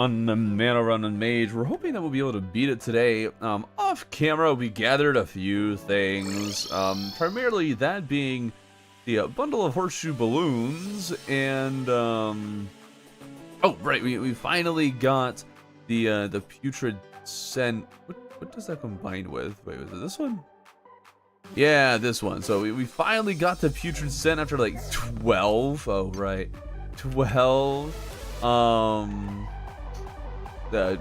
On the mana run on Mage. We're hoping that we'll be able to beat it today. Off camera, we gathered a few things. Primarily that being the bundle of horseshoe balloons and oh right, we finally got the putrid scent. What does that combine with? Wait, was it this one? Yeah, this one. So we finally got the putrid scent after like 12. Oh right, 12. The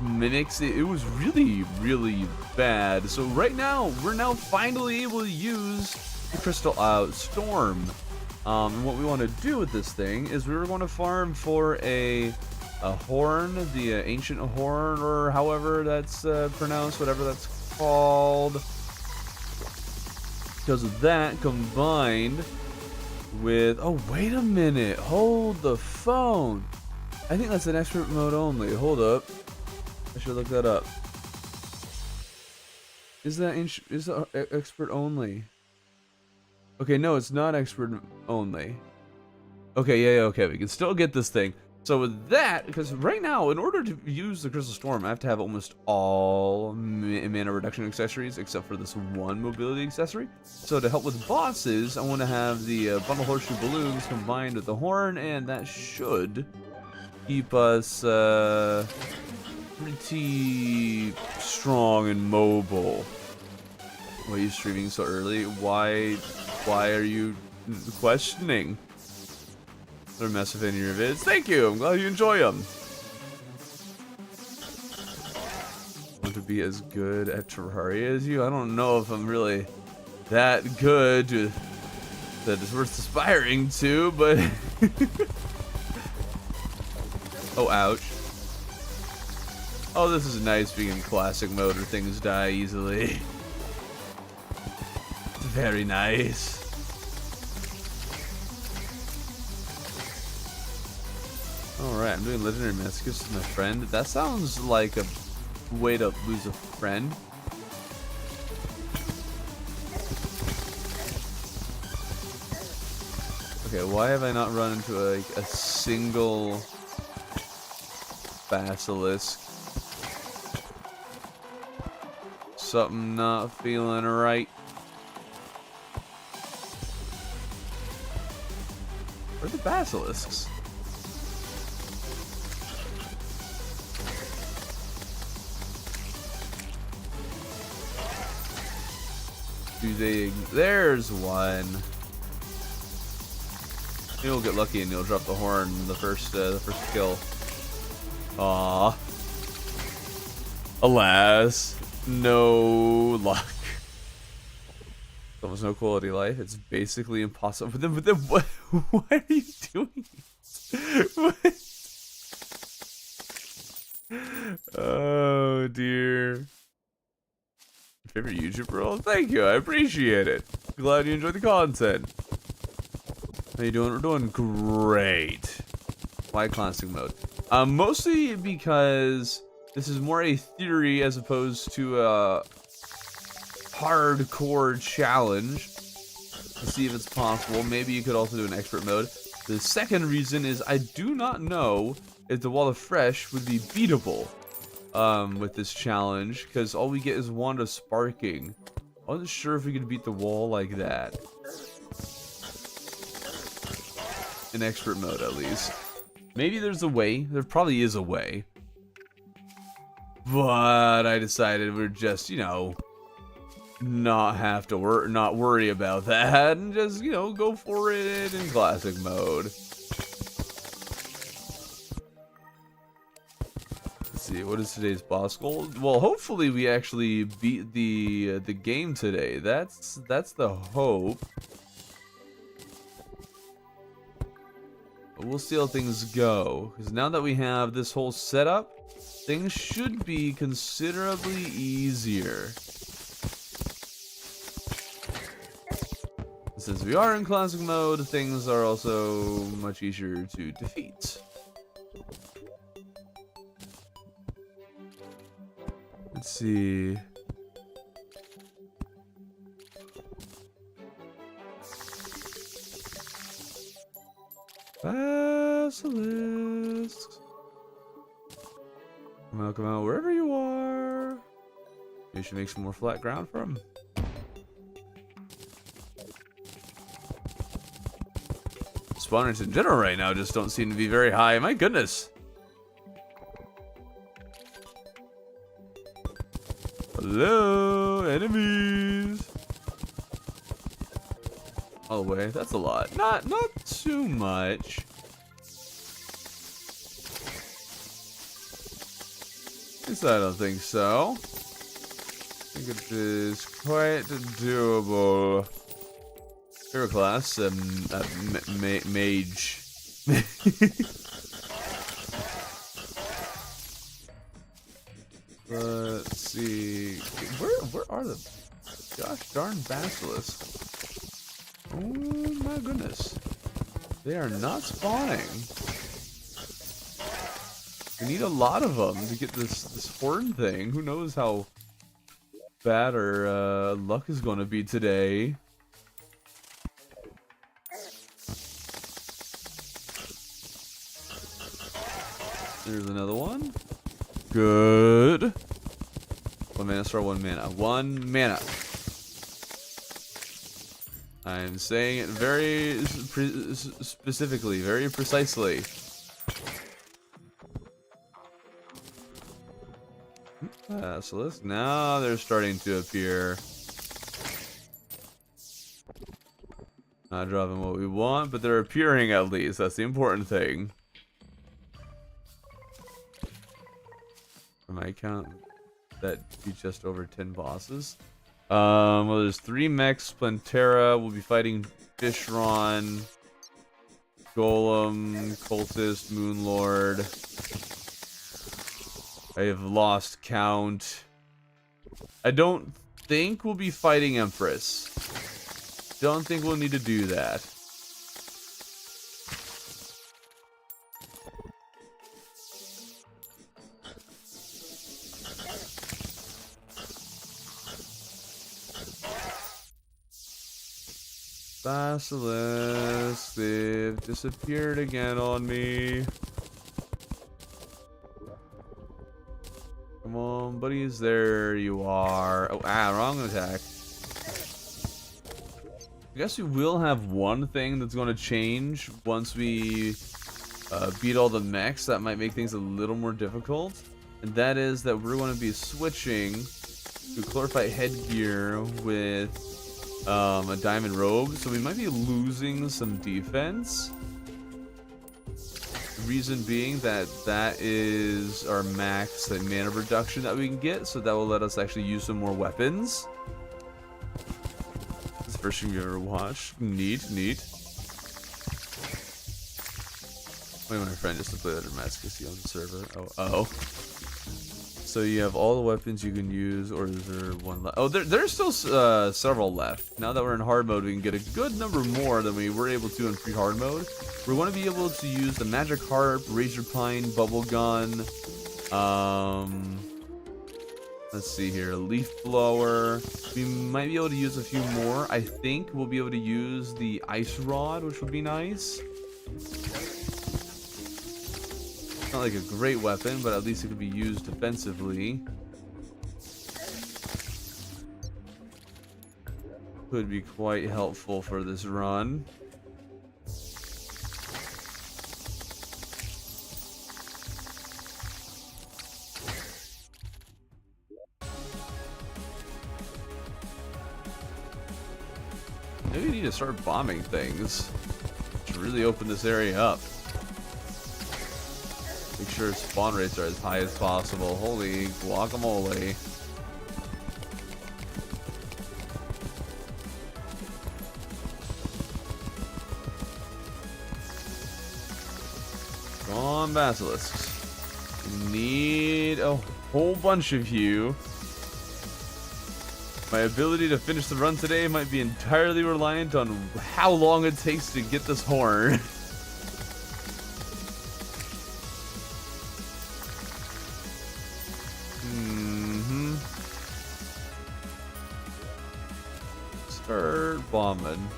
mimics. It was really bad. So right now we're now finally able to use the crystal storm. And what we want to do with this thing is we were going to farm for a horn, the ancient horn, or however that's pronounced, whatever that's called. Because of that combined with, oh wait a minute, hold the phone. I think that's an expert mode only. Hold up, I should look that up. Is that expert only? Okay, no, it's not expert only. Okay, yeah, okay, we can still get this thing. So with that, because right now, in order to use the Crystal Storm, I have to have almost all mana reduction accessories, except for this one mobility accessory. So to help with bosses, I want to have the bundle horseshoe balloons combined with the horn, and that should keep us pretty strong and mobile. Why are you streaming so early? Why are you questioning? They're mess with any of your vids. Thank you. I'm glad you enjoy them. Want to be as good at Terraria as you? I don't know if I'm really that good that it's worth aspiring to, but oh, ouch. Oh, this is nice being in classic mode where things die easily. It's very nice. Alright, I'm doing legendary massacres with my friend. That sounds like a way to lose a friend. Okay, why have I not run into like a single basilisk? Something not feeling right. Where are the basilisks? Do they? There's one. Maybe we'll get lucky and you'll drop the horn the first kill. Aww. Alas, no luck. Almost no quality life. It's basically impossible. But then what are you doing? What? Oh dear. Favorite YouTube role? Thank you, I appreciate it. Glad you enjoyed the content. How you doing? We're doing great. Why classic mode? Mostly because this is more a theory as opposed to a hardcore challenge to see if it's possible. Maybe you could also do an expert mode. The second reason is I do not know if the Wall of Fresh would be beatable with this challenge, because all we get is Wand of Sparking. I wasn't sure if we could beat the wall like that. In expert mode, at least. Maybe there's a way. There probably is a way. But I decided we're just, you know, not worry about that and just, you know, go for it in classic mode. See, what is today's boss goal? Well, hopefully we actually beat the game today. That's the hope. But we'll see how things go, because now that we have this whole setup, things should be considerably easier. Since we are in classic mode, things are also much easier to defeat. Let's see. Basilisks. Come out, wherever you are. You should make some more flat ground for him. Spawn rates in general right now just don't seem to be very high. My goodness. Hello, enemies. All the way. That's a lot. Not too much. At least I don't think so. I think it is quite doable. Hero class, Mage. Let's see. Where are the gosh darn basilisks? Oh my goodness. They are not spawning. We need a lot of them to get this horn thing. Who knows how bad our luck is going to be today. There's another one. Good. 1 mana star, 1 mana. 1 mana. I'm saying it very specifically, very precisely. Basilisk. Now they're starting to appear. Not dropping what we want, but they're appearing at least. That's the important thing. For my count, that'd be just over 10 bosses. Well, there's 3 mechs. Plantera will be fighting Fishron, Golem, Cultist, Moonlord. I have lost count. I don't think we'll be fighting Empress. Don't think we'll need to do that. Basilisk, they've disappeared again on me. Come on, buddies, there you are. Oh, wrong attack. I guess we will have one thing that's going to change once we beat all the mechs. That might make things a little more difficult. And that is that we're going to be switching to Chlorophyte headgear with a diamond robe. So we might be losing some defense. Reason being that is our max mana reduction that we can get, so that will let us actually use some more weapons. This is the first thing you ever watched. Neat. Wait, my friend just to play that mask is on the server. Oh. So you have all the weapons you can use, or is there one left? Oh, there's still several left. Now that we're in hard mode, we can get a good number more than we were able to in pre-hard mode. We're going to be able to use the Magic Harp, Razor Pine, Bubble Gun. Let's see here, Leaf Blower. We might be able to use a few more. I think we'll be able to use the Ice Rod, which would be nice. Not like a great weapon, but at least it could be used defensively. Could be quite helpful for this run. Maybe we need to start bombing things to really open this area up. Make sure spawn rates are as high as possible. Holy guacamole. Come on, basilisks. We need a whole bunch of you. My ability to finish the run today might be entirely reliant on how long it takes to get this horn. Start bombing.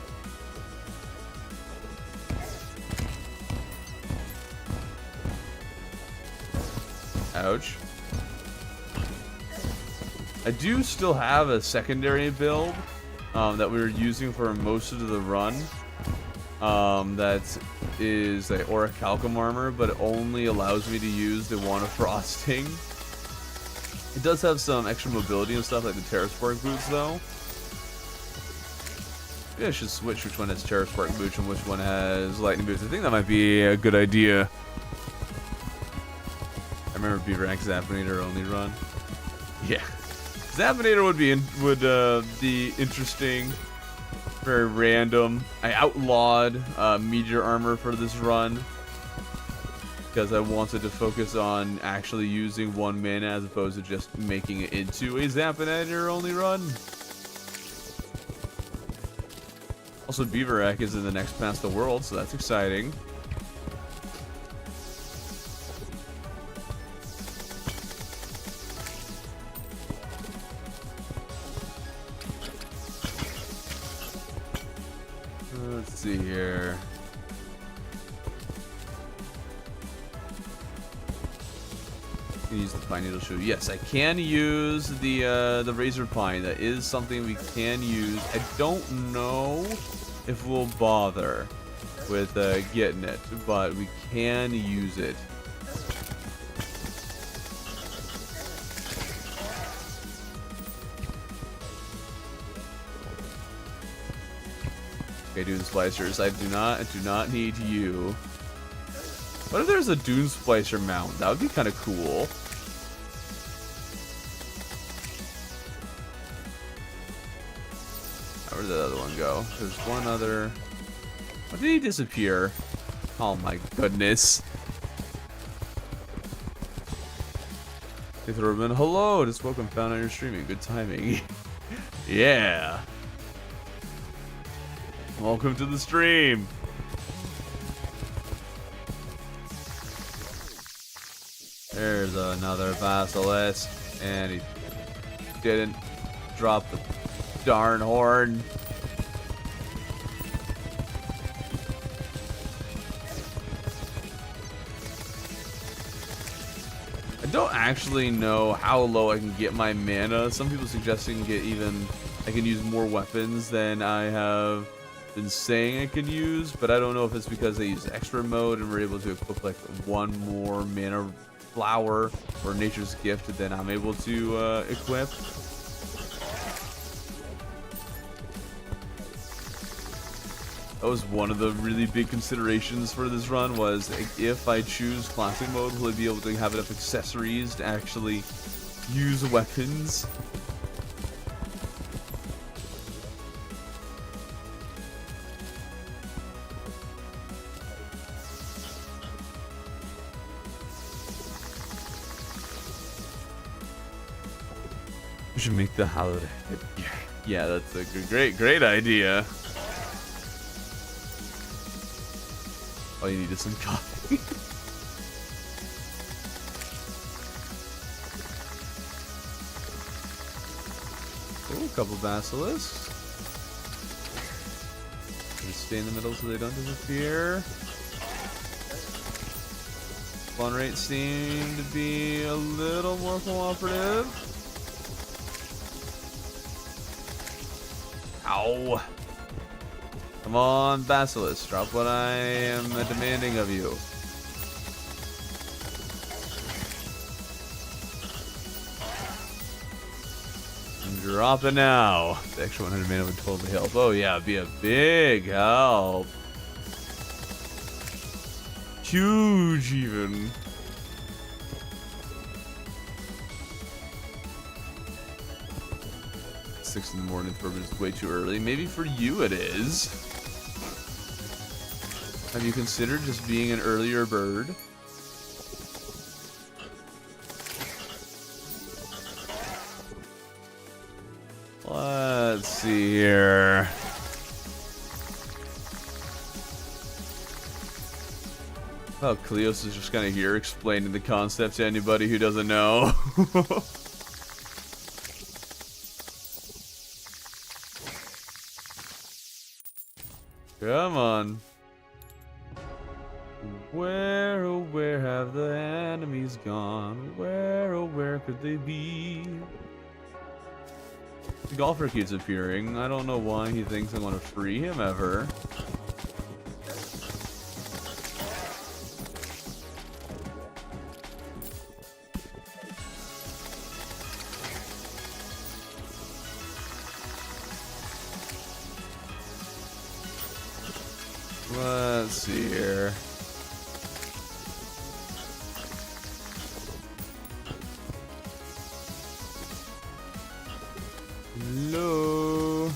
Ouch. I do still have a secondary build that we were using for most of the run. That is a Orichalcum armor, but it only allows me to use the Wand of Frosting. It does have some extra mobility and stuff like the Terra Spark boots, though. Maybe I should switch which one has Terra Spark boots and which one has lightning boots. I think that might be a good idea. I remember Beaverack Zappinator only run. Yeah, Zappinator would be interesting. Very random. I outlawed Meteor armor for this run because I wanted to focus on actually using 1 mana as opposed to just making it into a Zappinator only run. Also, Beaverack is in the next Past the World, so that's exciting. Let's see here. Can use the Pine Needle Shoe. Yes, I can use the Razor Pine. That is something we can use. I don't know if we'll bother with getting it, but we can use it. Okay, Dune Splicers. I do not need you. What if there's a Dune Splicer mount? That would be kind of cool. Where did the other one go? There's one other. Why did he disappear? Oh my goodness. Hey Thurman, hello. Just welcome. Found on your streaming. Good timing. Yeah. Welcome to the stream. There's another Basilisk, and he didn't drop the darn horn. I don't actually know how low I can get my mana. Some people suggesting I can use more weapons than I have been saying I can use, but I don't know if it's because I use extra mode and we're able to equip like 1 more mana flower or nature's gift than I'm able to equip. That was one of the really big considerations for this run, was if I choose classic mode, will I be able to have enough accessories to actually use weapons? We should make the holiday. Yeah, that's a great idea. All you need is some coffee. Oh, a couple basilisks. Just stay in the middle so they don't disappear. Spawn rates seem to be a little more cooperative. Ow! Come on, Basilisk, drop what I am demanding of you. Drop it now. The extra 100 mana would totally help. Oh yeah, it'd be a big help. Huge even. Six in the morning for me is way too early. Maybe for you it is. Have you considered just being an earlier bird? Let's see here. Oh, Cleos is just kind of here explaining the concept to anybody who doesn't know. Come on. Where, oh, where have the enemies gone? Where, oh, where could they be? The golfer keeps appearing. I don't know why he thinks I'm gonna free him ever. Let's see here. Hello.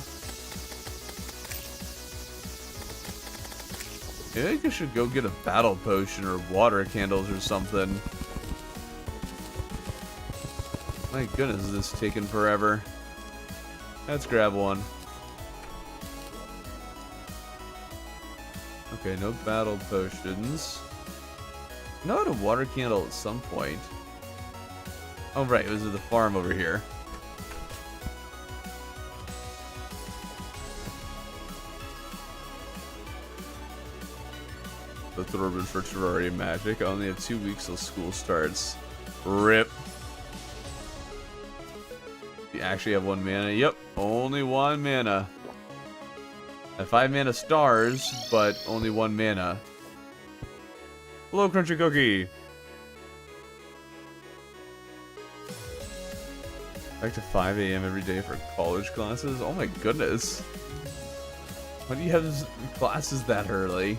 I think I should go get a battle potion or water candles or something. My goodness, is this taking forever? Let's grab one. Okay, no battle potions. No, I had a water candle at some point. Oh right, it was at the farm over here. The Thorbid for Terraria magic. I only have 2 weeks till school starts. RIP. You actually have 1 mana? Yep, only 1 mana. I have 5 mana stars, but only 1 mana. Hello, Crunchy Cookie. Back to 5 AM every day for college classes? Oh my goodness. Why do you have classes that early?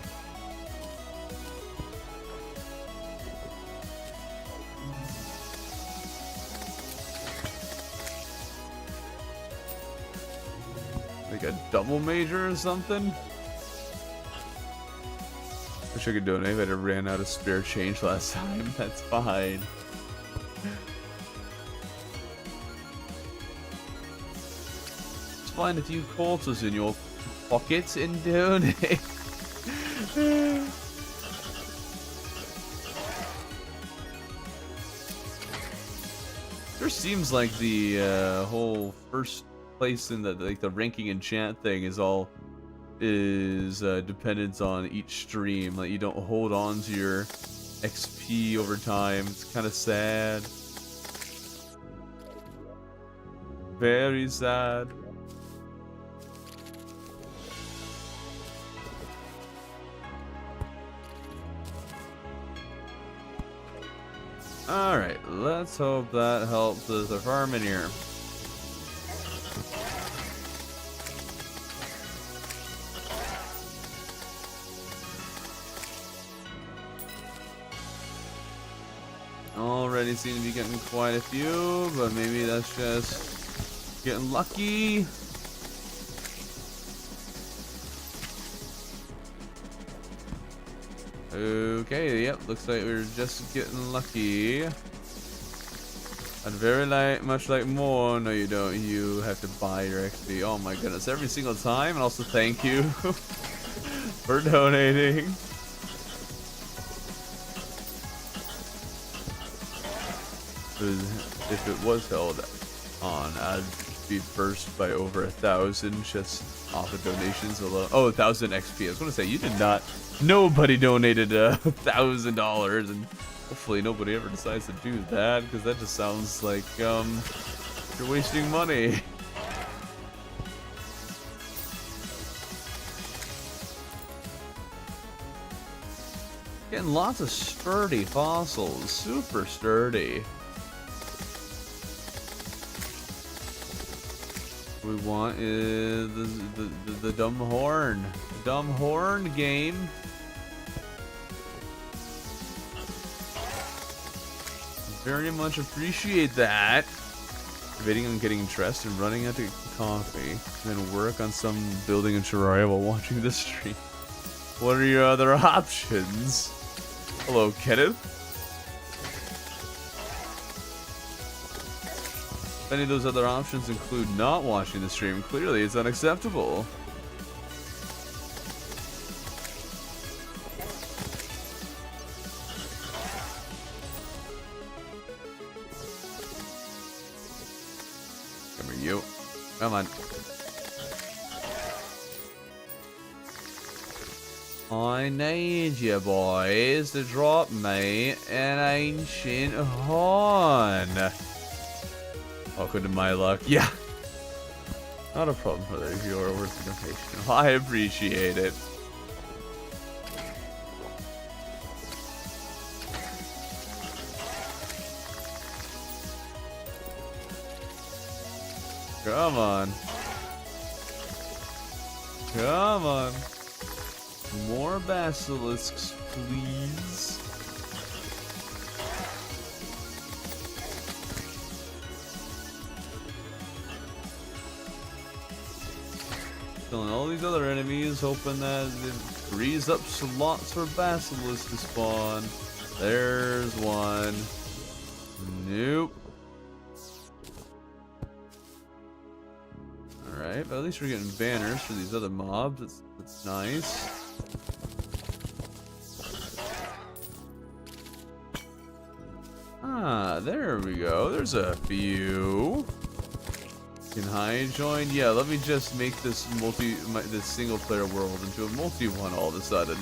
Like a double major or something? Wish I could donate, but I ran out of spare change last time. That's fine. It's fine if you colt us in your pockets and donate. Sure seems like the whole first place in the ranking enchant thing is dependent on each stream. Like you don't hold on to your XP over time. It's kind of sad. Very sad. Alright, let's hope that helps the farming here. Already seem to be getting quite a few, but maybe that's just getting lucky. Okay, yep, looks like we're just getting lucky. I'd very much like more. No, you don't. You have to buy your XP. Oh my goodness, every single time. And also thank you for donating. If it was held on, I'd be first by over 1,000 just off of donations alone. Oh, 1,000 XP. I was going to say, you did not. Nobody donated $1,000, and hopefully nobody ever decides to do that, because that just sounds like you're wasting money. Getting lots of sturdy fossils, super sturdy. What we want is the dumb horn. Dumb horn game. Very much appreciate that. Debating on getting dressed and running out to get coffee. And then work on some building in Terraria while watching the stream. What are your other options? Hello, Kenneth. If any of those other options include not watching the stream, clearly it's unacceptable. Come here, you. Come on. I need you boys to drop me an ancient horn. Welcome to my luck. Yeah. Not a problem, brother. You are worth the donation. I appreciate it. Come on. Come on. More basilisks, please. Killing all these other enemies, hoping that it frees up slots for basilisks to spawn. There's one. Nope. Alright, but at least we're getting banners for these other mobs. That's nice. Ah, there we go. There's a few. Can hide join? Yeah, let me just make this this single player world into a multi one all of a sudden.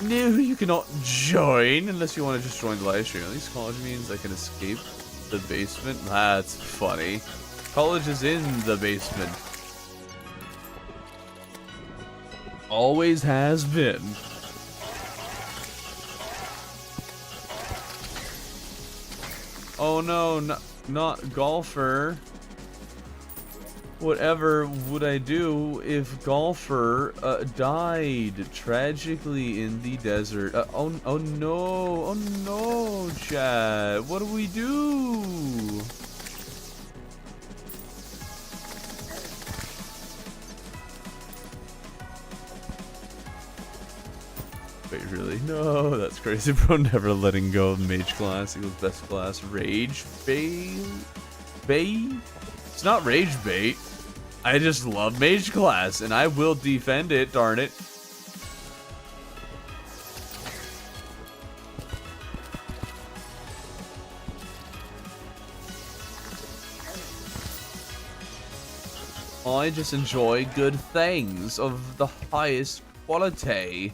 No, you cannot join unless you want to just join the live stream. At least college means I can escape the basement. That's funny. College is in the basement. Always has been. Oh no, not golfer. Whatever would I do if golfer died tragically in the desert? Oh no, Chad. What do we do? Wait, really? No, that's crazy, bro. Never letting go of Mage class. Equals best class. Rage bait? It's not Rage bait. I just love Mage class, and I will defend it, darn it. I just enjoy good things of the highest quality.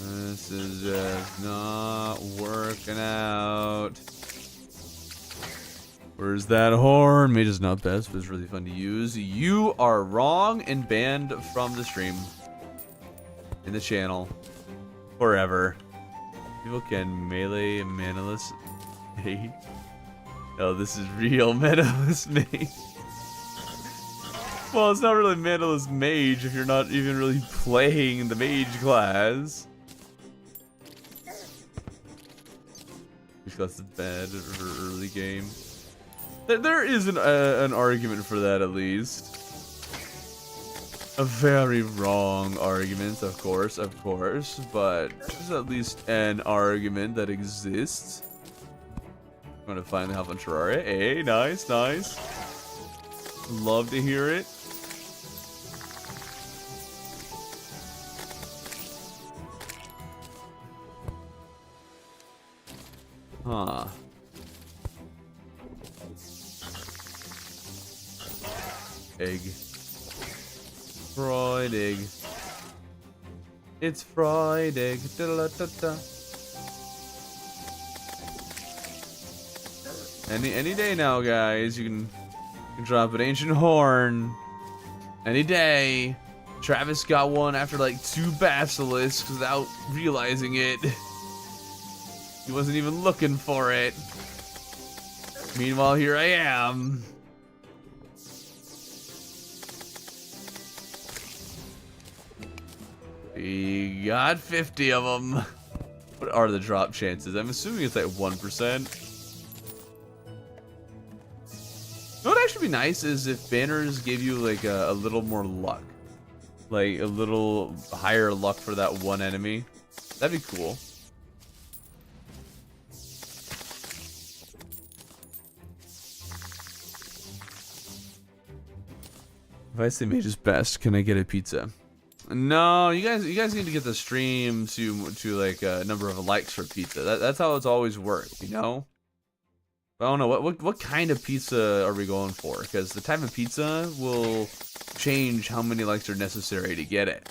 This is just not working out. Where's that horn? Mage is not best, but it's really fun to use. You are wrong and banned from the stream. In the channel. Forever. People can melee manaless. Hey. Oh, this is real manaless mage. Well, it's not really manaless mage if you're not even really playing the mage class. Mage class is bad for early game. There is an argument for that, at least. A very wrong argument, of course, but there's at least an argument that exists. I'm gonna finally hop on Terraria. Hey, nice, nice. Love to hear it. Huh. Egg. Fried egg. It's fried egg. Da-da-da-da-da. Any day now, guys. You can drop an ancient horn. Any day. Travis got one after like 2 basilisks without realizing it. He wasn't even looking for it. Meanwhile, here I am. We got 50 of them. What are the drop chances? I'm assuming it's like 1%. What would actually be nice is if banners gave you like a little more luck. Like a little higher luck for that one enemy. That'd be cool. If I say Mage is best, can I get a pizza? No, you guys need to get the stream to like a number of likes for pizza. That's how it's always worked, you know? I don't know, what kind of pizza are we going for? Because the type of pizza will change how many likes are necessary to get it.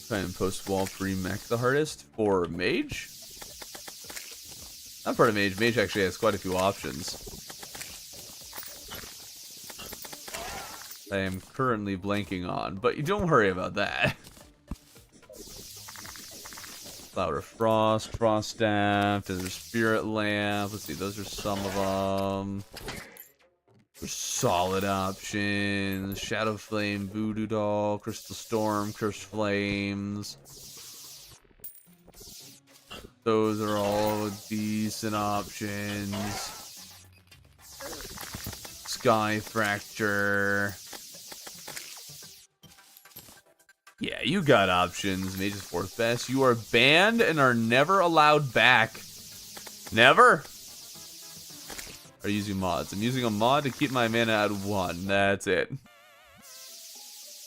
Try and post wall pre-mech the hardest for Mage? Not part of Mage. Mage actually has quite a few options. I am currently blanking on, but you don't worry about that. Flower of Frost, Frost Staff, there's Spirit Lamp. Let's see, those are some of them. There's solid options. Shadow Flame, Voodoo Doll, Crystal Storm, Cursed Flames. Those are all decent options. Sky Fracture. Yeah, you got options. Mage is 4th best. You are banned and are never allowed back. Never? Are you using mods? I'm using a mod to keep my mana at 1. That's it.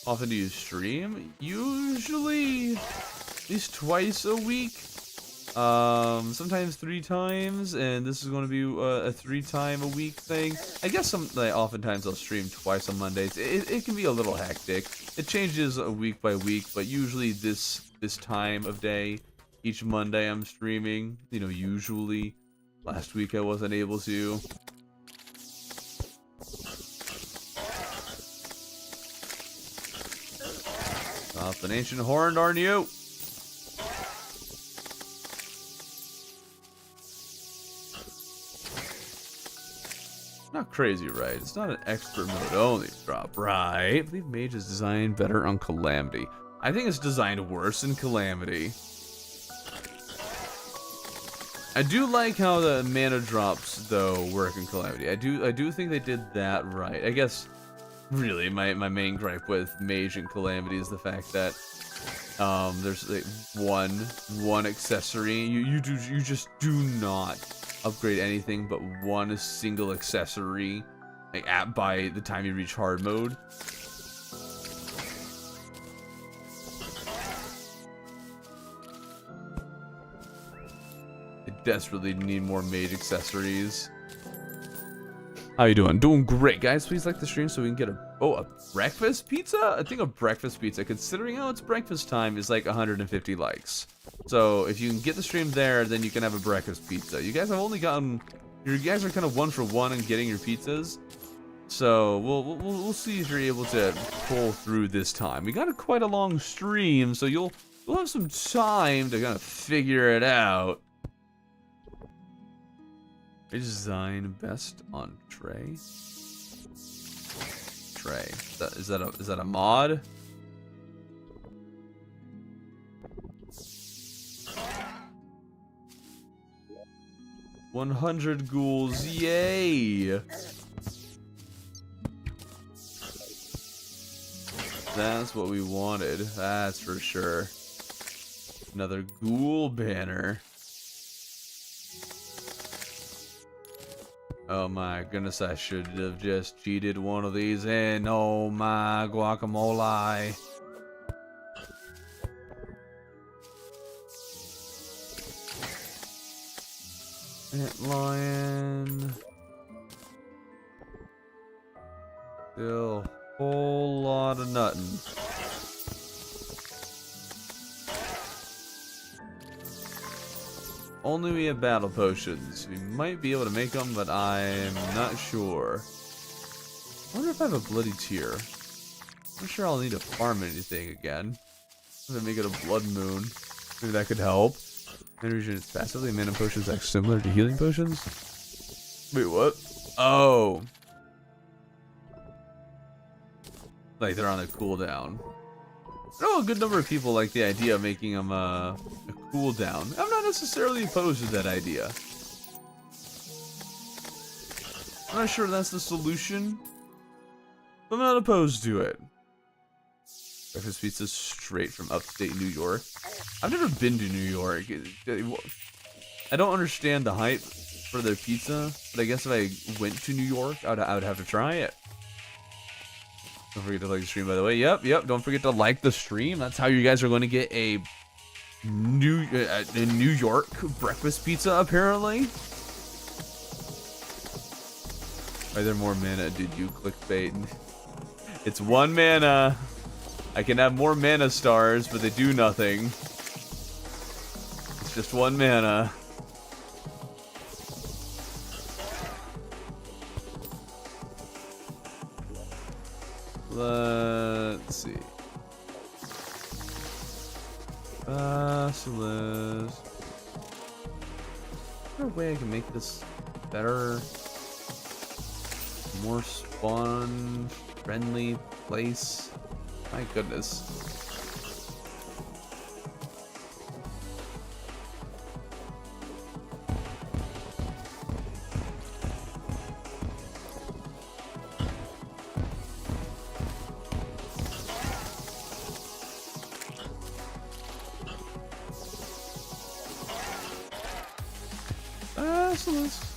Often do you stream? Usually at least twice a week. Sometimes 3 times, and this is going to be a 3-time a week thing. I guess oftentimes I'll stream twice on Mondays. It can be a little hectic. It changes week by week, but usually this time of day, each Monday I'm streaming. You know, usually. Last week I wasn't able to. Off an ancient horn, aren't you? Not crazy, right? It's not an expert mode only drop, right? I believe Mage is designed better on Calamity. I think it's designed worse in Calamity. I do like how the mana drops, though, work in Calamity. I do think they did that right. I guess, really, my main gripe with Mage and Calamity is the fact that there's like one accessory. You just do not upgrade anything but one single accessory by the time you reach hard mode. I desperately need more Mage accessories. How you doing? Doing great, guys. Please like the stream so we can get a breakfast pizza? I think a breakfast pizza, considering how it's breakfast time, is like 150 likes. So if you can get the stream there, then you can have a breakfast pizza. You guys have only gotten, you guys are kind of 1 for 1 in getting your pizzas. So we'll see if you're able to pull through this time. We got quite a long stream, so you'll have some time to kind of figure it out. Design best on tray. Tray. Is that a mod? $100 ghouls, yay! That's what we wanted, that's for sure. Another ghoul banner. Oh my goodness, I should have just cheated one of these in. Oh my guacamole. Lion. Still a whole lot of nuttin'. Only we have battle potions. We might be able to make them, but I'm not sure. I wonder if I have a bloody tear. I'm not sure I'll need to farm anything again. I'm gonna make it a blood moon. Maybe that could help. Mana regen is passively. Mana potions act similar to healing potions. Wait, what? Oh. Like they're on a cooldown. I know a good number of people like the idea of making them a cooldown. I'm not necessarily opposed to that idea. I'm not sure that's the solution, but I'm not opposed to it. Breakfast pizza straight from upstate New York. I've never been to New York. I don't understand the hype for their pizza, but I guess if I went to New York, I would have to try it. Don't forget to like the stream, by the way. Yep. Don't forget to like the stream. That's how you guys are going to get a in New York breakfast pizza, apparently. Are there more mana? Did you clickbait? It's 1 mana. I can have more mana stars, but they do nothing. It's just 1 mana. Let's see. Basilisk. Is there a way I can make this better? More spawn friendly place? My goodness.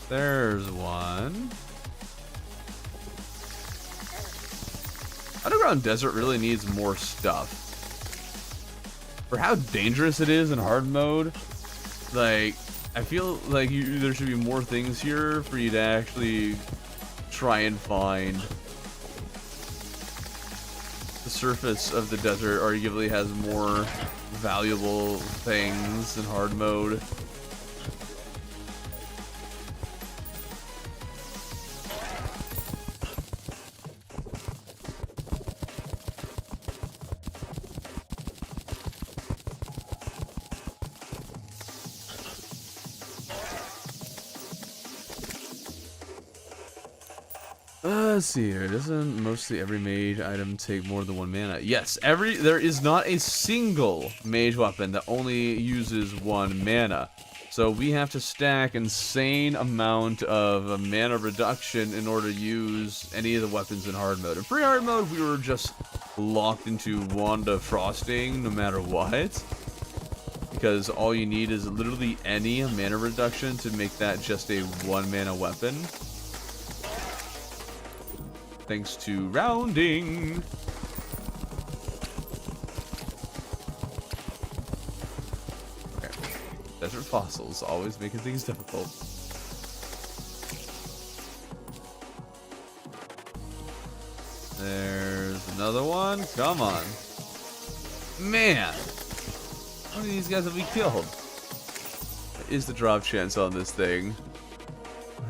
There's one. Underground Desert really needs more stuff. For how dangerous it is in hard mode, like, I feel like there should be more things here for you to actually try and find. The surface of the desert arguably has more valuable things in hard mode. Let's see here. Doesn't mostly every mage item take more than 1 mana? Yes, there is not a single mage weapon that only uses 1 mana. So we have to stack insane amount of mana reduction in order to use any of the weapons in hard mode. In pre-hard mode, we were just locked into Wanda Frosting no matter what. Because all you need is literally any mana reduction to make that just a 1 mana weapon. Thanks to rounding. Okay. Desert fossils, always making things difficult. There's another one. Come on. Man. How many of these guys have we killed? What is the drop chance on this thing?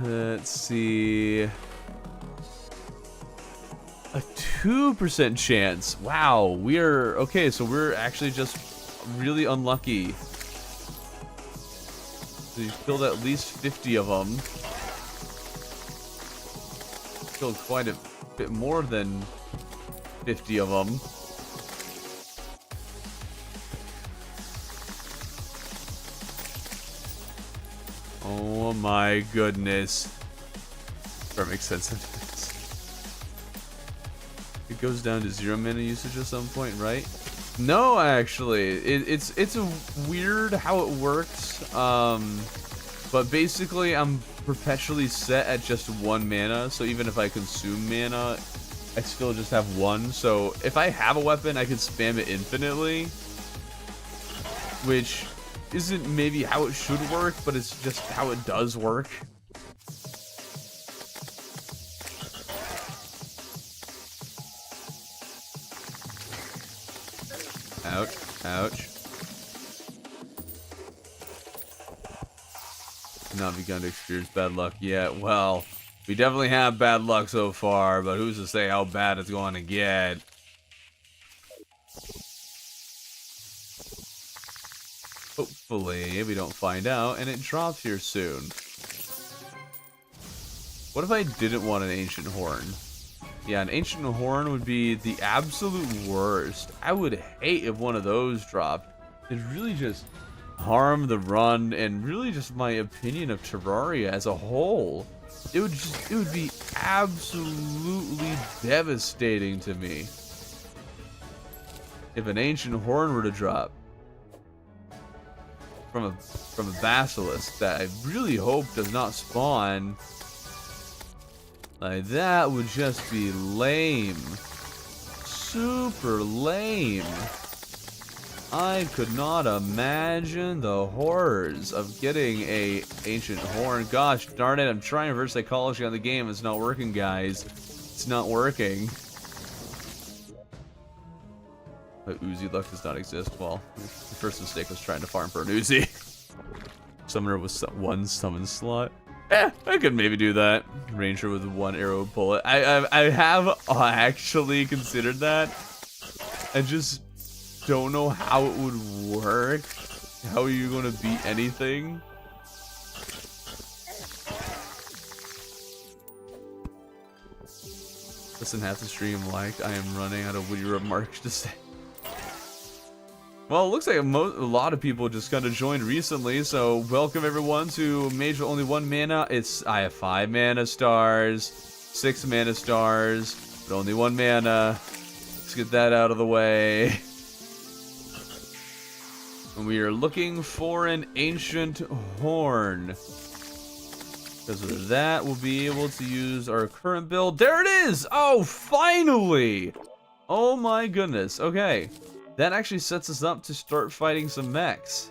Let's see. A 2% chance. Wow, we're okay. So we're actually just really unlucky. So you killed at least 50 of them. Killed quite a bit more than 50 of them. Oh my goodness. That makes sense. It goes down to 0 mana usage at some point, right? No, actually, it's a weird how it works. But basically, I'm perpetually set at just 1 mana. So even if I consume mana, I still just have 1. So if I have a weapon, I can spam it infinitely, which isn't maybe how it should work, but it's just how it does work. Ouch, ouch. Not begun to experience bad luck yet. Well, we definitely have bad luck so far, but who's to say how bad it's going to get? Hopefully, we don't find out, and it drops here soon. What if I didn't want an ancient horn? Yeah, an ancient horn would be the absolute worst. I would hate if one of those dropped. It'd really just harm the run and really just my opinion of Terraria as a whole. It would be absolutely devastating to me if an ancient horn were to drop from a basilisk that I really hope does not spawn. Like, that would just be lame. Super lame. I could not imagine the horrors of getting a ancient horn. Gosh darn it, I'm trying reverse psychology on the game. It's not working, guys. It's not working. But Uzi luck does not exist. Well, the first mistake was trying to farm for an Uzi. Summoner with one summon slot. I could maybe do that. Ranger with one arrow bullet. I have actually considered that. I just don't know how it would work. How are you going to beat anything? Listen, half the stream like I am running out of witty remarks to say. Well, it looks like a lot of people just kind of joined recently, so welcome everyone to Mage with only 1 mana. I have 5 mana stars, 6 mana stars, but only 1 mana. Let's get that out of the way. And we are looking for an ancient horn. Because of that, we'll be able to use our current build. There it is! Oh, finally! Oh my goodness. Okay. That actually sets us up to start fighting some mechs.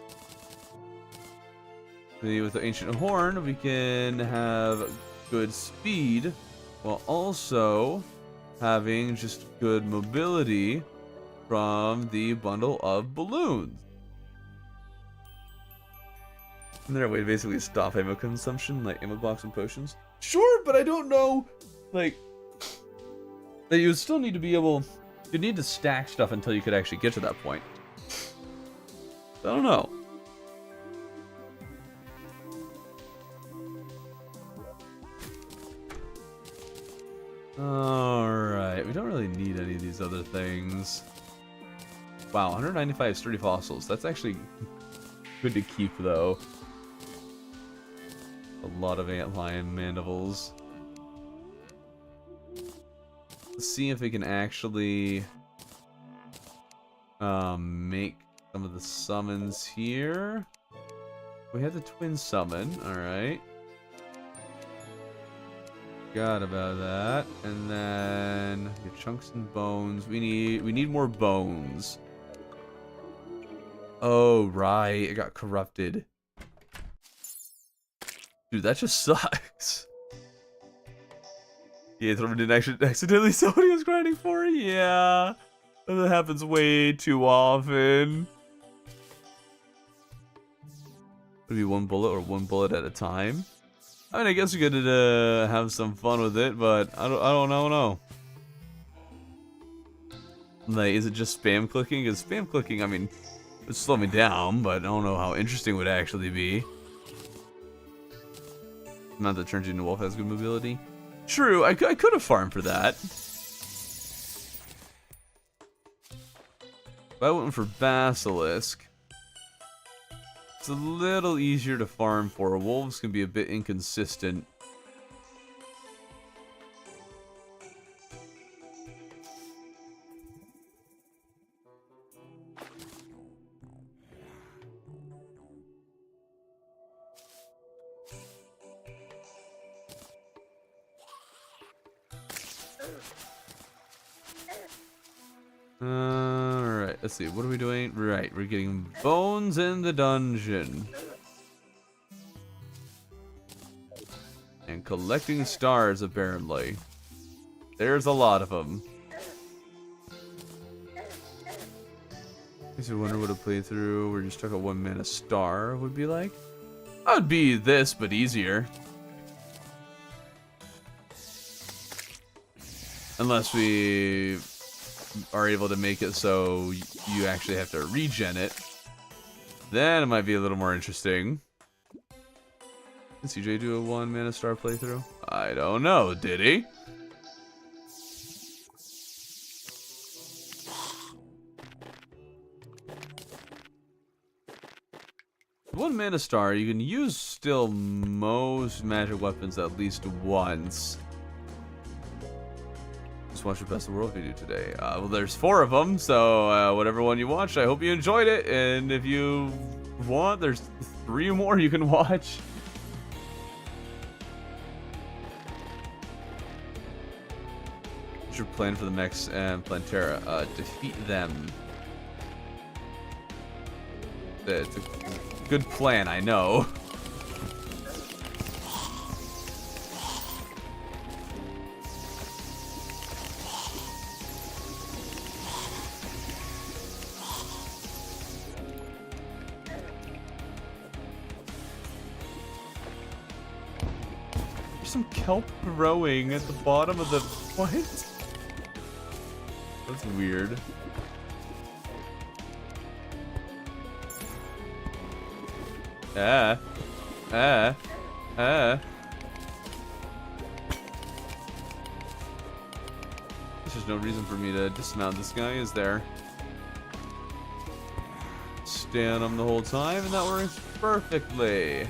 With the ancient horn, we can have good speed, while also having just good mobility from the bundle of balloons. Isn't there a way to basically stop ammo consumption, like ammo box and potions? Sure, but I don't know, like, that you would still need to be able... You'd need to stack stuff until you could actually get to that point. I don't know. Alright, we don't really need any of these other things. Wow, 195 sturdy fossils. That's actually good to keep, though. A lot of antlion mandibles. Let's see if we can actually make some of the summons here. We have the twin summon, alright. Forgot about that. And then your chunks and bones. We need more bones. Oh right, it got corrupted. Dude, that just sucks. Yeah, Thorman didn't actually accidentally sell what he was grinding for? Yeah. That happens way too often. Would it be 1 bullet or 1 bullet at a time? I mean, I guess we could have some fun with it, but I don't know. Like, is it just spam clicking? Because spam clicking, I mean, it would slow me down, but I don't know how interesting it would actually be. Not that turns you into wolf has good mobility. True, I could have farmed for that. If I went for Basilisk, it's a little easier to farm for. Wolves can be a bit inconsistent. Alright, let's see, what are we doing? Right, we're getting bones in the dungeon. And collecting stars, apparently. There's a lot of them. I guess I wonder what a playthrough where you just took a 1 mana star would be like. That would be this, but easier. Unless we are able to make it so you actually have to regen it. Then it might be a little more interesting. Did CJ do a 1 mana star playthrough? I don't know, did he? One mana star, you can use still most magic weapons at least once. Just watch your best of the world video today. Well, there's 4 of them, so whatever one you watched, I hope you enjoyed it. And if you want, there's 3 more you can watch. What's your plan for the mechs and Plantera? Defeat them. It's a good plan, I know. There's some kelp growing at the bottom of the... What? That's weird. There's just no reason for me to dismount this guy, is there? Stay on him the whole time, and that works perfectly.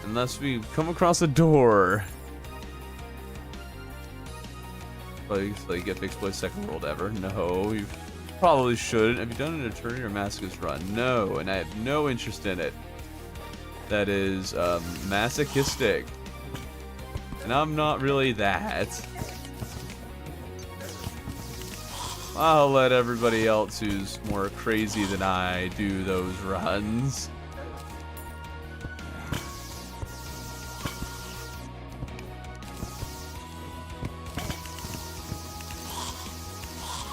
Unless we come across a door. Like get fixed by second world ever. No, you probably shouldn't. Have you done an Terraria or Masochist run? No, and I have no interest in it. That is masochistic. And I'm not really that. I'll let everybody else who's more crazy than I do those runs.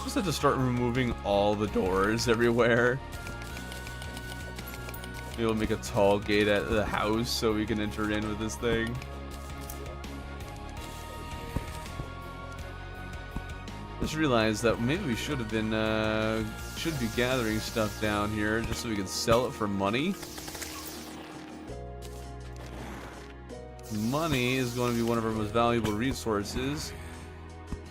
Just have to start removing all the doors everywhere. We'll make a tall gate at the house so we can enter in with this thing. Just realized that maybe we should have been should be gathering stuff down here just so we can sell it for money. Money is going to be one of our most valuable resources.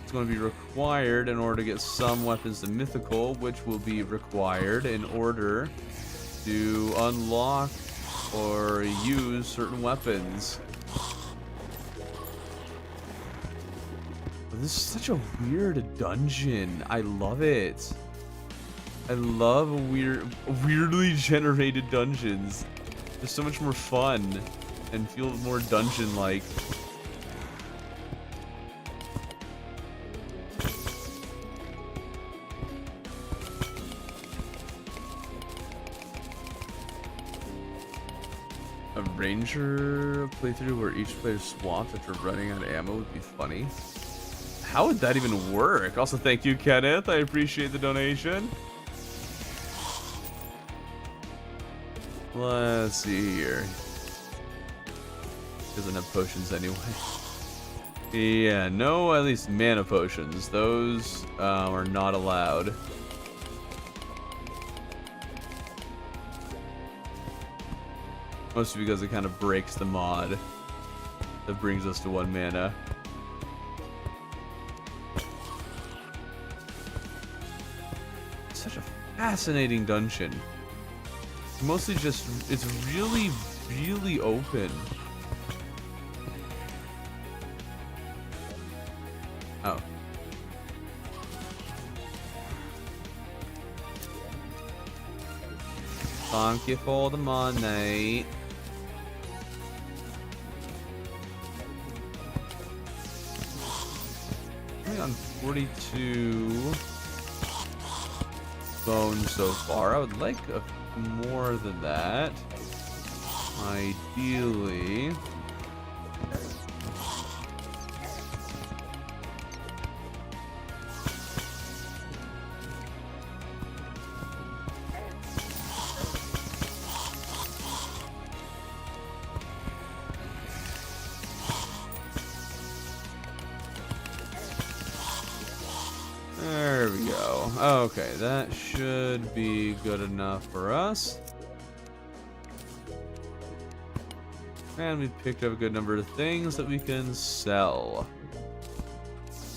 It's going to be required in order to get some weapons to mythical, which will be required in order to unlock or use certain weapons. This is such a weird dungeon. I love it. I love weirdly generated dungeons. They're so much more fun and feel more dungeon-like. A ranger playthrough where each player swaps after running out of ammo would be funny. How would that even work? Also, thank you, Kenneth. I appreciate the donation. Let's see here. Doesn't have potions anyway. Yeah, no, at least mana potions. Those are not allowed. Mostly because it kind of breaks the mod that brings us to 1 mana. Such a fascinating dungeon. Mostly just, it's really, really open. Oh. Thank you for the money. I'm on 42 bones so far. I would like more than that. Ideally. There we go. Okay, that should be good enough for us. And we've picked up a good number of things that we can sell.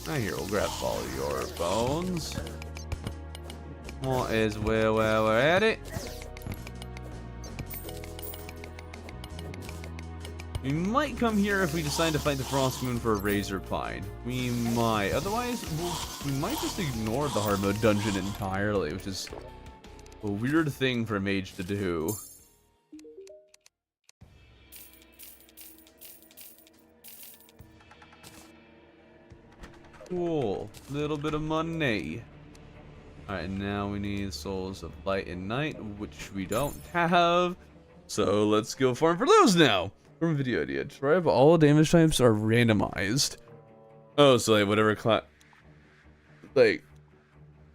Now here, we'll grab all your bones. Might as well while we're at it. We might come here if we decide to fight the Frost Moon for a Razor Pine. We might. Otherwise, we might just ignore the hard mode dungeon entirely, which is a weird thing for a mage to do. Cool. Little bit of money. Alright, now we need Souls of Light and Night, which we don't have. So let's go farm for those now. From video idea. Terraria, but all damage types are randomized. Oh, so like whatever class. Like,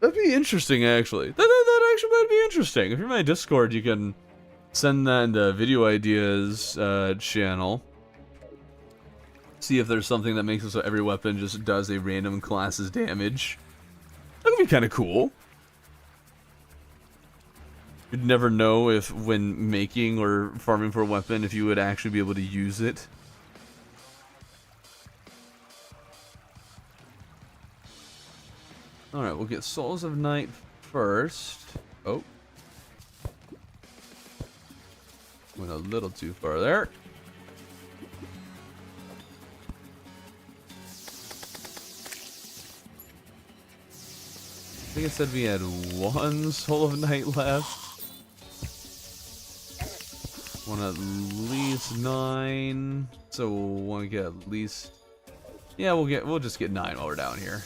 that'd be interesting actually. That actually might be interesting. If you're in my Discord, you can send that in the video ideas channel. See if there's something that makes it so every weapon just does a random class's damage. That could be kind of cool. You'd never know if when making or farming for a weapon if you would actually be able to use it. Alright, we'll get Souls of Night first. Oh. Went a little too far there. I think it said we had one Soul of Night left. Want at least 9. So we'll want to get at least. Yeah, we'll just get 9 while we're down here.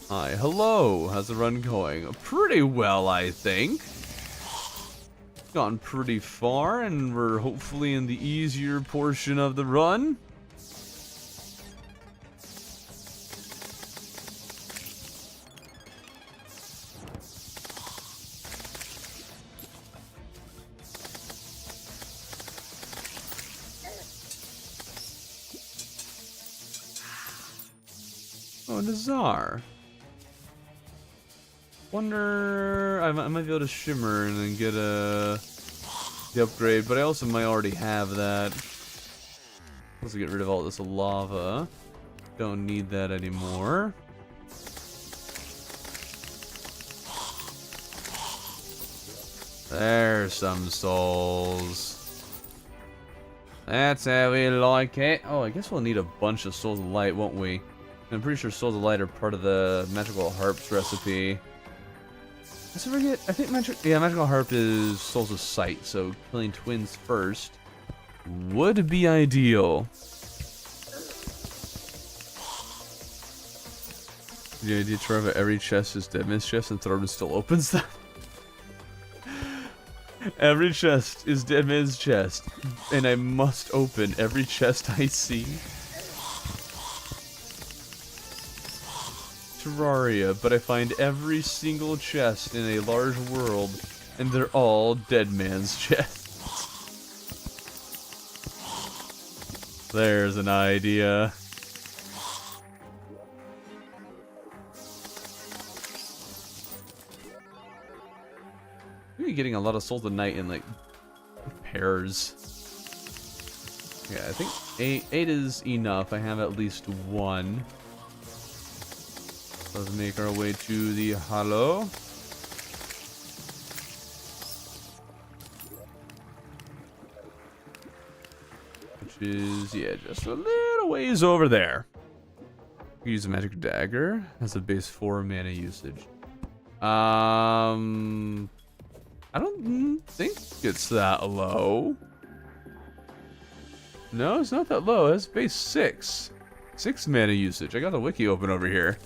Hi, hello. How's the run going? Pretty well, I think. Gone pretty far, and we're hopefully in the easier portion of the run. Oh, Nazar. Wonder I might be able to shimmer and then get the upgrade, but I also might already have that. Let's get rid of all this lava. Don't need that anymore. There's some souls. That's how we like it. Oh, I guess we'll need a bunch of Souls of Light, won't we? I'm pretty sure Souls of Light are part of the Magical Harps recipe. Let's forget. I think Magical Harp is Souls of Sight, so killing twins first would be ideal. The idea to try out every chest is Dead Man's chest and Thorben still opens them. Every chest is Dead Man's chest, and I must open every chest I see. Terraria, but I find every single chest in a large world, and they're all Dead Man's chests. There's an idea. We're getting a lot of Souls of Night in like pairs. Yeah, I think eight is enough. I have at least 1. Let's make our way to the hollow. Which is, yeah, just a little ways over there. Use a magic dagger. Has a base 4 mana usage. I don't think it's that low. No, it's not that low. It's base 6. 6 mana usage. I got the wiki open over here.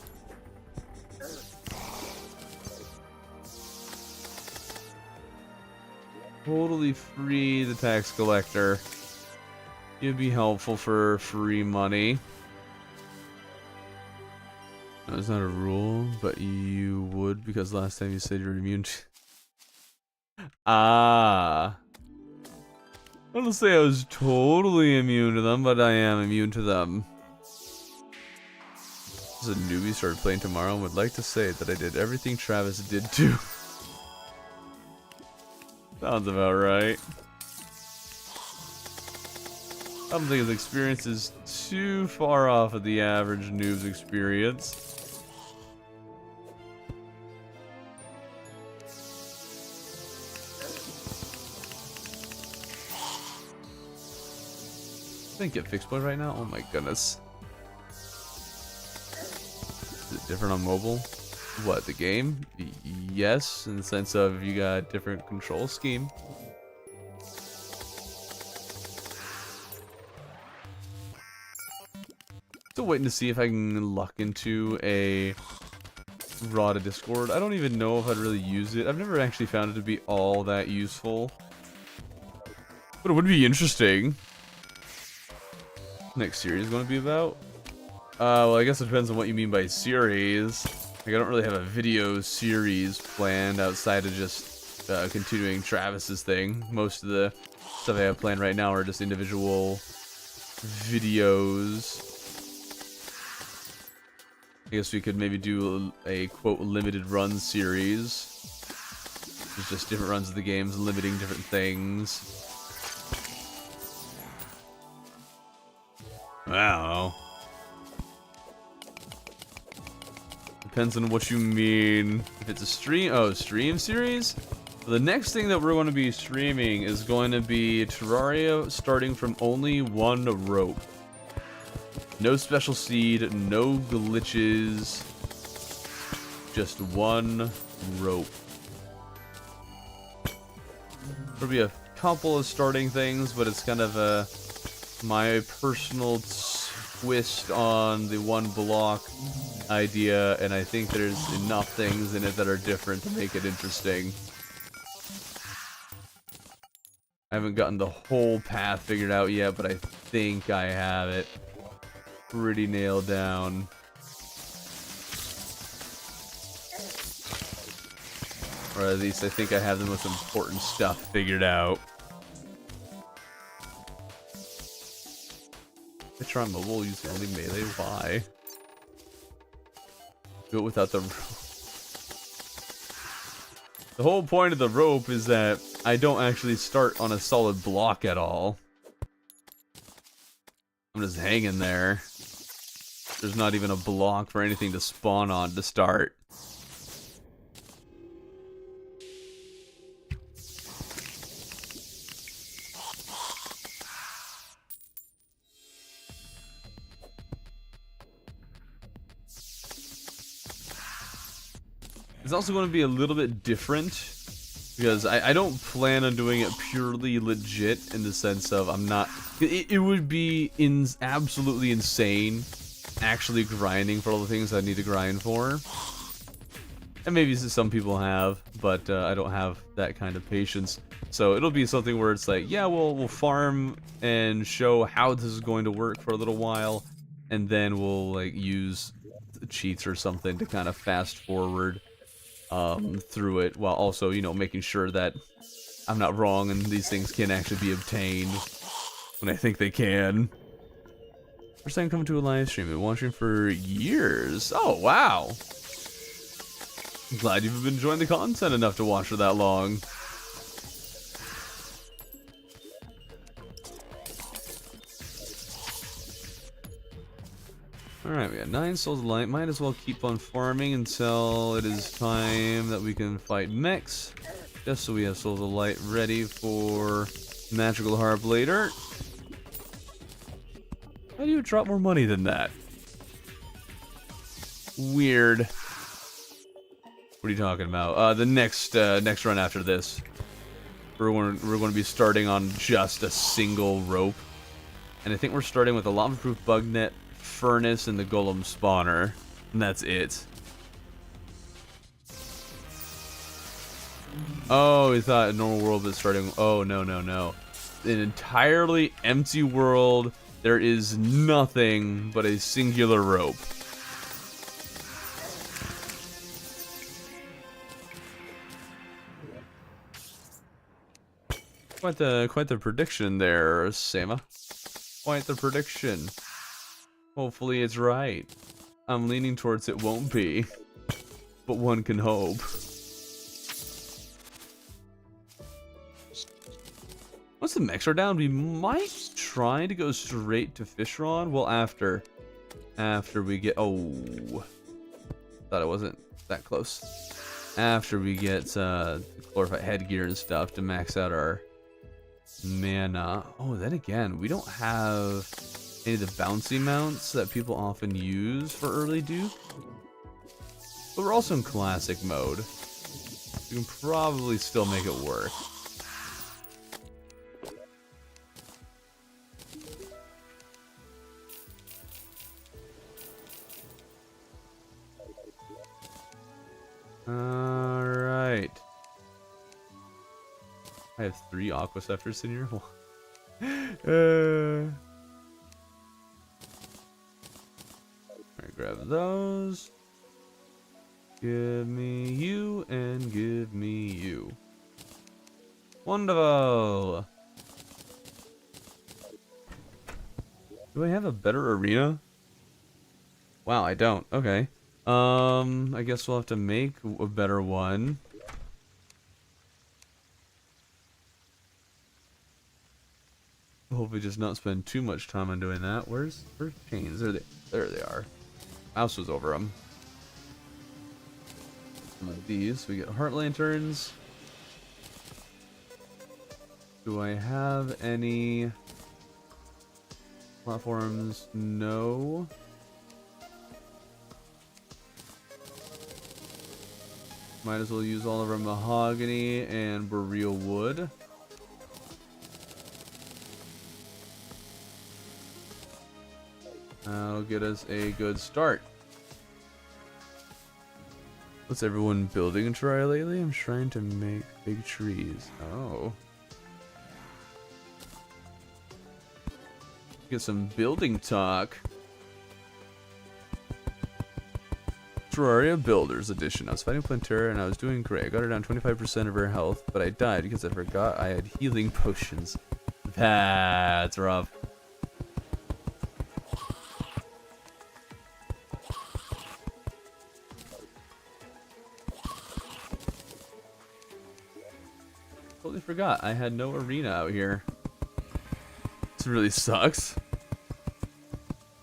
Totally free the tax collector. It'd be helpful for free money. No, it's not a rule, but you would because last time you said you're immune to... Ah. I don't say I was totally immune to them, but I am immune to them. As a newbie started playing tomorrow and would like to say that I did everything Travis did too. Sounds about right. I don't think his experience is too far off of the average noob's experience. I think get fixed point right now. Oh my goodness. Is it different on mobile? What, the game? Yes, in the sense of you got a different control scheme. So still waiting to see if I can luck into a raw to Discord. I don't even know if I'd really use it. I've never actually found it to be all that useful. But it would be interesting. Next series is going to be about? Well, I guess it depends on what you mean by series. Like, I don't really have a video series planned outside of just continuing Travis's thing. Most of the stuff I have planned right now are just individual videos. I guess we could maybe do a quote limited run series. It's just different runs of the games, limiting different things. Wow. Depends on what you mean. If it's a stream series? The next thing that we're going to be streaming is going to be Terraria starting from only one rope. No special seed, no glitches, just one rope. There'll be a couple of starting things, but it's kind of my personal twist on the one block idea, and I think there's enough things in it that are different to make it interesting. I haven't gotten the whole path figured out yet, but I think I have it pretty nailed down. Or at least I think I have the most important stuff figured out. I try mobile using only melee, why? Do it without the rope. The whole point of the rope is that I don't actually start on a solid block at all. I'm just hanging there. There's not even a block for anything to spawn on to start. It's also going to be a little bit different because I don't plan on doing it purely legit in the sense of I'm not. It would be absolutely insane actually grinding for all the things I need to grind for. And maybe some people have, but I don't have that kind of patience. So it'll be something where it's like, yeah, we'll farm and show how this is going to work for a little while, and then we'll like use cheats or something to kind of fast forward through it, while also, you know, making sure that I'm not wrong and these things can actually be obtained when I think they can. First time coming to a live stream. Been watching for years. Oh, wow. I'm glad you've been enjoying the content enough to watch for that long. Alright, we got 9 souls of light. Might as well keep on farming until it is time that we can fight mechs. Just so we have souls of light ready for magical harp later. How do you drop more money than that? Weird. What are you talking about? The next run after this. We're going to be starting on just a single rope. And I think we're starting with a lava-proof bug net, furnace, and the golem spawner, and that's it. Oh, we thought a normal world was starting. Oh, no. An entirely empty world. There is nothing but a singular rope. Quite the prediction there, Sama. Quite the prediction. Hopefully it's right. I'm leaning towards it won't be, but one can hope. Once the mechs are down, we might try to go straight to Fishron. Well, after we get... Oh. Thought it wasn't that close. After we get glorified headgear and stuff to max out our mana. Oh, then again, we don't have any of the bouncy mounts that people often use for early Duke. But we're also in classic mode. We can probably still make it work. Alright. I have 3 Aqua Scepters in here. Alright, grab those. Give me you and give me you. Wonderful! Do I have a better arena? Wow, I don't. Okay. I guess we'll have to make a better one. Hopefully just not spend too much time on doing that. Where's chains? There they are. Mouse was over them. Some of these. We get heart lanterns. Do I have any platforms? No. Might as well use all of our mahogany and boreal wood. That'll get us a good start. What's everyone building in Terraria lately? I'm trying to make big trees. Oh. Get some building talk. Terraria Builders Edition. I was fighting Plantera and I was doing great. I got her down 25% of her health, but I died because I forgot I had healing potions. That's rough. Totally forgot I had no arena out here. This really sucks.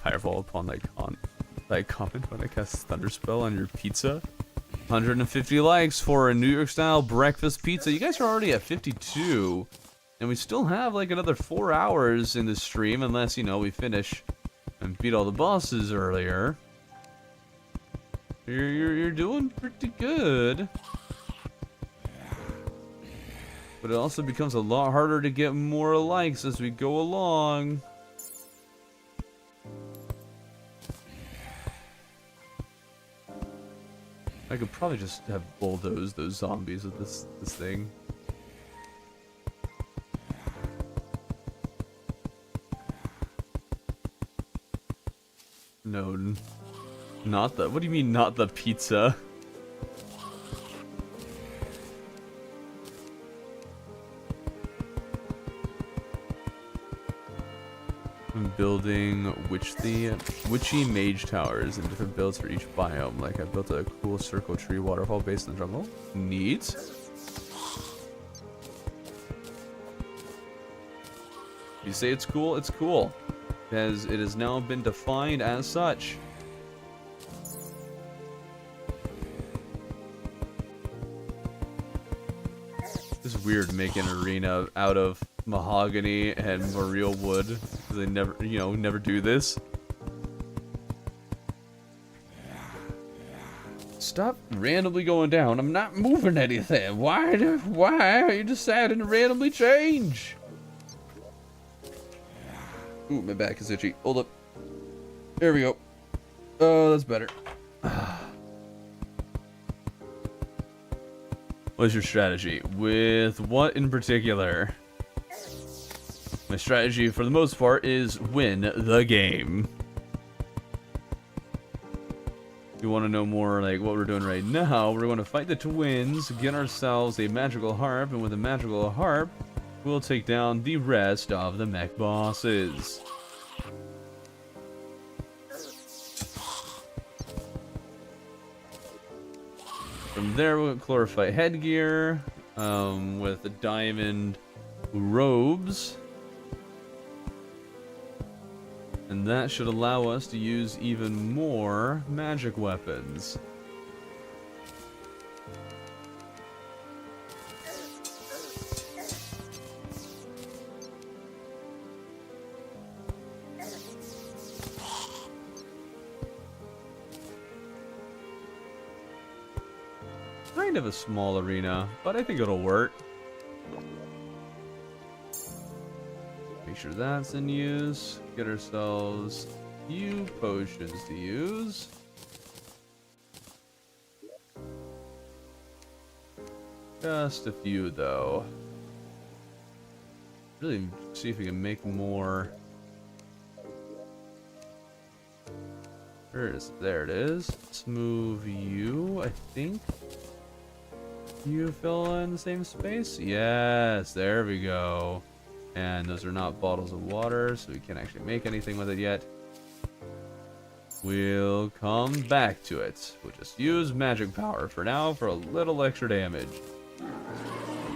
Firefall upon thy comment when I cast Thunderspell on your pizza. 150 likes for a New York style breakfast pizza. You guys are already at 52. And we still have like another 4 hours in the stream unless, you know, we finish and beat all the bosses earlier. You're doing pretty good. But it also becomes a lot harder to get more likes as we go along. I could probably just have bulldozed those zombies with this thing. No, not the. What do you mean, not the pizza? I'm building witchy mage towers in different builds for each biome. Like I built a cool circle tree waterfall based in the jungle. Neat. You say it's cool, it's cool. As it has now been defined as such. It's weird making an arena out of mahogany and boreal wood. They never, never do this. Stop randomly going down. I'm not moving anything. Why are you deciding to randomly change? Ooh, my back is itchy. Hold up. There we go. Oh, that's better. What's your strategy? With what in particular? My strategy, for the most part, is win the game. If you want to know more like what we're doing right now, we're going to fight the twins, get ourselves a magical harp, and with a magical harp, we'll take down the rest of the mech bosses. From there, we'll get chlorophyte headgear with the diamond robes. And that should allow us to use even more magic weapons. Kind of a small arena, but I think it'll work. Make sure that's in use. Get ourselves a few potions to use. Just a few, though. Really see if we can make more. There it is. Let's move you, I think. You fill in the same space? Yes, there we go. And those are not bottles of water, so we can't actually make anything with it yet. We'll come back to it. We'll just use magic power for now for a little extra damage.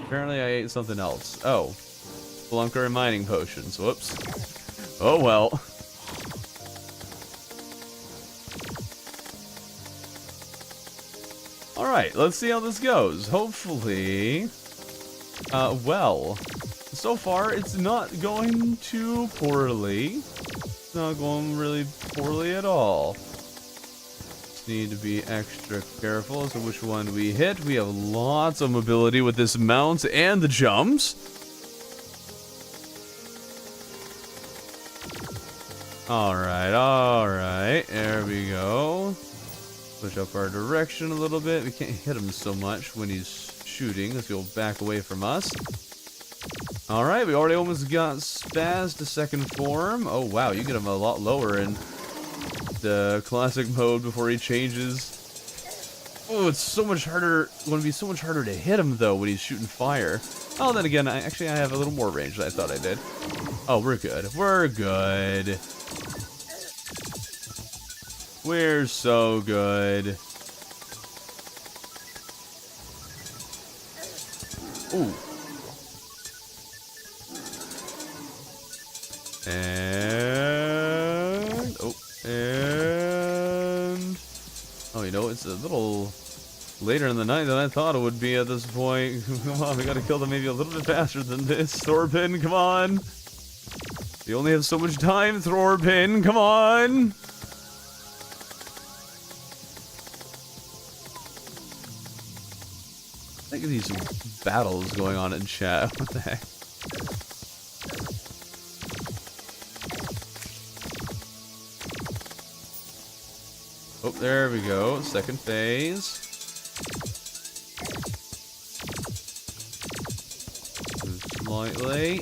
Apparently I ate something else. Oh. Spelunker and mining potions. Whoops. Oh well. Alright, let's see how this goes. Hopefully... well... So far, it's not going too poorly. It's not going really poorly at all. Just need to be extra careful as to which one we hit. We have lots of mobility with this mount and the jumps. Alright. There we go. Push up our direction a little bit. We can't hit him so much when he's shooting, as he'll back away from us. Alright, we already almost got Spaz to second form. Oh wow, you get him a lot lower in the classic mode before he changes. Oh, it's so much harder. It's going to be so much harder to hit him though when he's shooting fire. Oh, then again, I have a little more range than I thought I did. Oh, we're good. We're good. We're so good. Ooh. And oh, you know, it's a little later in the night than I thought it would be at this point. Come on, we gotta kill them maybe a little bit faster than this. Thorpin, come on. You only have so much time, Thorpin, come on. Look at these battles going on in chat. What the heck? Oh, there we go. Second phase. Slightly.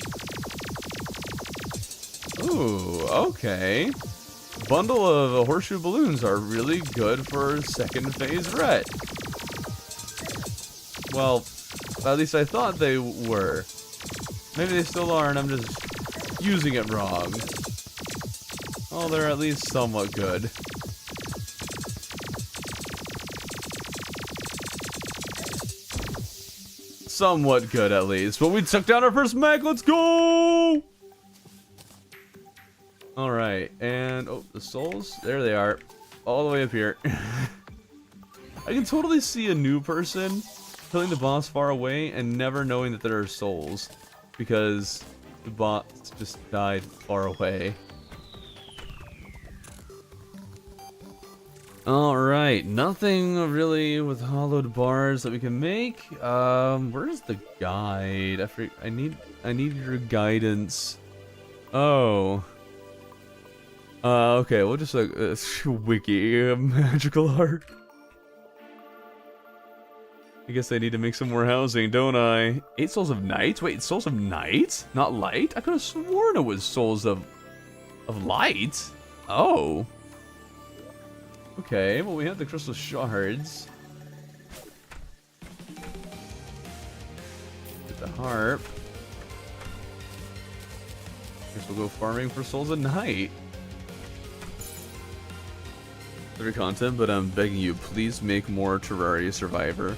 Ooh, okay. Bundle of horseshoe balloons are really good for second phase ret. Well, at least I thought they were. Maybe they still are and I'm just using it wrong. Oh, they're at least somewhat good. Somewhat good, at least. But we took down our first mech. Let's go! Alright, and... oh, the souls? There they are. All the way up here. I can totally see a new person killing the boss far away and never knowing that there are souls. Because the boss just died far away. Alright, nothing really with hollowed bars that we can make. Where's the guide? I need your guidance. Oh. Okay, we'll just like wiki magical art. I guess I need to make some more housing, don't I? 8 souls of night? Wait, souls of night? Not light? I could have sworn it was souls of light. Oh. Okay, well we have the crystal shards. Get the harp. Guess we'll go farming for souls at night. Free content, but I'm begging you, please make more Terraria Survivor.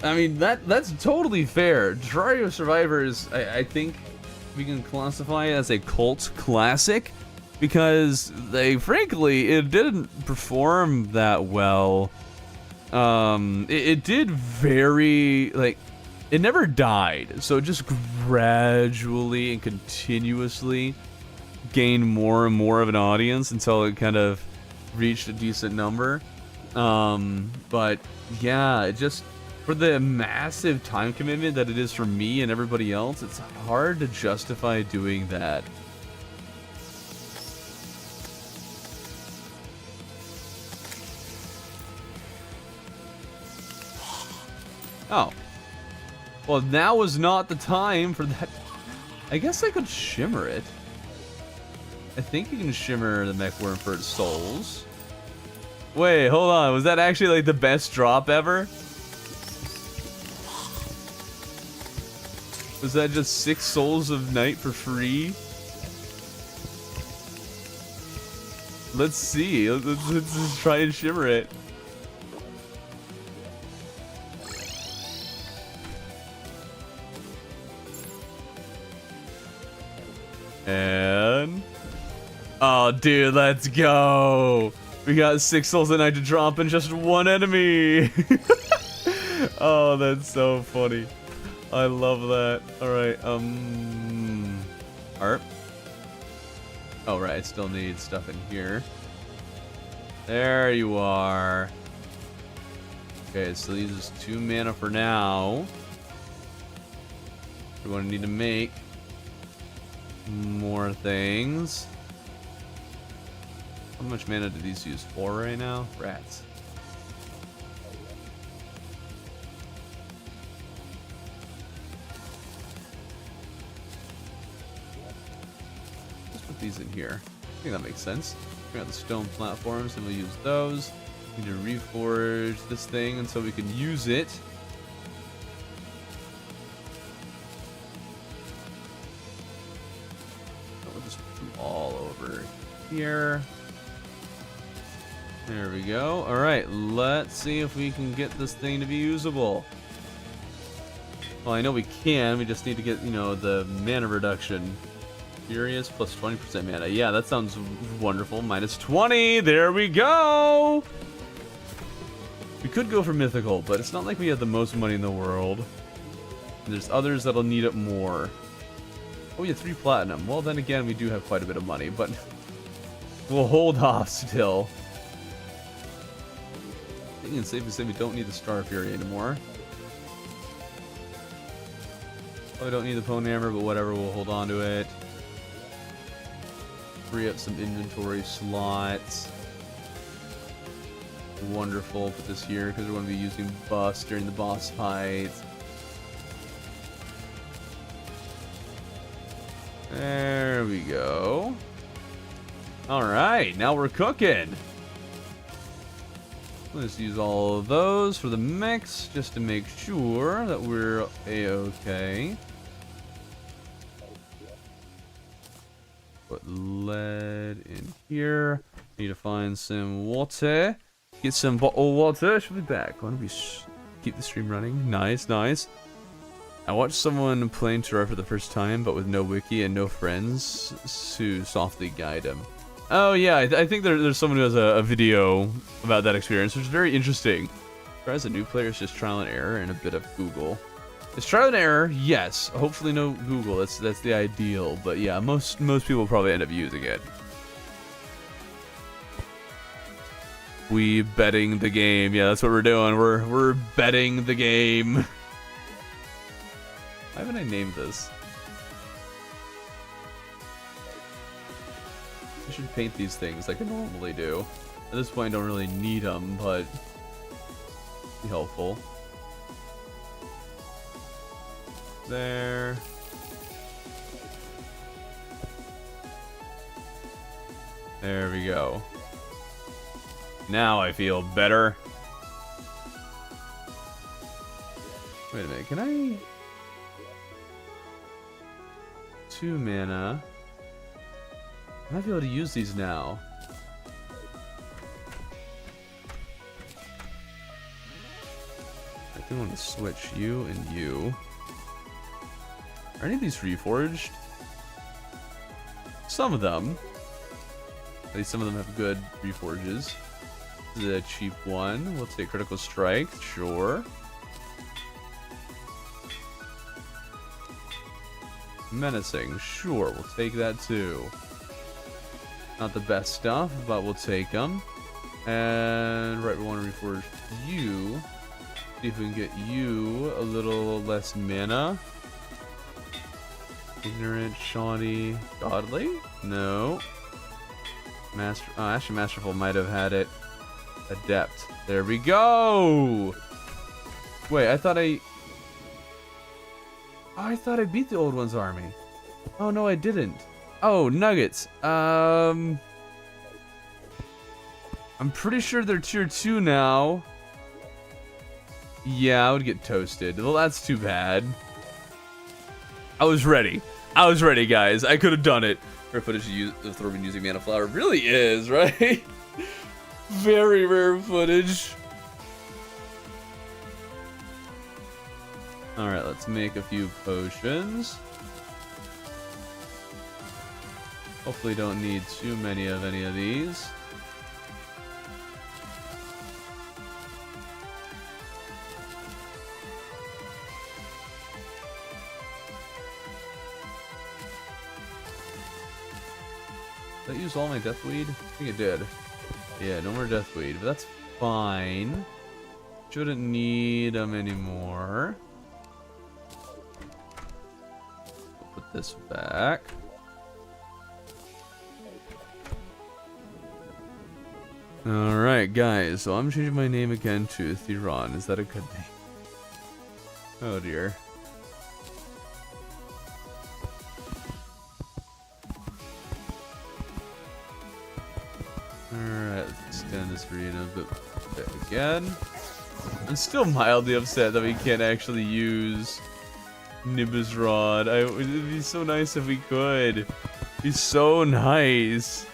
I mean, that's totally fair. Terraria Survivor is, I think, we can classify it as a cult classic. Because frankly, it didn't perform that well. It did very, like, it never died. So it just gradually and continuously gained more and more of an audience until it kind of reached a decent number. But yeah, it just, for the massive time commitment that it is for me and everybody else, it's hard to justify doing that. Oh. Well, now is not the time for that. I guess I could shimmer it. I think you can shimmer the mech worm for its souls. Wait, hold on. Was that actually like the best drop ever? Was that just 6 souls of night for free? Let's see. Let's just try and shimmer it. And... oh, dude, let's go! We got 6 souls a night to drop in just 1 enemy! Oh, that's so funny. I love that. Alright, art. Oh, right, I still need stuff in here. There you are. Okay, so these is 2 mana for now. We're going to need to make more things. How much mana do these use? 4 right now? Rats. Let's put these in here. I think that makes sense. We got the stone platforms and we'll use those. We need to reforge this thing until we can use it. We'll just put them all over here. There we go. Alright, let's see if we can get this thing to be usable. Well, I know we can. We just need to get, you know, the mana reduction. Furious plus 20% mana. Yeah, that sounds wonderful. Minus 20. There we go. We could go for mythical, but it's not like we have the most money in the world. And there's others that'll need it more. Oh, yeah, 3 platinum. Well, then again, we do have quite a bit of money, but we'll hold off still. I think it's safe to say we don't need the Star Fury anymore. Oh, we don't need the Pwn Hammer, but whatever, we'll hold on to it. Free up some inventory slots. Wonderful. Put this here because we're going to be using buffs during the boss fight. There we go. Alright, now we're cooking. Let's use all of those for the mix just to make sure that we're a-okay. Put lead in here. Need to find some water. Get some bottled water. She'll be back. Why don't we keep the stream running? Nice, nice. I watched someone playing Terraria for the first time, but with no wiki and no friends to softly guide him. Oh yeah, I think there's someone who has a video about that experience, which is very interesting. As a new player, it's just trial and error and a bit of Google. It's trial and error, yes. Hopefully no Google. That's the ideal. But yeah, most people probably end up using it. We betting the game. Yeah, that's what we're doing. We're betting the game. Why haven't I named this? I should paint these things like I normally do. At this point, I don't really need them, but be helpful. There. There we go. Now I feel better. Wait a minute, can I... 2 mana. I might be able to use these now. I think I want to switch you and you. Are any of these reforged? Some of them. At least some of them have good reforges. This is a cheap one. We'll take critical strike, sure. Menacing, sure, we'll take that too. Not the best stuff, but we'll take them. And right, we want to reforge you. See if we can get you a little less mana. Ignorant, shoddy, godly? No. Master. Oh, actually, Masterful might have had it. Adept. There we go. Wait, I thought I. Oh, I thought I beat the old one's army. Oh, no, I didn't. Oh, nuggets. I'm pretty sure they're tier 2 now. Yeah, I would get toasted. Well, that's too bad. I was ready. I was ready, guys. I could have done it. Rare footage of Thorben using mana flower really is, right? Very rare footage. Alright, let's make a few potions. Hopefully don't need too many of any of these. Did I use all my deathweed? I think it did. Yeah, no more deathweed, but that's fine. Shouldn't need them anymore. Put this back. Alright, guys, so I'm changing my name again to Theron. Is that a good name? Oh dear. Alright, let's extend this arena a bit again. I'm still mildly upset that we can't actually use Nimbus Rod. It'd be so nice if we could. It'd be so nice.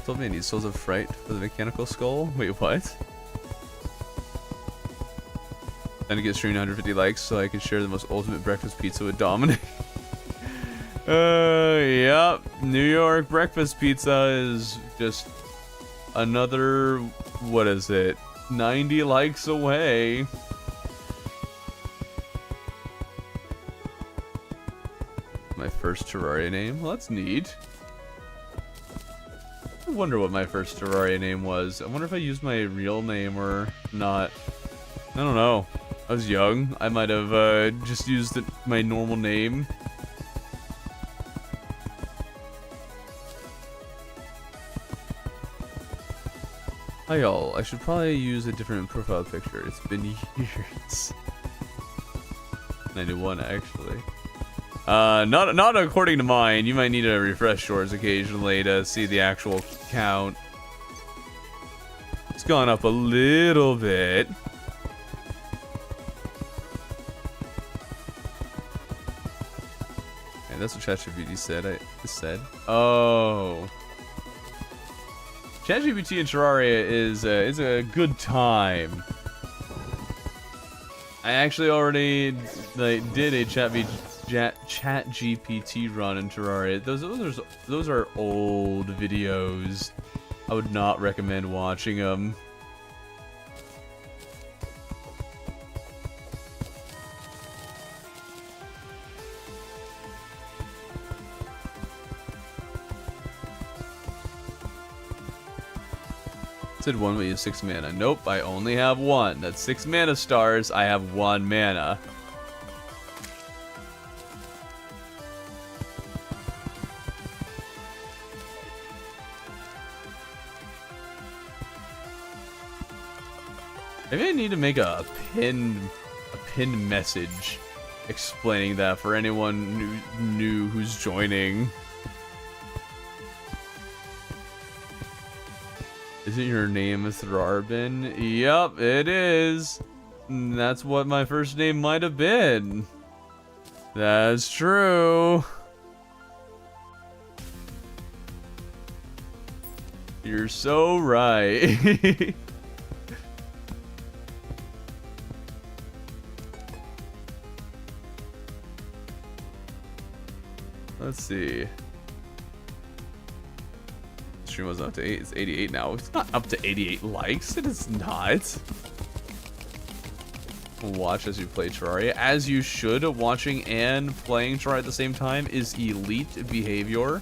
Told me I need Souls of Fright for the mechanical skull. Wait, what? Trying to get streamed 150 likes so I can share the most ultimate breakfast pizza with Dominic. Yep. New York breakfast pizza is just another, what is it? 90 likes away. My first Terraria name? Well, that's neat. I wonder what my first Terraria name was. I wonder if I used my real name or not. I don't know. I was young. I might have just used my normal name. Hi y'all. I should probably use a different profile picture. It's been years. 91 actually. Not according to mine. You might need to refresh yours occasionally to see the actual count. It's gone up a little bit. And that's what ChatGPT said. Oh. ChatGPT in Terraria is a good time. I actually already did a ChatGPT run in Terraria. Those are old videos. I would not recommend watching them. Said one but use 6 mana. Nope, I only have 1. That's 6 mana stars. I have 1 mana. Maybe I need to make a pinned message explaining that for anyone new who's joining. Isn't your name Thrarbin? Yup, it is. That's what my first name might have been. That's true. You're so right. Let's see. Stream was up to 8. It's 88 now. It's not up to 88 likes. It is not. Watch as you play Terraria, as you should. Watching and playing Terraria at the same time is elite behavior.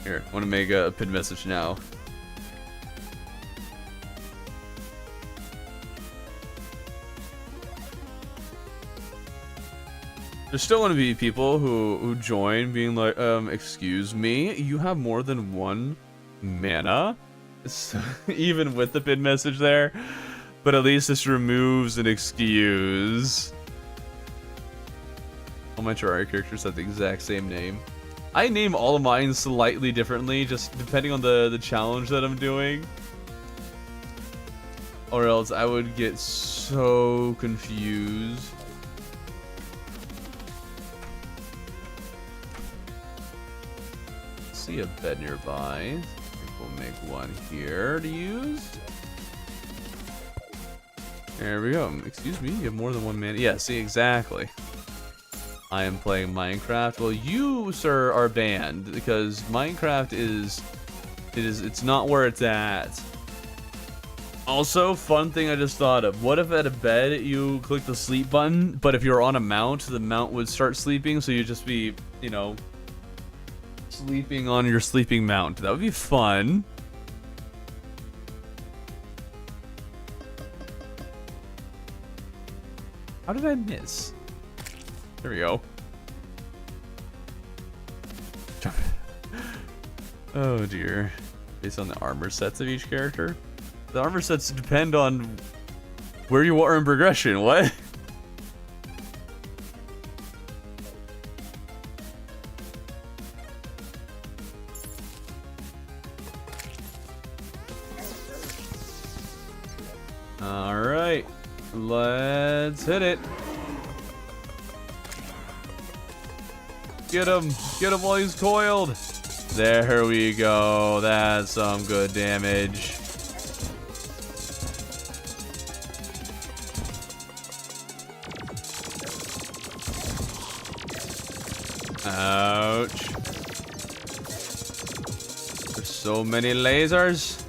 Here, I want to make a pinned message now. There's still going to be people who join being like, excuse me, you have more than 1 mana? So, even with the pinned message there. But at least this removes an excuse. All my Terraria characters have the exact same name. I name all of mine slightly differently, just depending on the challenge that I'm doing. Or else I would get so confused. See a bed nearby. I think we'll make one here to use. There we go. Excuse me, you have more than 1 mana. Yeah, see, exactly. I am playing Minecraft. Well, you, sir, are banned because Minecraft it's not where it's at. Also, fun thing I just thought of. What if at a bed you click the sleep button, but if you're on a mount, the mount would start sleeping, so you'd just be, you know, sleeping on your sleeping mount. That would be fun. How did I miss? There we go. Oh dear. Based on the armor sets of each character? The armor sets depend on where you are in progression. What? Alright. Let's hit it. Get him while he's coiled. There we go. That's some good damage. Ouch. There's so many lasers.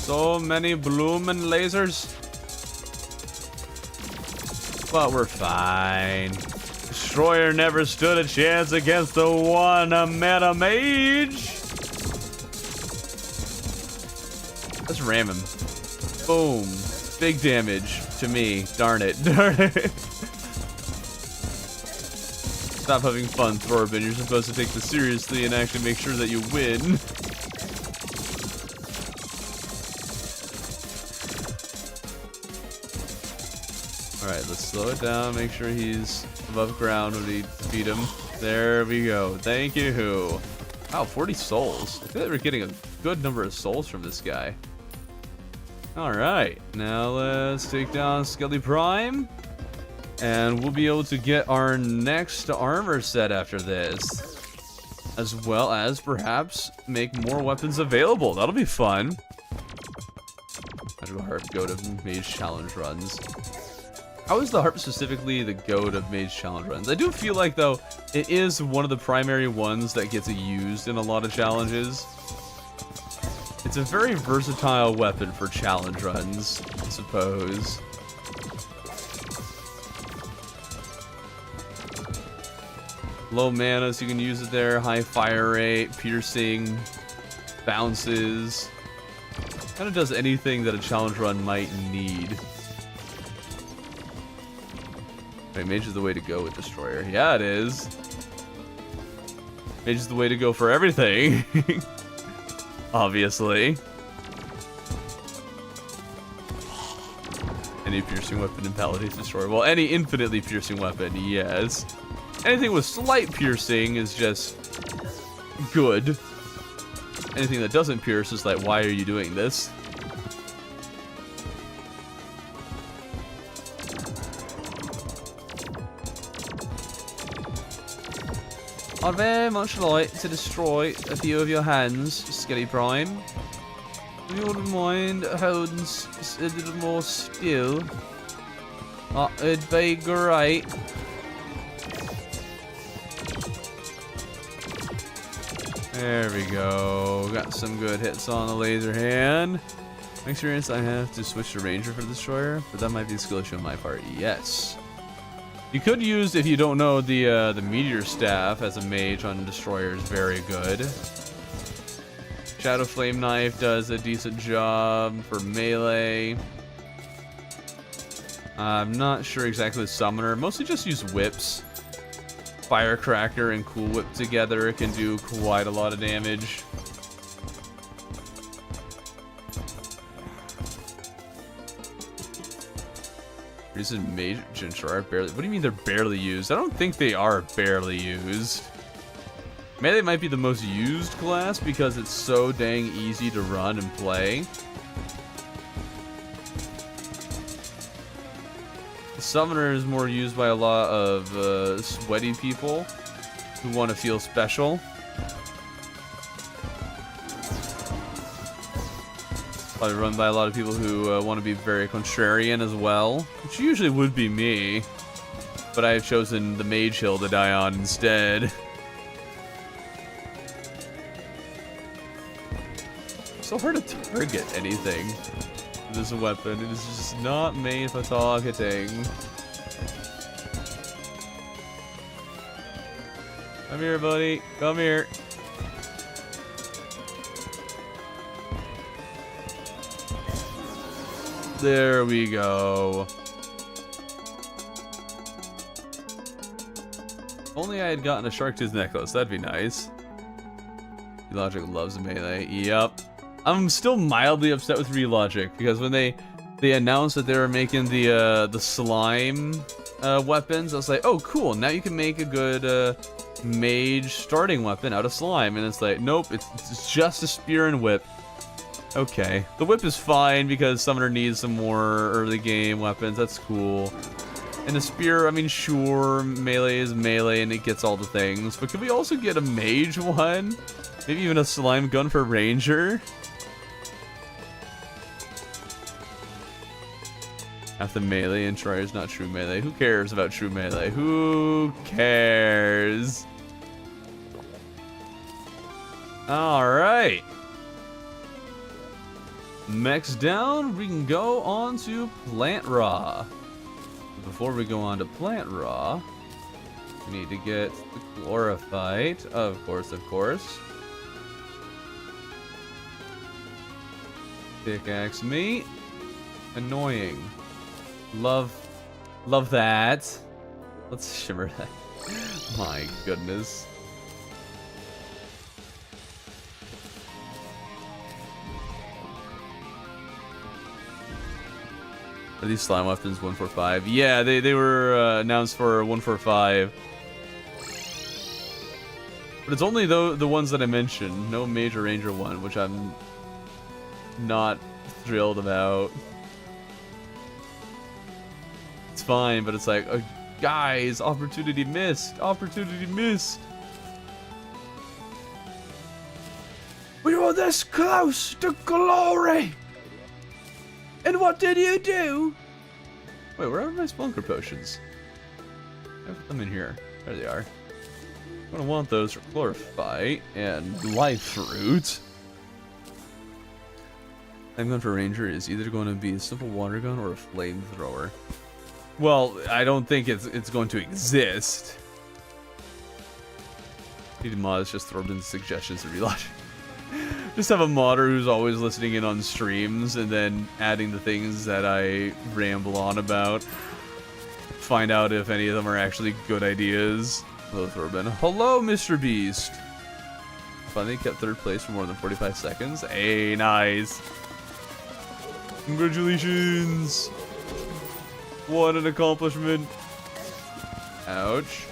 So many bloomin' lasers. But we're fine. Destroyer never stood a chance against the 1 mana Mage. Let's ram him. Boom. Big damage to me. Darn it. Darn it. Stop having fun, Thorbin. You're supposed to take this seriously and actually make sure that you win. Alright, let's slow it down, make sure he's above ground when we beat him. There we go. Thank you. Wow, 40 souls. I feel like we're getting a good number of souls from this guy. Alright, now let's take down Skelly Prime. And we'll be able to get our next armor set after this. As well as perhaps make more weapons available. That'll be fun. Magical Harp, go to Mage Challenge runs. How is the harp specifically the goat of Mage Challenge runs? I do feel like, though, it is one of the primary ones that gets used in a lot of challenges. It's a very versatile weapon for challenge runs, I suppose. Low mana, so you can use it there. High fire rate, piercing, bounces. Kind of does anything that a challenge run might need. Wait, Mage is the way to go with Destroyer. Yeah, it is. Mage is the way to go for everything. Obviously. Any piercing weapon invalidates Destroyer. Well, any infinitely piercing weapon, yes. Anything with slight piercing is just good. Anything that doesn't pierce is like, why are you doing this? I'd very much like to destroy a few of your hands, Skelly Prime. If you wouldn't mind holding a little more still, it'd be great. There we go. Got some good hits on the laser hand. My experience, I have to switch to Ranger for the Destroyer, but that might be a skill issue on my part. Yes. You could use, if you don't know, the Meteor Staff as a mage on Destroyer is very good. Shadow Flame Knife does a decent job for melee. I'm not sure exactly the Summoner. Mostly just use whips. Firecracker and Cool Whip together can do quite a lot of damage. Reason Mage and Shar are barely. What do you mean they're barely used? I don't think they are barely used. Melee might be the most used class because it's so dang easy to run and play. The Summoner is more used by a lot of sweaty people who want to feel special. Probably run by a lot of people who want to be very contrarian as well, which usually would be me. But I have chosen the Mage Hill to die on instead. So hard to target anything with this weapon. It is just not made for targeting. Come here, buddy. Come here. There we go. If only I had gotten a shark tooth necklace, that'd be nice. Relogic loves melee. Yep. I'm still mildly upset with Relogic because when they announced that they were making the slime weapons, I was like, oh cool, now you can make a good mage starting weapon out of slime, and it's like, nope, it's just a spear and whip. Okay, the whip is fine because Summoner needs some more early game weapons. That's cool. And the spear, I mean, sure, melee is melee and it gets all the things, but can we also get a mage one? Maybe even a slime gun for ranger? Half the melee and try is not true melee. Who cares about true melee? Who cares? Alright. Next down, we can go on to Plant Raw. Before we go on to Plant Raw, we need to get the Chlorophyte. Of course, of course. Pickaxe meat. Annoying. Love that. Let's shimmer that. My goodness. Are these slime weapons 145? Yeah, they were announced for 145. But it's only the ones that I mentioned. No Major Ranger one, which I'm not thrilled about. It's fine, but it's like, guys, opportunity missed. Opportunity missed. We were this close to glory. And what did you do? Wait, where are my Spelunker potions? I put them in here. There they are. I'm gonna want those for Chlorophyte and Life Fruit. I'm going for Ranger is either going to be a simple water gun or a flamethrower. Well, I don't think it's going to exist. Need mods just throw in suggestions to reload. Just have a modder who's always listening in on streams and then adding the things that I ramble on about. Find out if any of them are actually good ideas. Hello, Thorben. Hello, Mr. Beast. Finally kept third place for more than 45 seconds. Hey, nice. Congratulations. What an accomplishment. Ouch.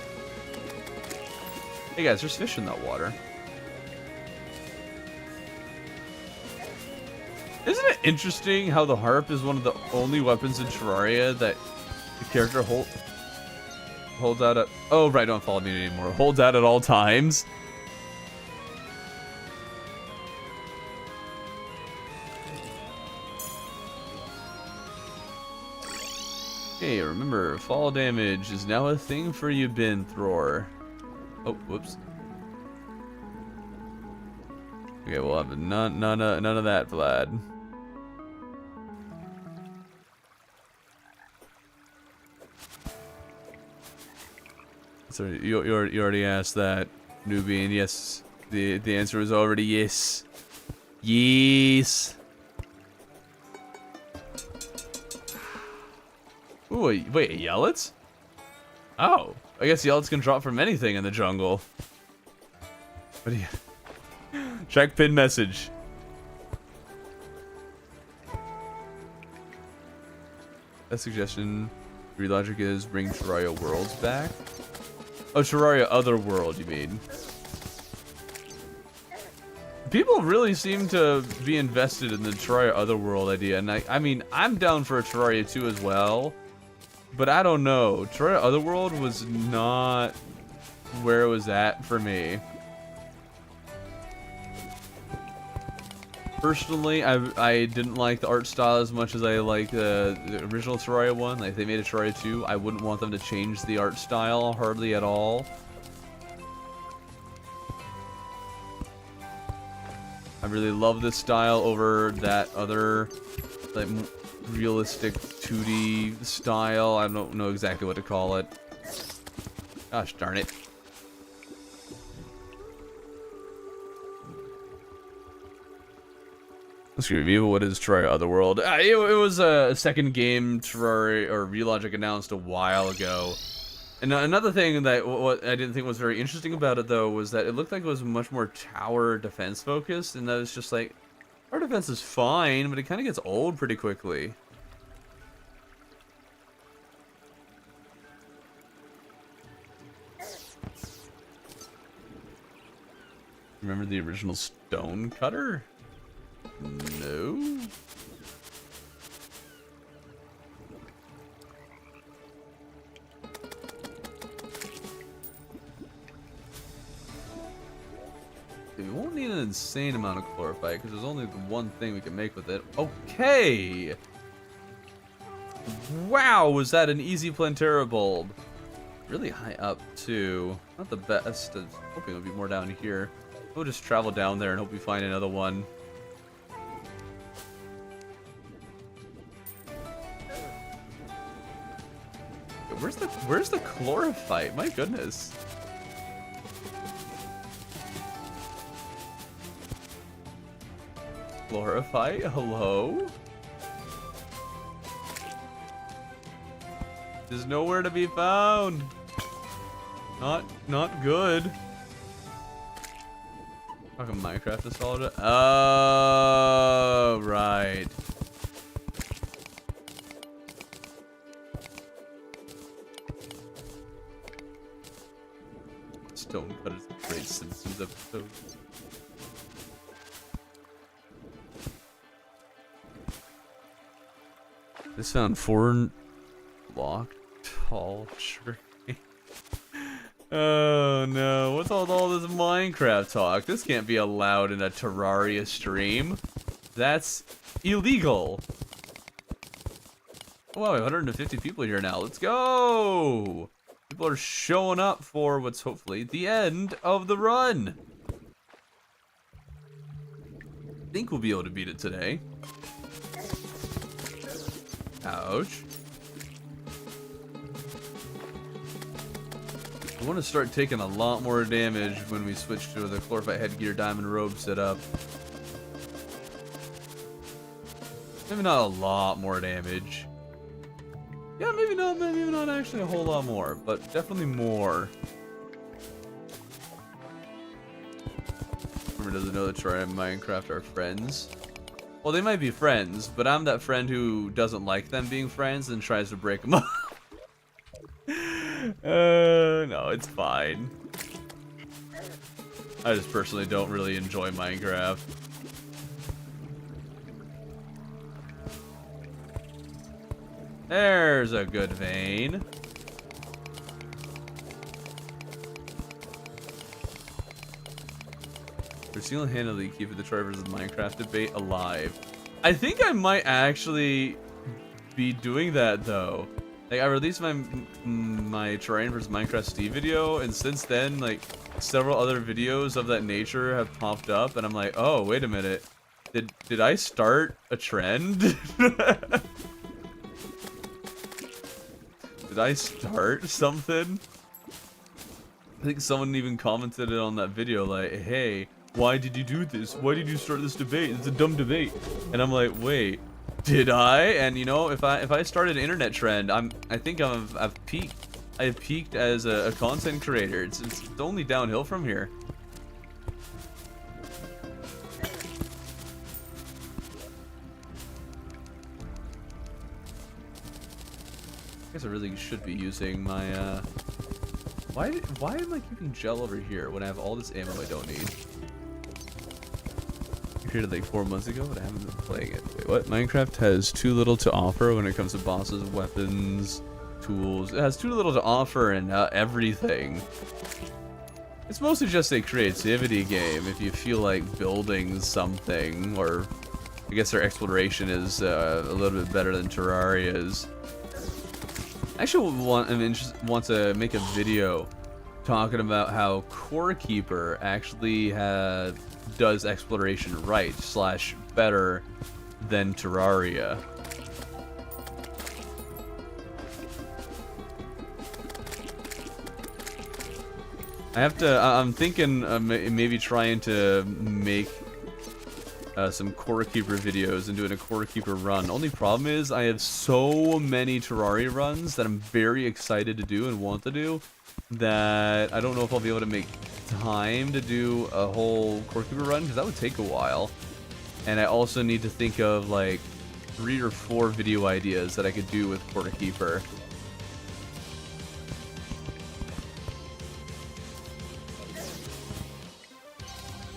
Hey guys, there's fish in that water. Isn't it interesting how the harp is one of the only weapons in Terraria that the character holds out at... Oh, right, don't follow me anymore. Holds out at all times. Hey, remember, fall damage is now a thing for you, bin thrower. Oh, whoops. Okay, we'll have none of that, Vlad. sorry, you already asked that, newbie, and yes, the answer was already yes. Yes. Ooh, wait, Yellets? Oh, I guess Yellets can drop from anything in the jungle. What do you... Check pin message. That suggestion, relogic is bring Terraria Worlds back. Oh, Terraria Otherworld, you mean? People really seem to be invested in the Terraria Otherworld idea, and I mean, I'm down for a Terraria 2 as well, but I don't know. Terraria Otherworld was not where it was at for me. Personally, I didn't like the art style as much as I liked the original Terraria one. Like, if they made a Terraria 2, I wouldn't want them to change the art style hardly at all. I really love this style over that other, like, realistic 2D style. I don't know exactly what to call it. Gosh darn it. Let's review what is Terraria Otherworld. It was a second game Terraria or Relogic announced a while ago. And another thing that what I didn't think was very interesting about it though was that it looked like it was much more tower defense focused, and that was just like, tower defense is fine, but it kind of gets old pretty quickly. Remember the original stone cutter? No. We won't need an insane amount of chlorophyte because there's only the one thing we can make with it. Okay. Wow, was that an easy Plantera bulb? Really high up too. Not the best. I was hoping it would be more down here. We'll just travel down there and hope we find another one. Where's the chlorophyte? My goodness. Chlorophyte? Hello? There's nowhere to be found. Not good. Fucking Minecraft to solve it. Oh, right. Stone Cutters a great Simpsons episode. This found 4 block tall tree. Oh no, what's all this Minecraft talk? This can't be allowed in a Terraria stream. That's illegal. Oh, wow, we have 150 people here now. Let's go! People are showing up for what's hopefully the end of the run. I think we'll be able to beat it today. Ouch. I want to start taking a lot more damage when we switch to the chlorophyte headgear diamond robe setup. Maybe not a lot more damage. Yeah, maybe not actually a whole lot more, but definitely more. Whoever doesn't know that Terraria and Minecraft are friends. Well, they might be friends, but I'm that friend who doesn't like them being friends and tries to break them up. No, it's fine. I just personally don't really enjoy Minecraft. There's a good vein. We're single-handedly keeping the Terraria versus Minecraft debate alive. I think I might actually be doing that though. Like, I released my Terraria versus Minecraft Steve video, and since then, like, several other videos of that nature have popped up, and I'm like, oh, wait a minute. Did I start a trend? Did I start something? think someone even commented on that video like, hey, why did you do this? Why did you start this debate? It's a dumb debate. And I'm like, wait, did I? And you know, if I started an internet trend, I think I've peaked. I have peaked as a content creator. It's only downhill from here. I guess I really should be using my why am I keeping gel over here when I have all this ammo I don't need? I created like 4 months ago, but I haven't been playing it. Wait, what? Minecraft has too little to offer when it comes to bosses, weapons, tools. It has too little to offer in everything. It's mostly just a creativity game if you feel like building something, or I guess their exploration is a little bit better than Terraria's. I actually want to make a video talking about how Core Keeper actually does exploration right / better than Terraria. I'm thinking maybe trying to make some Core Keeper videos and doing a Core Keeper run. Only problem is I have so many Terraria runs that I'm very excited to do and want to do that I don't know if I'll be able to make time to do a whole Core Keeper run, because that would take a while. And I also need to think of like 3 or 4 video ideas that I could do with Core Keeper.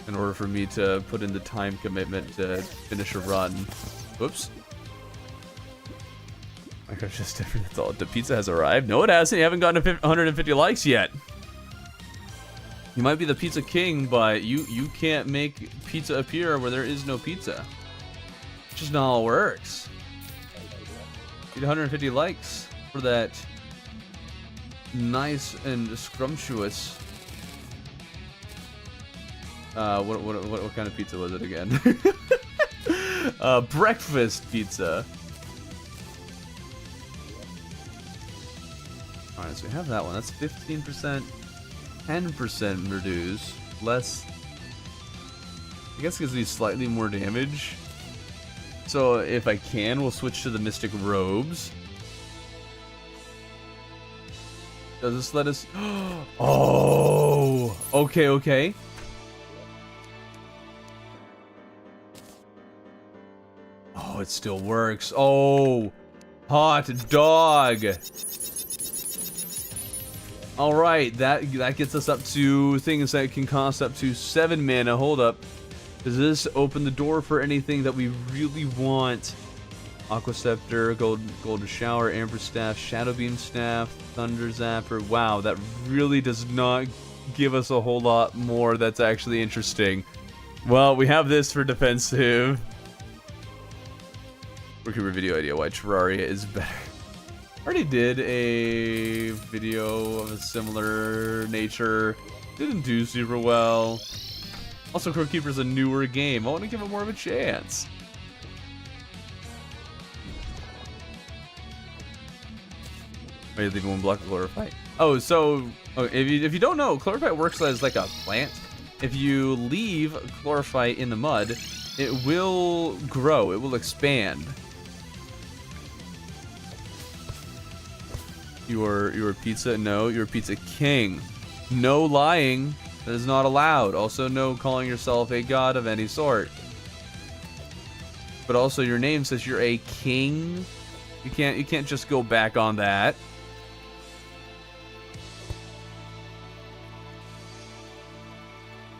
In order for me to put in the time commitment to finish a run. Whoops. My gosh, just different. That's all. The pizza has arrived. No, it hasn't. You haven't gotten to 150 likes yet. You might be the pizza king, but you can't make pizza appear where there is no pizza. It's just not how it works. Need 150 likes for that nice and scrumptious. What kind of pizza was it again? Breakfast pizza. Alright, so we have that one. That's 15%, 10% reduce. Less. I guess gives me slightly more damage. So if I can, we'll switch to the Mystic Robes. Does this let us... Oh! Okay. Oh, it still works. Oh! Hot dog! Alright, that gets us up to things that can cost up to 7 mana. Hold up. Does this open the door for anything that we really want? Aqua Scepter, Golden Shower, Amber Staff, Shadow Beam Staff, Thunder Zapper. Wow, that really does not give us a whole lot more that's actually interesting. Well, we have this for defensive. Recruiter video idea why Terraria is better. I already did a video of a similar nature. Didn't do super well. Also, Core Keeper is a newer game. I want to give it more of a chance. Why are you leaving one block of Chlorophyte? Oh, so if you don't know, Chlorophyte works as like a plant. If you leave Chlorophyte in the mud, it will grow. It will expand. Your pizza? No, you're a pizza king. No lying. That is not allowed. Also, no calling yourself a god of any sort. But also, your name says you're a king. You can't just go back on that.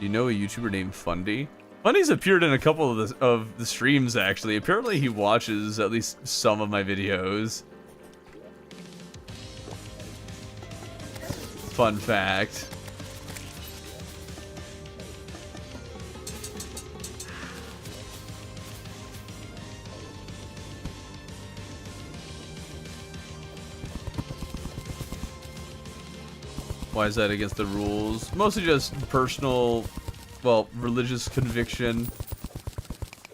Do you know a YouTuber named Fundy? Fundy's appeared in a couple of the streams actually. Apparently, he watches at least some of my videos. Fun fact. Why is that against the rules? Mostly just personal, well, religious conviction.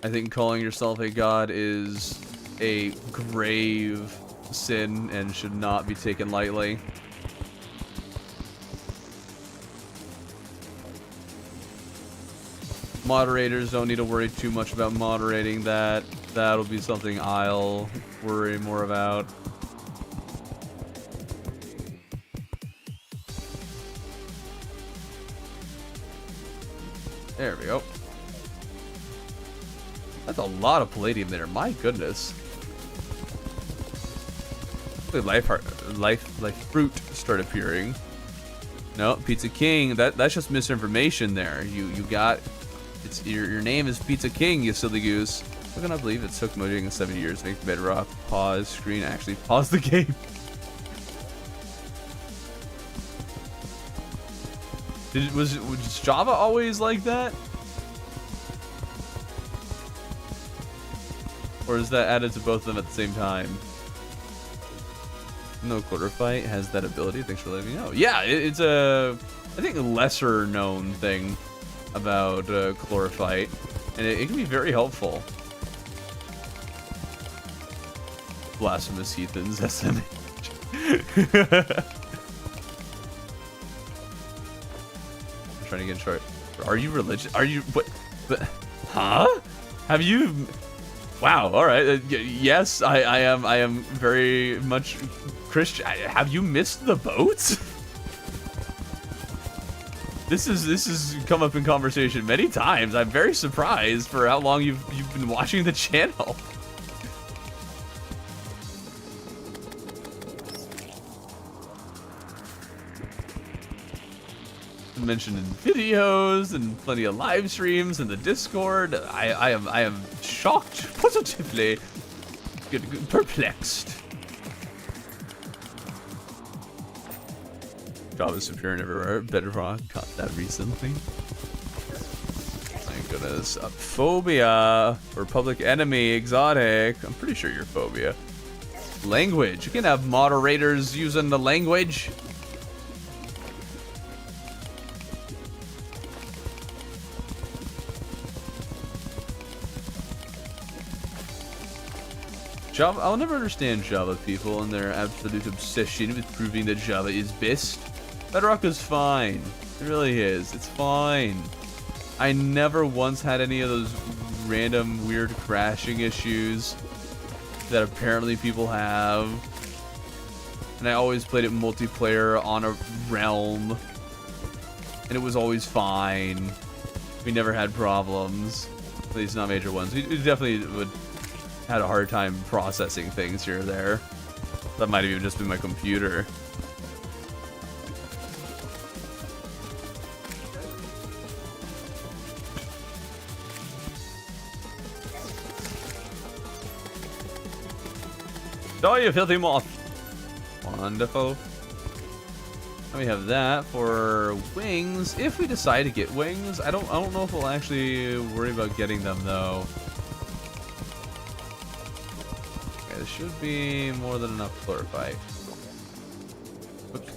I think calling yourself a god is a grave sin and should not be taken lightly. Moderators don't need to worry too much about moderating that. That'll be something I'll worry more about. There we go. That's a lot of palladium there. My goodness. Life fruit start appearing. No, Pizza King. That's just misinformation there. You got your name is Pizza King, you silly goose. I cannot believe it took Mojang 7 years to make Bedrock pause screen actually pause the game. Was Java always like that? Or is that added to both of them at the same time? No Quarter Fight has that ability. Thanks for letting me know. Yeah, it's a, I think, a lesser known thing about Chlorophyte, and it can be very helpful. Blasphemous heathens, SMH. I'm trying to get short. Are you religious? Are you what? Huh? Have you? Wow. All right. Yes, I am. I am very much Christian. Have you missed the boats? This has come up in conversation many times. I'm very surprised for how long you've been watching the channel. Mentioned in videos and plenty of live streams in the Discord. I am shocked, positively perplexed. Java superior everywhere. Bedrock caught that recently. My goodness. Phobia or Public Enemy Exotic. I'm pretty sure you're Phobia. Language. You can have moderators using the language. Java, I'll never understand Java people and their absolute obsession with proving that Java is best. Bedrock is fine. It really is. It's fine. I never once had any of those random weird crashing issues that apparently people have. And I always played it multiplayer on a realm. And it was always fine. We never had problems. At least not major ones. We definitely would had a hard time processing things here or there. That might have even just been my computer. Die, you filthy moth! Wonderful. And we have that for wings. If we decide to get wings, I don't know if we'll actually worry about getting them though. There should be more than enough Chlorophyte. Okay.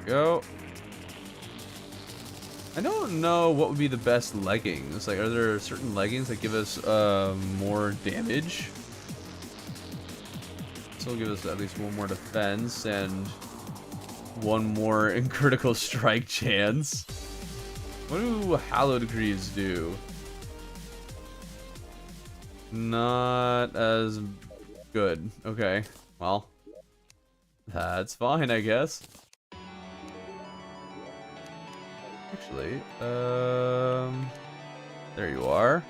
Go. I don't know what would be the best leggings. Like, are there certain leggings that give us more damage? This will give us at least one more defense and one more critical strike chance. What do Hallowed Degrees do? Not as good. Okay, well, that's fine, I guess. Actually, there you are.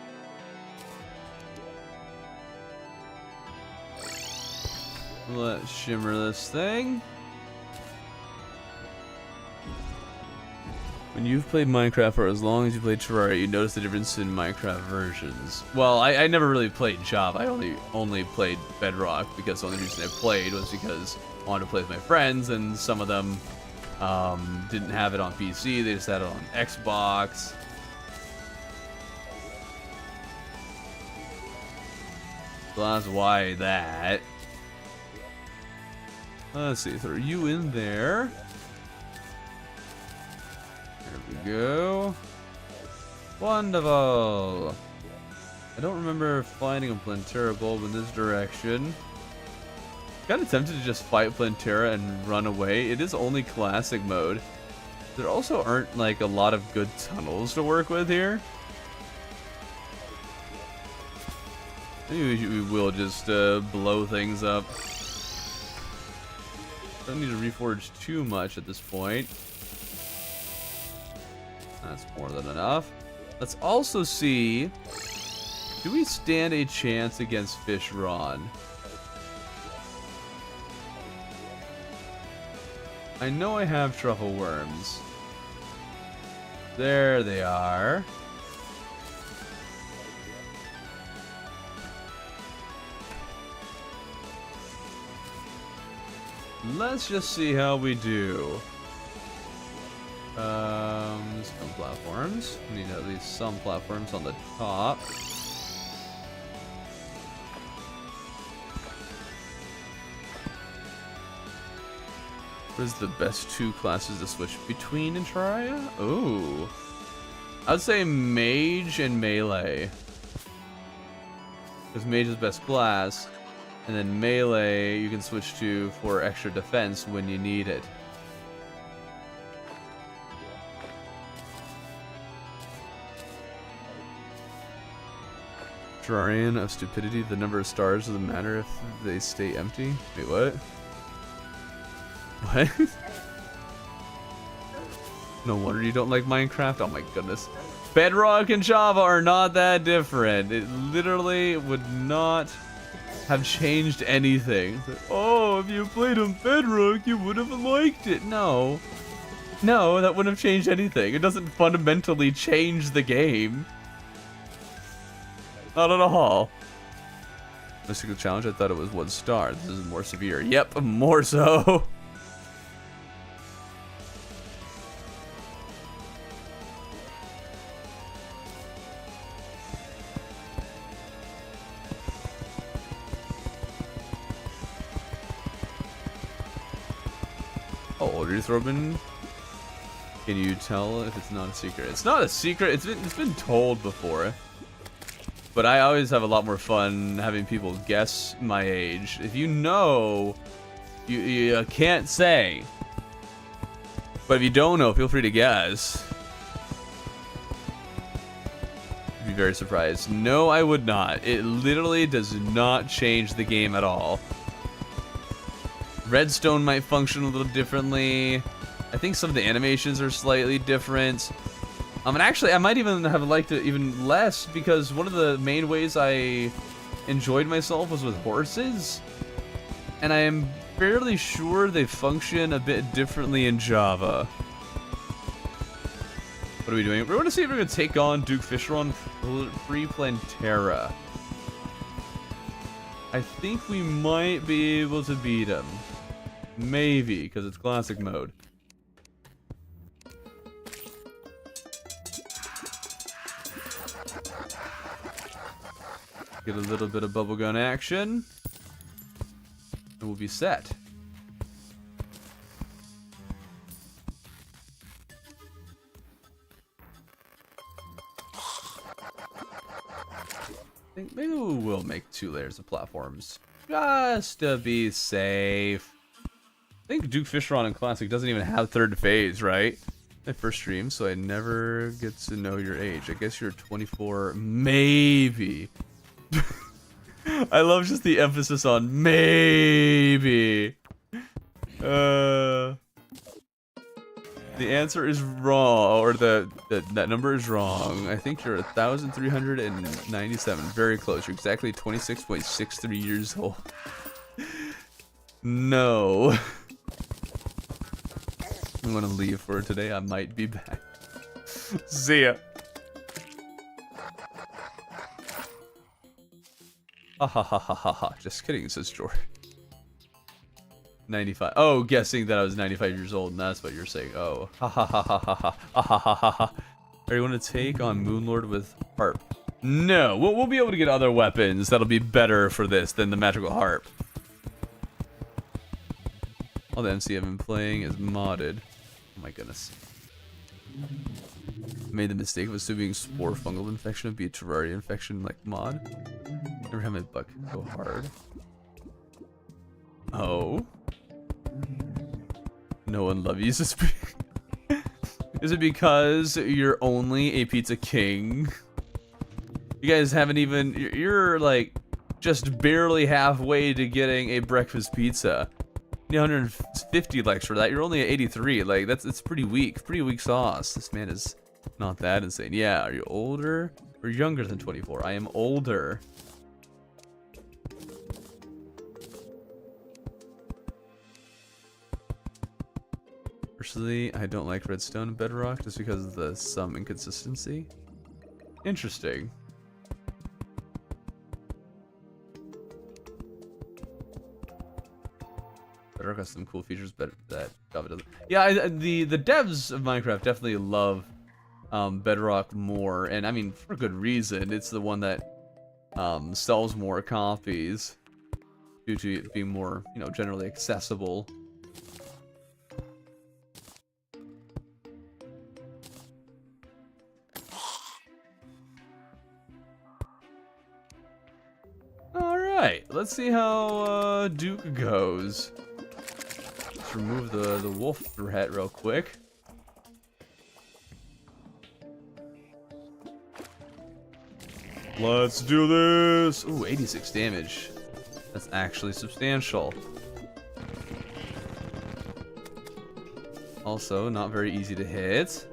Let's shimmer this thing. When you've played Minecraft for as long as you played Terraria, you notice the difference in Minecraft versions. Well, I never really played Java. I only played Bedrock because the only reason I played was because I wanted to play with my friends, and some of them didn't have it on PC. They just had it on Xbox. So that's why that. Let's see, throw you in there. There we go. Wonderful. I don't remember finding a Plantera bulb in this direction. Kind of tempted to just fight Plantera and run away. It is only classic mode. There also aren't like a lot of good tunnels to work with here. Maybe we will just blow things up. Don't need to reforge too much at this point. That's more than enough. Let's also see, do we stand a chance against Fish Ron? I know I have truffle worms. There they are. Let's just see how we do. Some platforms. We need at least some platforms on the top. What is the best two classes to switch between in Terraria? Ooh. I'd say Mage and Melee. Because Mage is best class. And then Melee you can switch to for extra defense when you need it. Terrarian of stupidity, the number of stars doesn't matter if they stay empty. Wait, what? What? No wonder you don't like Minecraft. Oh my goodness. Bedrock and Java are not that different. It literally would not have changed anything. Oh, if you played on Bedrock, you would have liked it. No. No, that wouldn't have changed anything. It doesn't fundamentally change the game. Not at all. Mystical challenge, I thought it was 1 star. This is more severe. Yep, more so. How old are you, Throbbin? Can you tell if it's not a secret? It's not a secret. It's been told before. But I always have a lot more fun having people guess my age. If you know, you can't say. But if you don't know, feel free to guess. I'd be very surprised. No, I would not. It literally does not change the game at all. Redstone might function a little differently. I think some of the animations are slightly different. And actually, I might even have liked it even less because one of the main ways I enjoyed myself was with horses. And I am fairly sure they function a bit differently in Java. What are we doing? We're going to see if we're going to take on Duke Fisher pre-Plantera. I think we might be able to beat him. Maybe, because it's classic mode. Get a little bit of bubblegum action. And we'll be set. I think maybe we will make 2 layers of platforms. Just to be safe. I think Duke Fisheron in Classic doesn't even have 3rd phase, right? My first stream, so I never get to know your age. I guess you're 24, maybe. I love just the emphasis on maybe. The answer is wrong, or that number is wrong. I think you're 1,397. Very close. You're exactly 26.63 years old. No. I'm gonna leave for today. I might be back. See ya. Ha ha ha ha ha ha. Just kidding, says George. 95. Oh, guessing that I was 95 years old, and that's what you're saying. Oh. Ha ha ha ha ha ha ha ha ha ha. Are you want to take on Moonlord with harp? No, we'll be able to get other weapons that'll be better for this than the magical harp. All the MC I've been playing is modded. Oh my goodness. Made the mistake of assuming spore fungal infection would be a Terraria infection like mod. Never had my butt go hard. Oh. No one loves you to speak. Is it because you're only a pizza king? You guys haven't even... You're like just barely halfway to getting a breakfast pizza. You need 150 likes for that. You're only at 83. Like, it's pretty weak. Pretty weak sauce. This man is not that insane. Yeah, are you older or younger than 24? I am older. Personally, I don't like redstone and bedrock just because of the some inconsistency. Interesting. Bedrock has some cool features, but that Java doesn't. Yeah, the devs of Minecraft definitely love Bedrock more, and I mean for good reason. It's the one that sells more copies due to it being more, you know, generally accessible. Alright, let's see how Duke goes. Let's remove the wolf threat real quick. Let's do this! Ooh, 86 damage. That's actually substantial. Also, not very easy to hit.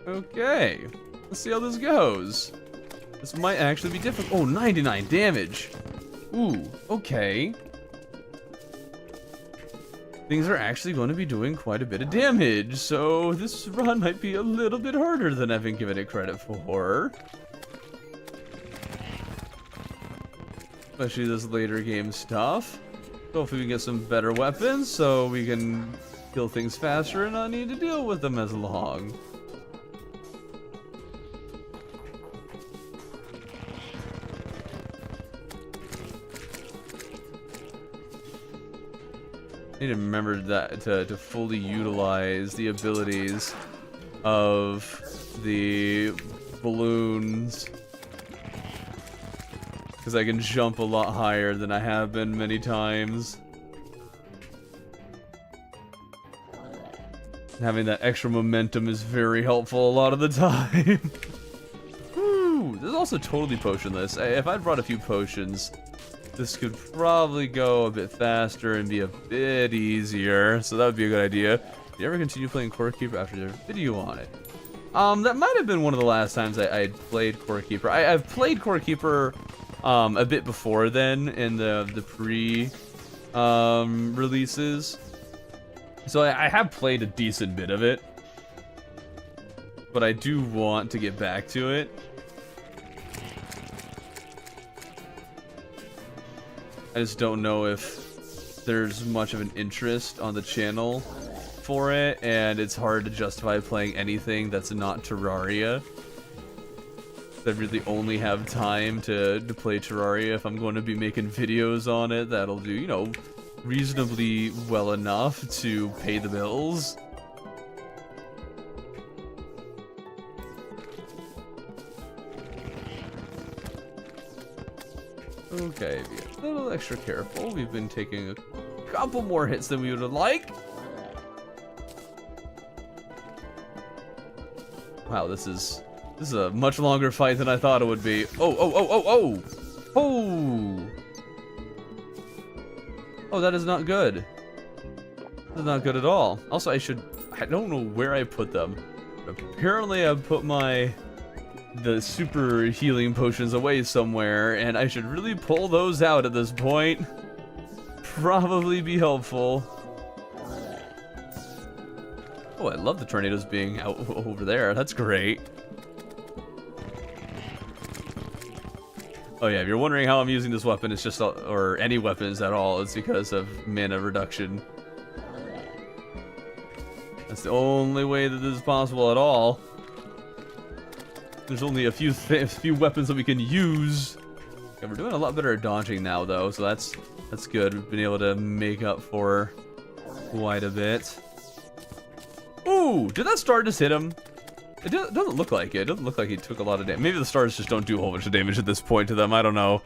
Okay, let's see how this goes. This might actually be difficult. Oh, 99 damage. Ooh, okay. Things are actually going to be doing quite a bit of damage, so this run might be a little bit harder than I've been giving it credit for. Especially this later game stuff. Hopefully we can get some better weapons so we can kill things faster and not need to deal with them as long. I need to remember that to fully utilize the abilities of the balloons, because I can jump a lot higher than I have been many times. Having that extra momentum is very helpful a lot of the time. Woo! This is also totally potionless. If I'd brought a few potions, this could probably go a bit faster and be a bit easier, so that would be a good idea. Do you ever continue playing Core Keeper after their video on it? That might have been one of the last times I played Core Keeper. I've played Core Keeper a bit before then in the pre releases, so I have played a decent bit of it, but I do want to get back to it. I just don't know if there's much of an interest on the channel for it, and it's hard to justify playing anything that's not Terraria. I really only have time to play Terraria if I'm going to be making videos on it that'll do, you know, reasonably well enough to pay the bills. Okay, be a little extra careful. We've been taking a couple more hits than we would have liked. Wow, this is a much longer fight than I thought it would be. Oh! Oh, that is not good. That is not good at all. Also, I don't know where I put them. Apparently, I put the super healing potions away somewhere, and I should really pull those out at this point. Probably be helpful. Oh, I love the tornadoes being out over there. That's great. Oh yeah, if you're wondering how I'm using this weapon, it's just, or any weapons at all, it's because of mana reduction. That's the only way that this is possible at all. There's only a few weapons that we can use. Okay, we're doing a lot better at dodging now, though, so that's good. We've been able to make up for quite a bit. Ooh, did that star just hit him? It doesn't look like it. It doesn't look like he took a lot of damage. Maybe the stars just don't do a whole bunch of damage at this point to them. I don't know.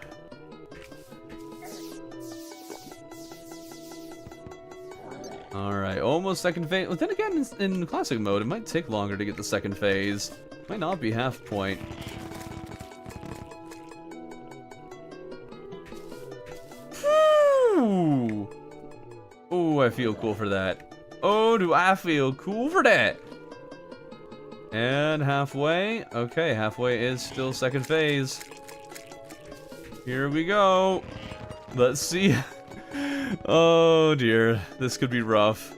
Alright, almost second phase. Well, then again, in classic mode, it might take longer to get the second phase. Might not be half point. Ooh. Ooh, I feel cool for that. Oh, do I feel cool for that? And halfway. Okay, halfway is still second phase. Here we go. Let's see. Oh dear, this could be rough.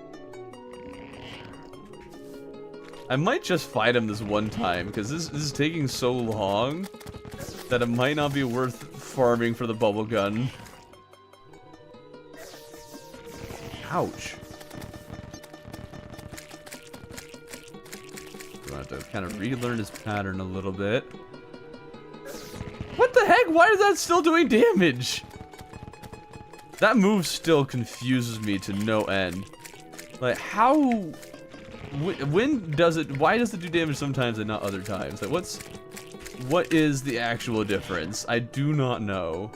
I might just fight him this one time, because this is taking so long that it might not be worth farming for the bubble gun. Ouch. We'll have to kind of relearn his pattern a little bit. What the heck? Why is that still doing damage? That move still confuses me to no end. Like, how... when does it... Why does it do damage sometimes and not other times? Like, what is the actual difference? I do not know.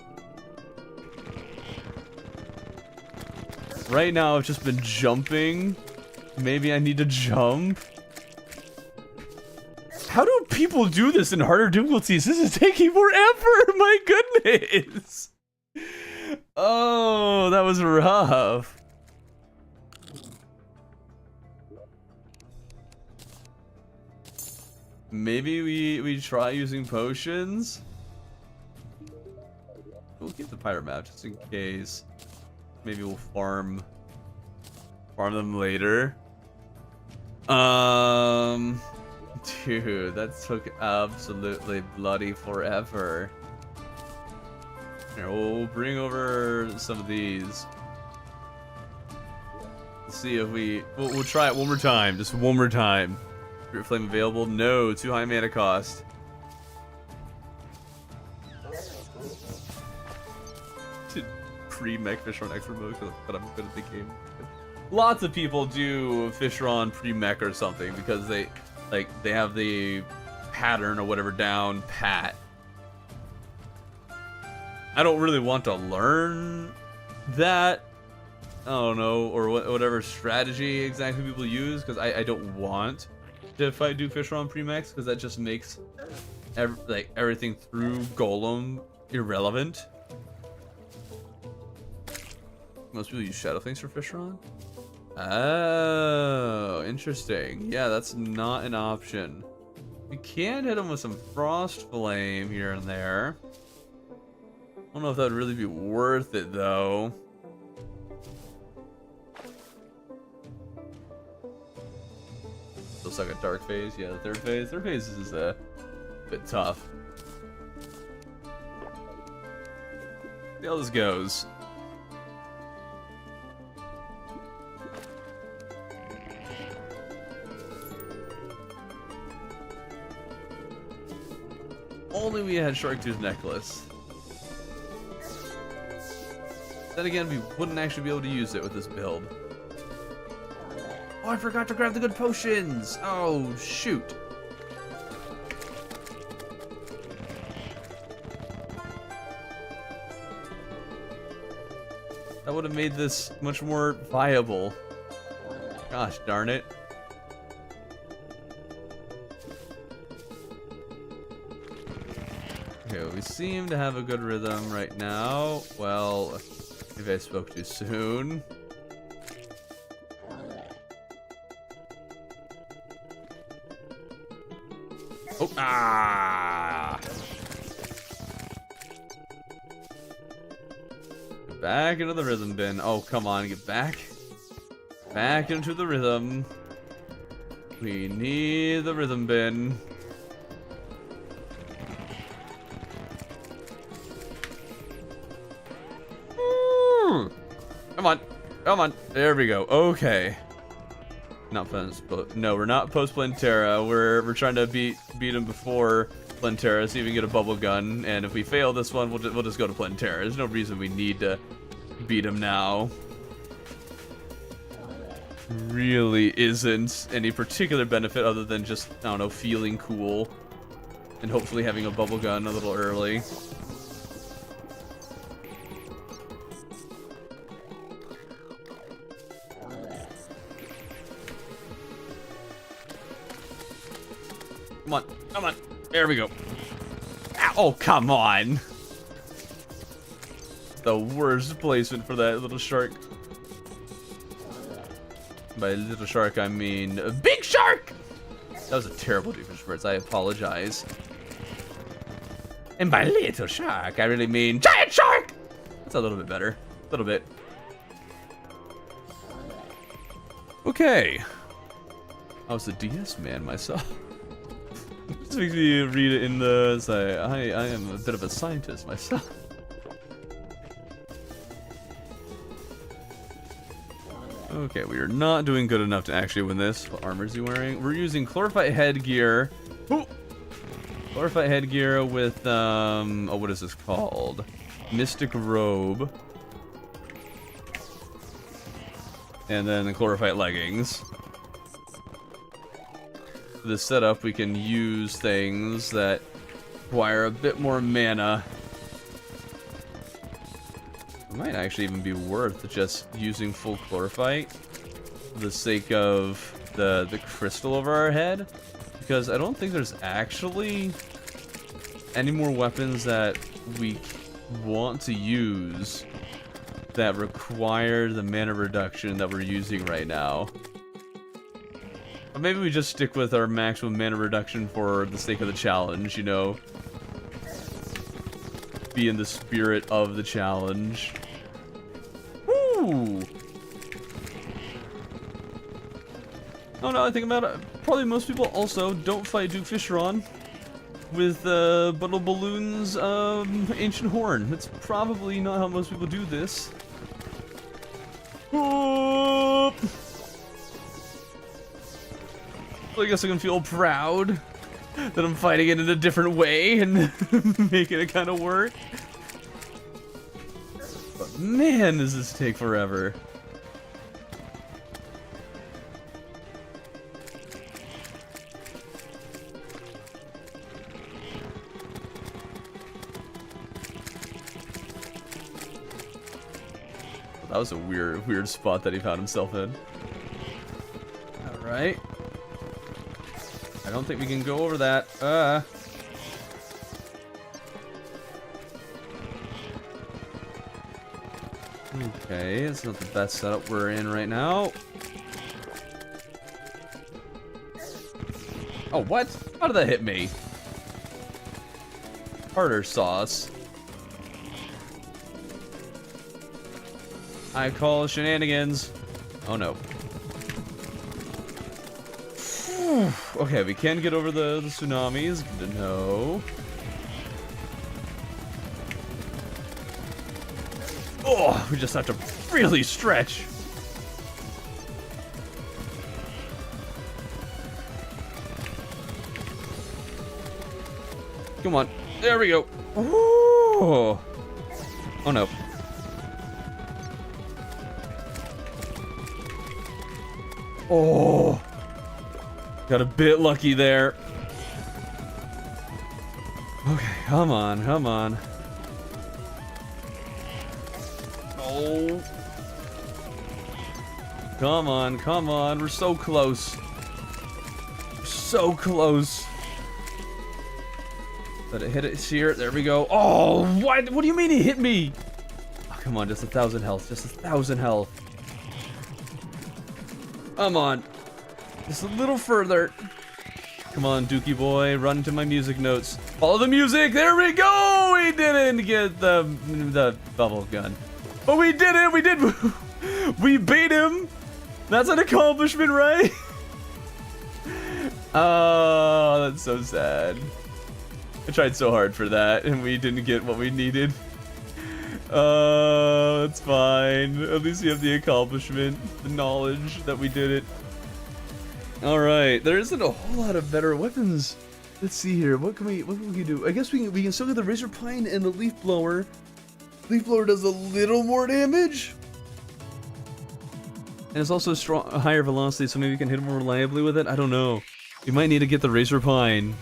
Right now, I've just been jumping. Maybe I need to jump. How do people do this in harder difficulties? This is taking forever! My goodness! Oh, that was rough. Maybe we try using potions? We'll keep the pirate map just in case. Maybe we'll farm them later. Dude, that took absolutely bloody forever. Here, we'll bring over some of these. Let's see if we'll try it one more time, just one more time. Spirit Flame available? No, too high mana cost. To pre-mech Fishron extra mode, but I'm good at the game. Lots of people do Fishron pre-mech or something because they have the pattern or whatever down pat. I don't really want to learn that. I don't know, or whatever strategy exactly people use, because I don't want to do Fishron pre-mechs, because that just makes everything through Golem irrelevant. Most people use Shadow Things for Fishron. Oh, interesting. Yeah, that's not an option. We can hit him with some Frost Flame here and there. I don't know if that would really be worth it, though. Looks like a dark phase. Yeah, the third phase. Third phase is a bit tough. See how this goes. Only we had Sharktooth Necklace. Then again, we wouldn't actually be able to use it with this build. Oh, I forgot to grab the good potions! Oh, shoot. That would have made this much more viable. Gosh darn it. Okay, we seem to have a good rhythm right now. Well, maybe I spoke too soon. Oh, ah! Get back into the rhythm bin. Oh, come on, get back. Back into the rhythm. We need the rhythm bin. Come on. Come on. There we go. Okay. Not post. No, we're not post Plantera. We're trying to beat him before Plantera, see if we can get a bubble gun. And if we fail this one, we'll just go to Plantera. There's no reason we need to beat him now. Really isn't any particular benefit other than just, I don't know, feeling cool and hopefully having a bubble gun a little early. Come on, come on. There we go. Ow, oh, come on. The worst placement for that little shark. By little shark, I mean a big shark! That was a terrible defense, birds. I apologize. And by little shark, I really mean giant shark! That's a little bit better. A little bit. Okay. I was a DS man myself. This makes me read it in the say, I am a bit of a scientist myself. Okay, we are not doing good enough to actually win this. What armor is he wearing? We're using chlorophyte headgear. Ooh! Chlorophyte headgear with, oh, what is this called? Mystic robe. And then the chlorophyte leggings. For this setup, we can use things that require a bit more mana. It might actually even be worth just using full chlorophyte for the sake of the crystal over our head, because I don't think there's actually any more weapons that we want to use that require the mana reduction that we're using right now. Or maybe we just stick with our maximum mana reduction for the sake of the challenge, you know? Be in the spirit of the challenge. Woo! Oh no, I think about it. Probably most people also don't fight Duke Fisheron with Bundle Balloon's Ancient Horn. That's probably not how most people do this. Oh! I guess I can feel proud that I'm fighting it in a different way and making it kind of work. But man, does this take forever. That was a weird spot that he found himself in. Alright. I don't think we can go over that. Okay, it's not the best setup we're in right now. Oh, what? How did that hit me? Harder sauce. I call shenanigans. Oh no. Okay, we can get over the tsunamis. Good to know. Oh, we just have to really stretch. Come on. There we go. Ooh. Oh no. Oh. Got a bit lucky there. Okay, come on, come on. Oh. Come on, come on. We're so close. We're so close. Let it hit it here. There we go. Oh, what? What do you mean he hit me? Oh, come on, just 1,000 health. Just 1,000 health. Come on. Just a little further. Come on, Dookie boy. Run to my music notes. Follow the music. There we go. We didn't get the bubble gun. But we did it. We did. We beat him. That's an accomplishment, right? Oh, that's so sad. I tried so hard for that, and we didn't get what we needed. It's fine. At least we have the accomplishment, the knowledge that we did it. Alright, there isn't a whole lot of better weapons. Let's see here. What can we do? I guess we can still get the Razor Pine and the Leaf Blower. Leaf Blower does a little more damage. And it's also a higher velocity, so maybe we can hit more reliably with it. I don't know. We might need to get the Razor Pine.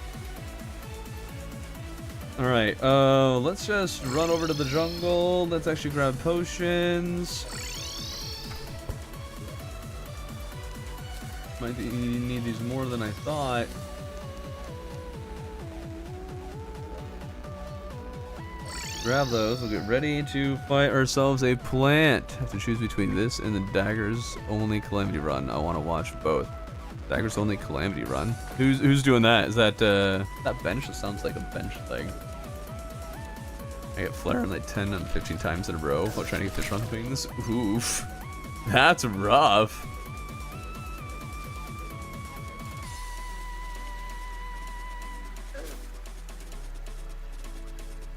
Alright, let's just run over to the jungle. Let's actually grab potions. Might need these more than I thought. grab those. We'll get ready to fight ourselves a plant. Have to choose between this and the daggers only calamity run. I want to watch both. Daggers only calamity run. Who's doing that? Is that that bench? That sounds like a bench thing. I get flaring like 10 and 15 times in a row while trying to get fish run wings. Oof. That's rough.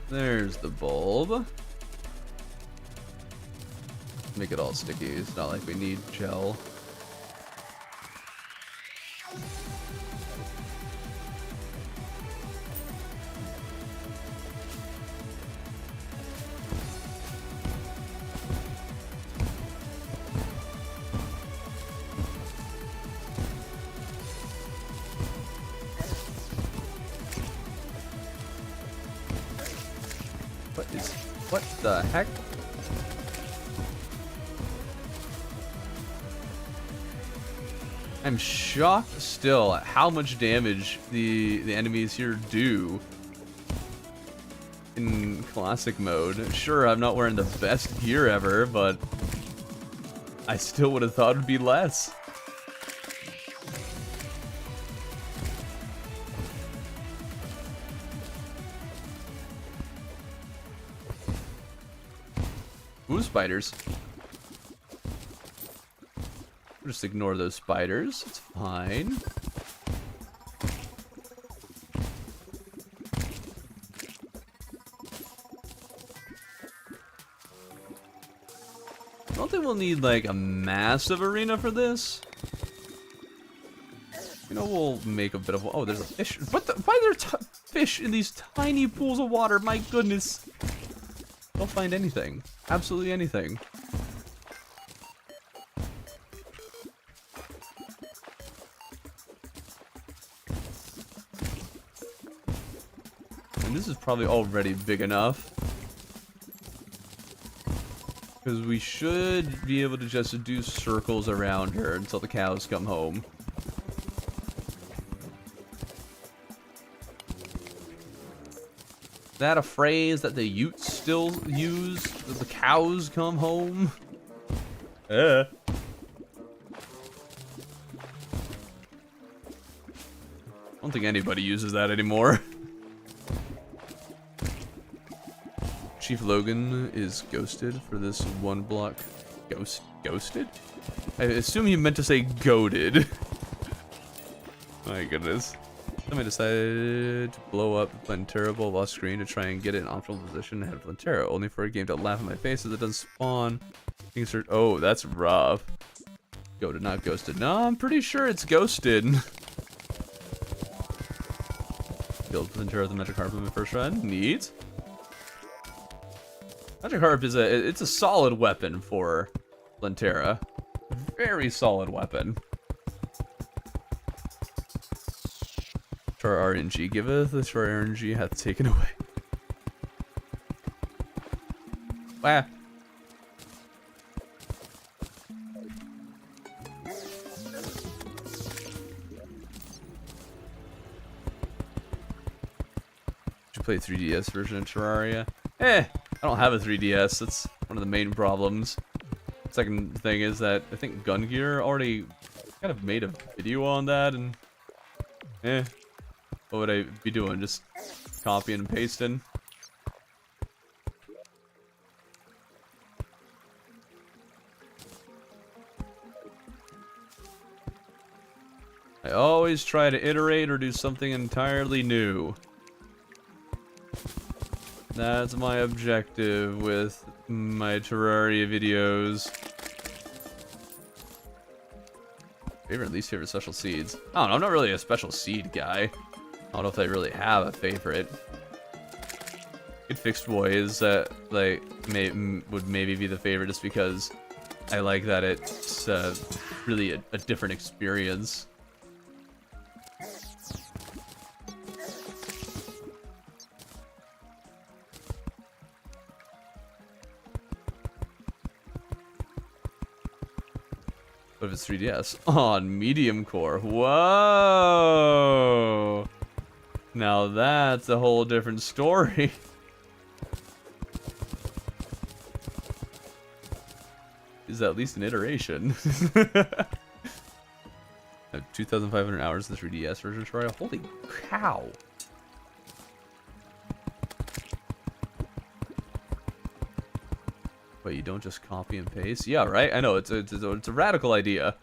There's the bulb. Make it all sticky. It's not like we need gel. What the heck? I'm shocked still at how much damage the enemies here do in classic mode. Sure, I'm not wearing the best gear ever, but I still would have thought it'd be less. Ooh, spiders. Just ignore those spiders. It's fine. I don't think we'll need like a massive arena for this. You know, we'll make a bit of. Oh, there's a fish. What the? Why are there fish in these tiny pools of water? My goodness. Don't find anything. Absolutely anything. And this is probably already big enough. Because we should be able to just do circles around her until the cows come home. Is that a phrase that the Utes still use? That the cows come home? I don't think anybody uses that anymore. Chief Logan is ghosted for this one block. Ghosted? I assume you meant to say goaded. My goodness. Somebody decided to blow up Plantera off screen to try and get it in optimal position ahead of Plantera, only for a game to laugh in my face as it doesn't spawn. Insert. Oh, that's rough. Goaded, not ghosted. No, I'm pretty sure it's ghosted. Killed Plantera with the Magic Harp in my first run. Neat. Magic Harp is it's a solid weapon for Plantera. Very solid weapon. Our RNG giveth, this our RNG hath taken away. Wow. Did you play 3DS version of Terraria? I don't have a 3DS. That's one of the main problems. Second thing is that I think Gun Gear already kind of made a video on that, and what would I be doing? Just copying and pasting? I always try to iterate or do something entirely new. That's my objective with my Terraria videos. Favorite, least favorite special seeds? I don't know, I'm not really a special seed guy. I don't know if I really have a favorite. Good Fixed Boy is like would maybe be the favorite just because I like that it's really a different experience. What if it's 3DS? On medium core. Whoa! Now that's a whole different story. is at least an iteration. I have 2,500 hours in the 3DS version of Terraria. Holy cow! Wait, you don't just copy and paste? Yeah, right? I know, it's a radical idea.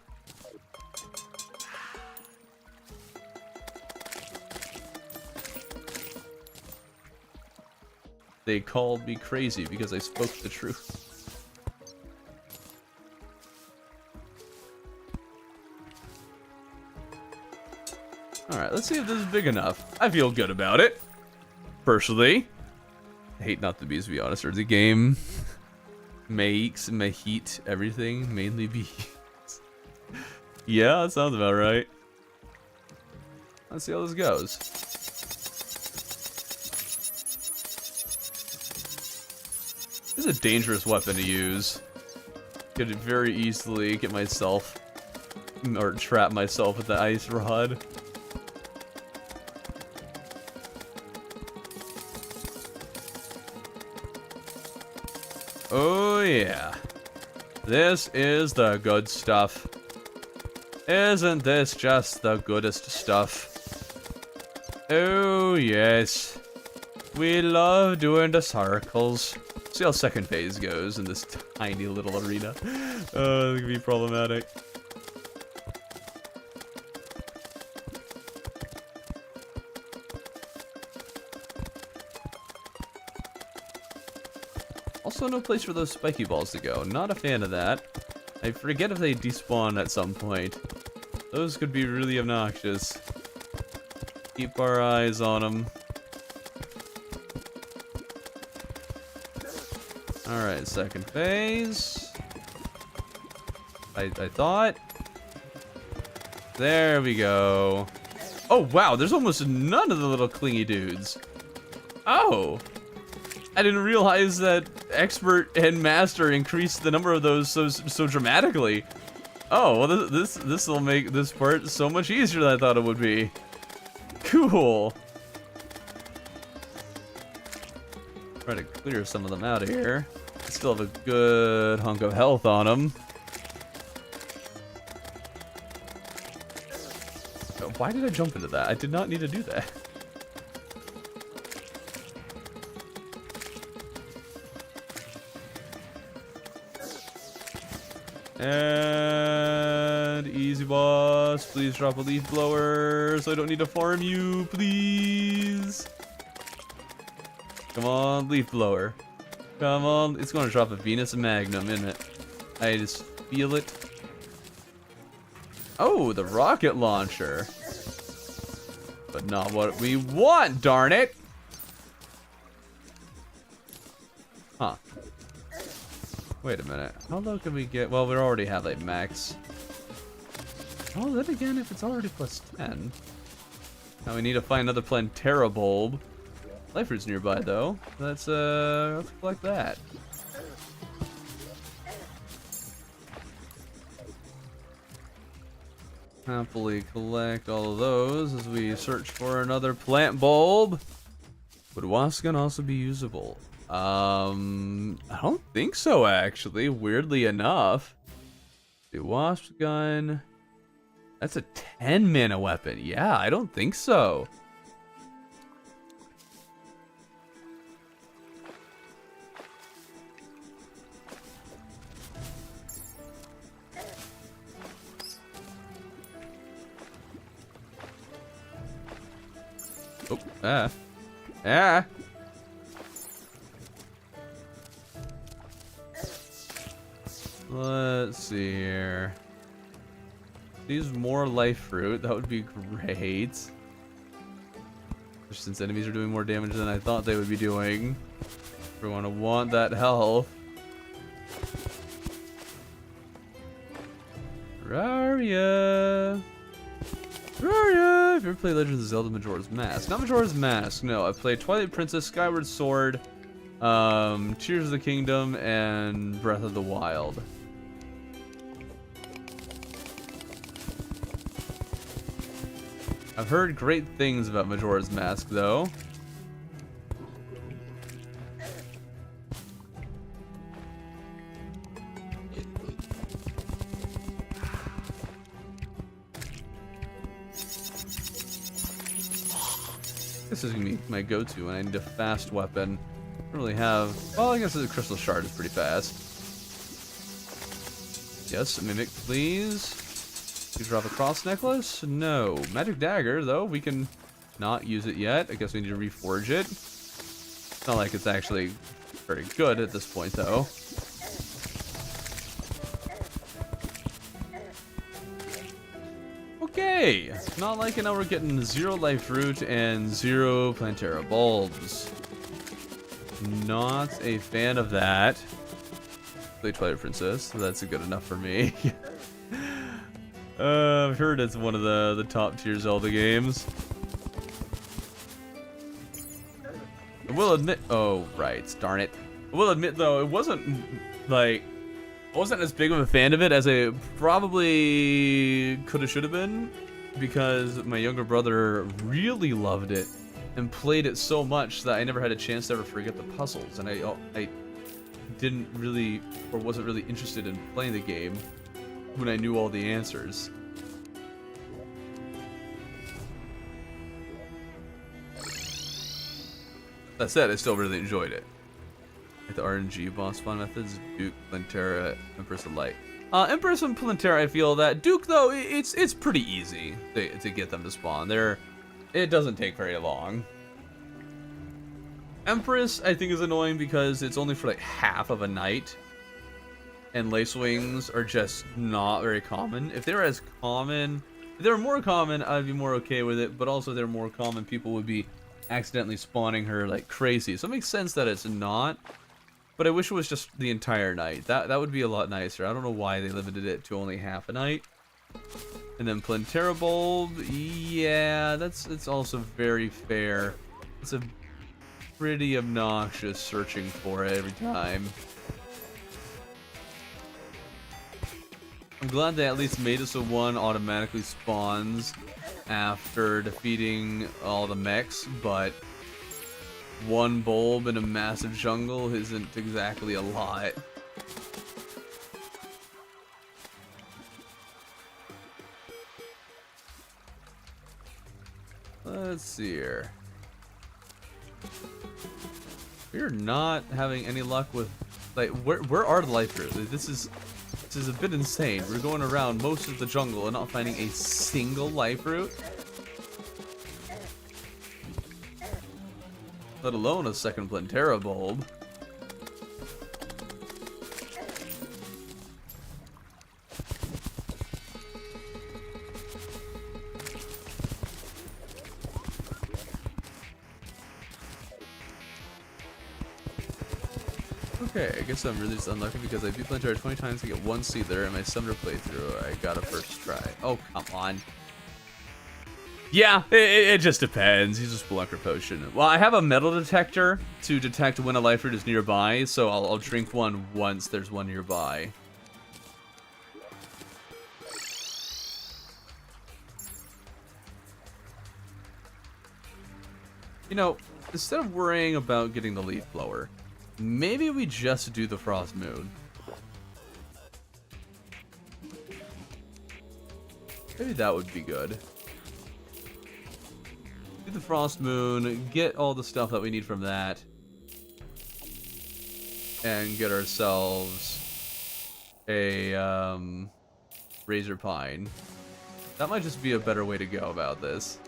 They called me crazy because I spoke the truth. Alright, let's see if this is big enough. I feel good about it. Personally. I hate not the bees, to be honest. Or the game makes my heat everything, mainly bees. Yeah, that sounds about right. Let's see how this goes. This is a dangerous weapon to use. Could very easily get myself, or trap myself with the ice rod. Oh yeah. This is the good stuff. Isn't this just the goodest stuff? Oh yes. We love doing the circles. See how second phase goes in this tiny little arena. Oh, it could be problematic. Also, no place for those spiky balls to go. Not a fan of that. I forget if they despawn at some point. Those could be really obnoxious. Keep our eyes on them. Alright, second phase. I thought. There we go. Oh, wow, there's almost none of the little clingy dudes. Oh. I didn't realize that expert and master increased the number of those so dramatically. Oh, well, this will make this part so much easier than I thought it would be. Cool. Try to clear some of them out of here. Still have a good hunk of health on them. Why did I jump into that? I did not need to do that. And easy boss, please drop a leaf blower so I don't need to farm you, please. Come on, leaf blower. Come on, it's gonna drop a Venus Magnum, isn't it? I just feel it. Oh, the rocket launcher. But not what we want, darn it! Huh. Wait a minute. How low can we get? Well, we already have like max. Oh, then again, if it's already plus 10. Now we need to find another Plantera bulb. Life Root's nearby though. Let's collect that. Happily collect all of those as we search for another plant bulb. Would wasp gun also be usable? I don't think so actually, weirdly enough. The wasp gun. That's a 10 mana weapon. Yeah, I don't think so. Oh, ah. Let's see here. Use more life fruit. That would be great. Since enemies are doing more damage than I thought they would be doing. We're gonna want that health. Terraria. Terraria! Have you ever played Legend of Zelda Majora's Mask? Not Majora's Mask, no. I played Twilight Princess, Skyward Sword, Tears of the Kingdom, and Breath of the Wild. I've heard great things about Majora's Mask, though. This is gonna be my go-to when I need a fast weapon. I don't really have. Well, I guess the crystal shard is pretty fast. Yes, mimic, please. You drop a cross necklace? No. Magic dagger, though. We can not use it yet. I guess we need to reforge it. It's not like it's actually very good at this point, though. Okay. Not liking how we're getting 0 life fruit and 0 Plantera bulbs. Not a fan of that. Play Twilight Princess, so that's good enough for me. I've heard it's one of the top tier Zelda games. I will admit, oh right, darn it. I will admit though, it wasn't like, I wasn't as big of a fan of it as I probably could have, should have been, because my younger brother really loved it and played it so much that I never had a chance to ever forget the puzzles, and I didn't really, or wasn't really interested in playing the game when I knew all the answers. That said, I still really enjoyed it. Like the RNG boss spawn methods, Duke, Plantera, Empress of Light. Empress and Plantera, I feel that. Duke, though, it's pretty easy to get them to spawn. It doesn't take very long. Empress, I think, is annoying because it's only for like half of a night. And lace wings are just not very common. If they were as common, if they were more common, I'd be more okay with it. But also, if they're more common, people would be accidentally spawning her like crazy. So it makes sense that it's not. But I wish it was just the entire night. That would be a lot nicer. I don't know why they limited it to only half a night. And then Plantera bulb, yeah, it's also very fair. It's a pretty obnoxious searching for it every time. I'm glad they at least made it so one automatically spawns after defeating all the mechs, but one bulb in a massive jungle isn't exactly a lot. Let's see here. We're not having any luck with, like, where are the life fruits? This is a bit insane. We're going around most of the jungle and not finding a single life root, let alone a second Plantera bulb. Okay, I guess I'm really just unlucky because I beat Plantera 20 times to get one seed there, and my summer playthrough I got a first try. Oh, come on. Yeah, it just depends. Use a Spelunker potion. Well, I have a metal detector to detect when a life root is nearby, so I'll drink one once there's one nearby. You know, instead of worrying about getting the leaf blower, maybe we just do the Frost Moon. Maybe that would be good. Do the Frost Moon, get all the stuff that we need from that, and get ourselves a Razor Pine. That might just be a better way to go about this.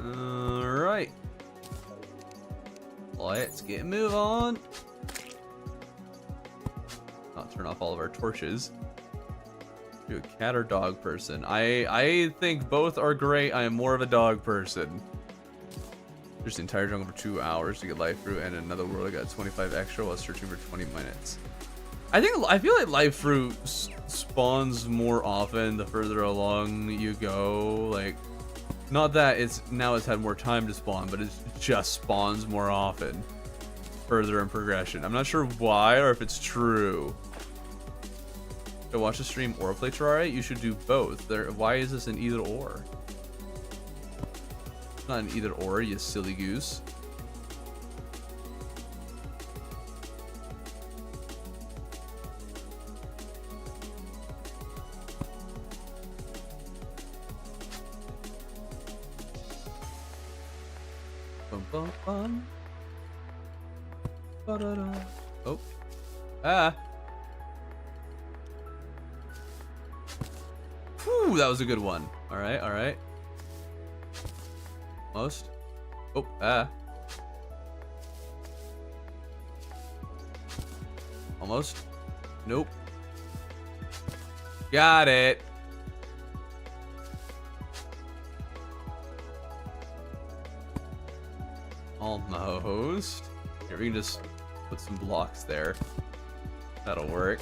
Alright. Let's get a move on. I'll turn off all of our torches. You a cat or dog person? I think both are great. I am more of a dog person. There's the entire jungle for 2 hours to get life fruit, and in another world I got 25 extra while searching for 20 minutes. I feel like life fruit spawns more often the further along you go. Like, not that it's had more time to spawn, but it just spawns more often further in progression. I'm not sure why or if it's true. To watch the stream or play Terraria, you should do both. Why is this an either or? not an either or, you silly goose. Bum, bum, bum. Ba-da-da. Oh. Ah. Whew, that was a good one. Alright, alright. Almost. Oh, ah. Almost. Nope. Got it. Almost. Here, we can just put some blocks there. That'll work.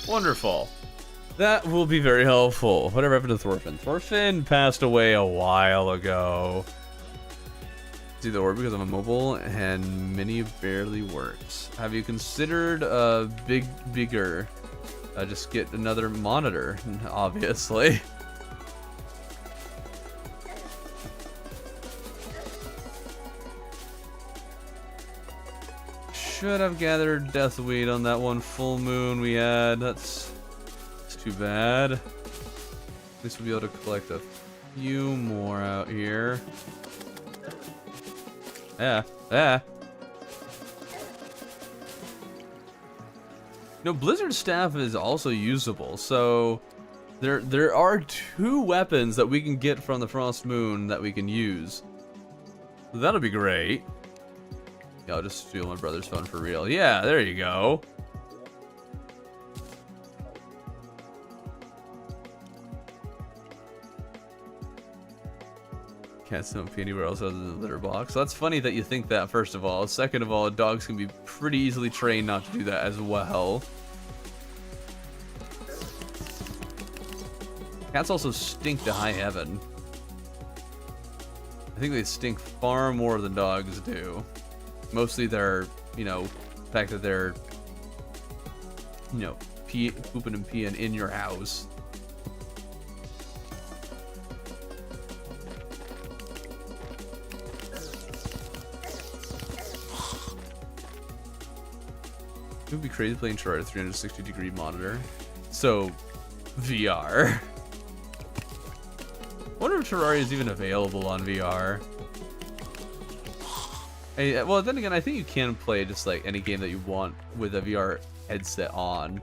Wonderful. That will be very helpful. Whatever happened to Thorfinn? Thorfinn passed away a while ago. It's either or because I'm immobile and mini barely works. Have you considered bigger? Just get another monitor, obviously. Should have gathered deathweed on that one full moon we had. That's too bad. At least we'll be able to collect a few more out here. Yeah, yeah. No, Blizzard Staff is also usable, so there are 2 weapons that we can get from the Frost Moon that we can use. That'll be great. Yeah, I'll just steal my brother's phone for real. Yeah, there you go. Cats don't pee anywhere else other than the litter box. So that's funny that you think that, first of all. Second of all, dogs can be pretty easily trained not to do that as well. Cats also stink to high heaven. I think they stink far more than dogs do. Mostly their, you know, the fact that they're, you know, pooping and peeing in your house. It would be crazy playing Terraria 360-degree monitor. So, VR. I wonder if Terraria is even available on VR. Hey, well, then again, I think you can play just like any game that you want with a VR headset on,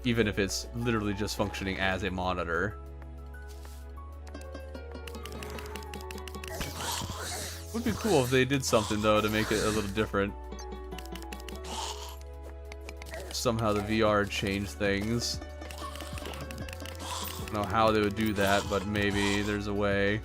even if it's literally just functioning as a monitor. Would be cool if they did something though to make it a little different. Somehow the VR changed things. I don't know how they would do that, but maybe there's a way.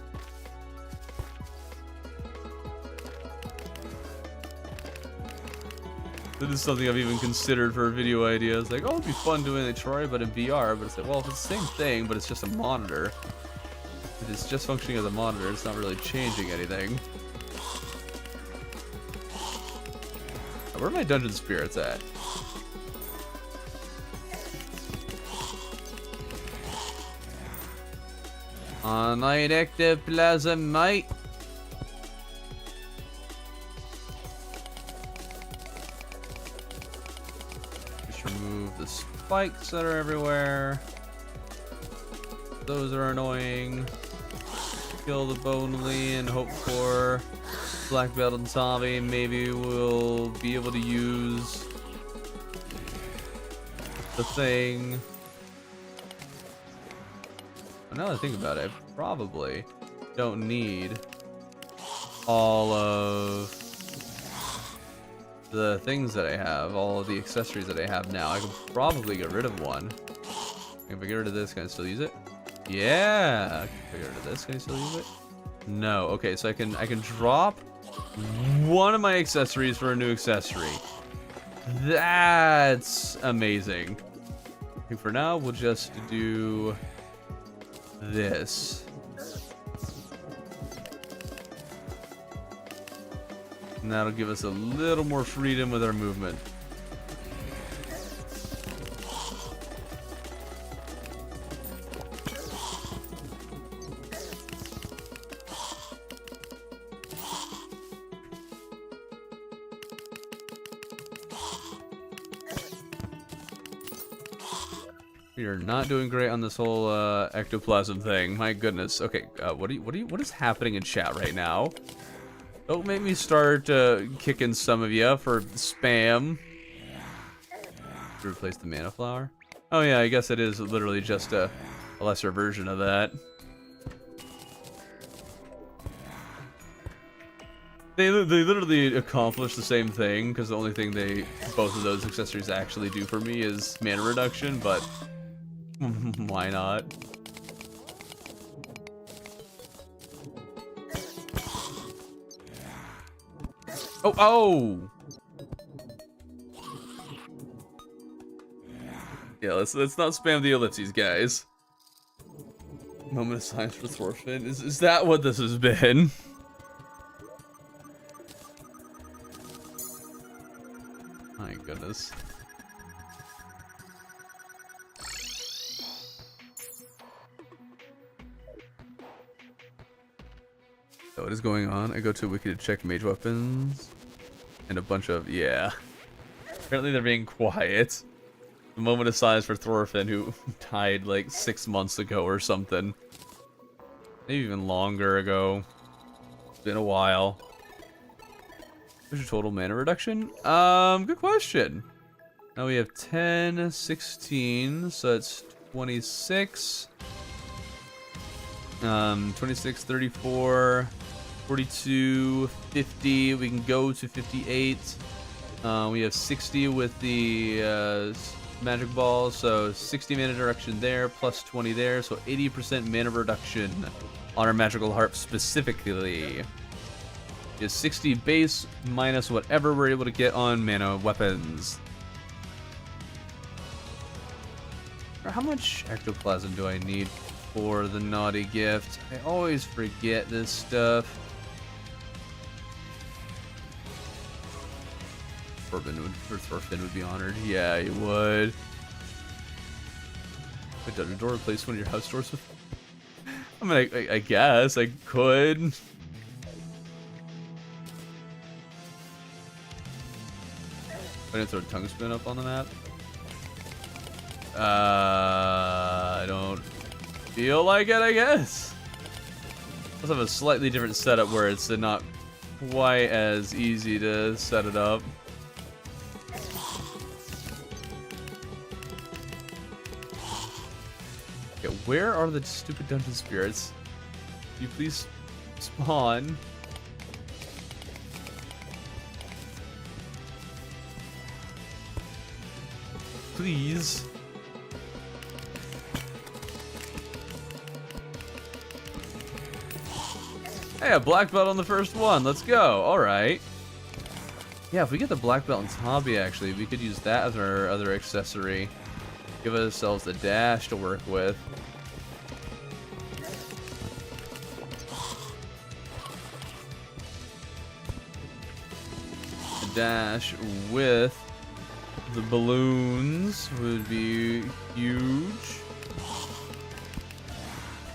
This is something I've even considered for video ideas. Like, oh, it'd be fun doing a Terraria, but in VR. But it's like, well, if it's the same thing, but it's just a monitor. If it's just functioning as a monitor, it's not really changing anything. Where are my dungeon spirits at? Unidectoplasm, mate. Just remove the spikes that are everywhere. Those are annoying. Kill the Bonely and hope for Black Belt and Tommy. Maybe we'll be able to use the thing. Now that I think about it, I probably don't need all of the things that I have, all of the accessories that I have now. I could probably get rid of one. If I get rid of this, can I still use it? Yeah. If I get rid of this, can I still use it? No. Okay, so I can drop one of my accessories for a new accessory. That's amazing. I think for now we'll just do this. And that'll give us a little more freedom with our movement. We are not doing great on this whole ectoplasm thing. My goodness. Okay, what is happening in chat right now? Don't make me start kicking some of you for spam. Replace the mana flower. Oh yeah, I guess it is literally just a lesser version of that. They literally accomplish the same thing, because the only thing both of those accessories actually do for me is mana reduction, but why not? Oh! Yeah, let's not spam the ellipses, guys. Moment of silence for Thorfinn. Is that what this has been? My goodness. So what is going on? I go to a wiki to check mage weapons. And a bunch of, yeah. Apparently they're being quiet. The moment of silence for Thorfinn, who died like 6 months ago or something. Maybe even longer ago. It's been a while. What's your total mana reduction? Good question. Now we have 10, 16, so it's 26. 26, 34, 42, 50. We can go to 58. We have 60 with the magic ball, so 60 mana reduction there, plus 20 there, so 80% mana reduction on our magical harp specifically. Is 60 base minus whatever we're able to get on mana weapons. How much ectoplasm do I need for the naughty gift? I always forget this stuff. Thorfinn would be honored. Yeah, he would. Wait, did a door replace one of your house doors with? I mean, I guess I could. I didn't throw a tongue spin up on the map. I don't feel like it, I guess. Let's have a slightly different setup where it's not quite as easy to set it up. Okay, where are the stupid dungeon spirits? Can you please spawn? Please. Hey, a black belt on the first one. Let's go. All right. Yeah, if we get the black belt in Hobby, actually, we could use that as our other accessory. Give ourselves a dash to work with. A dash with the balloons would be huge.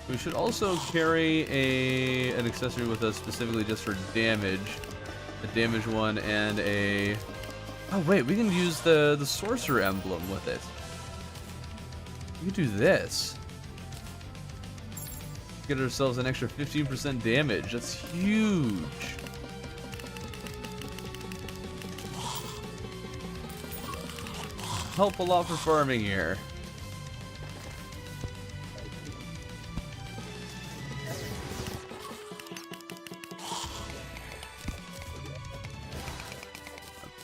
We should also carry an accessory with us specifically just for damage. A damage one and a... Oh wait, we can use the sorcerer emblem with it. We can do this. Get ourselves an extra 15% damage. That's huge. Help a lot for farming here.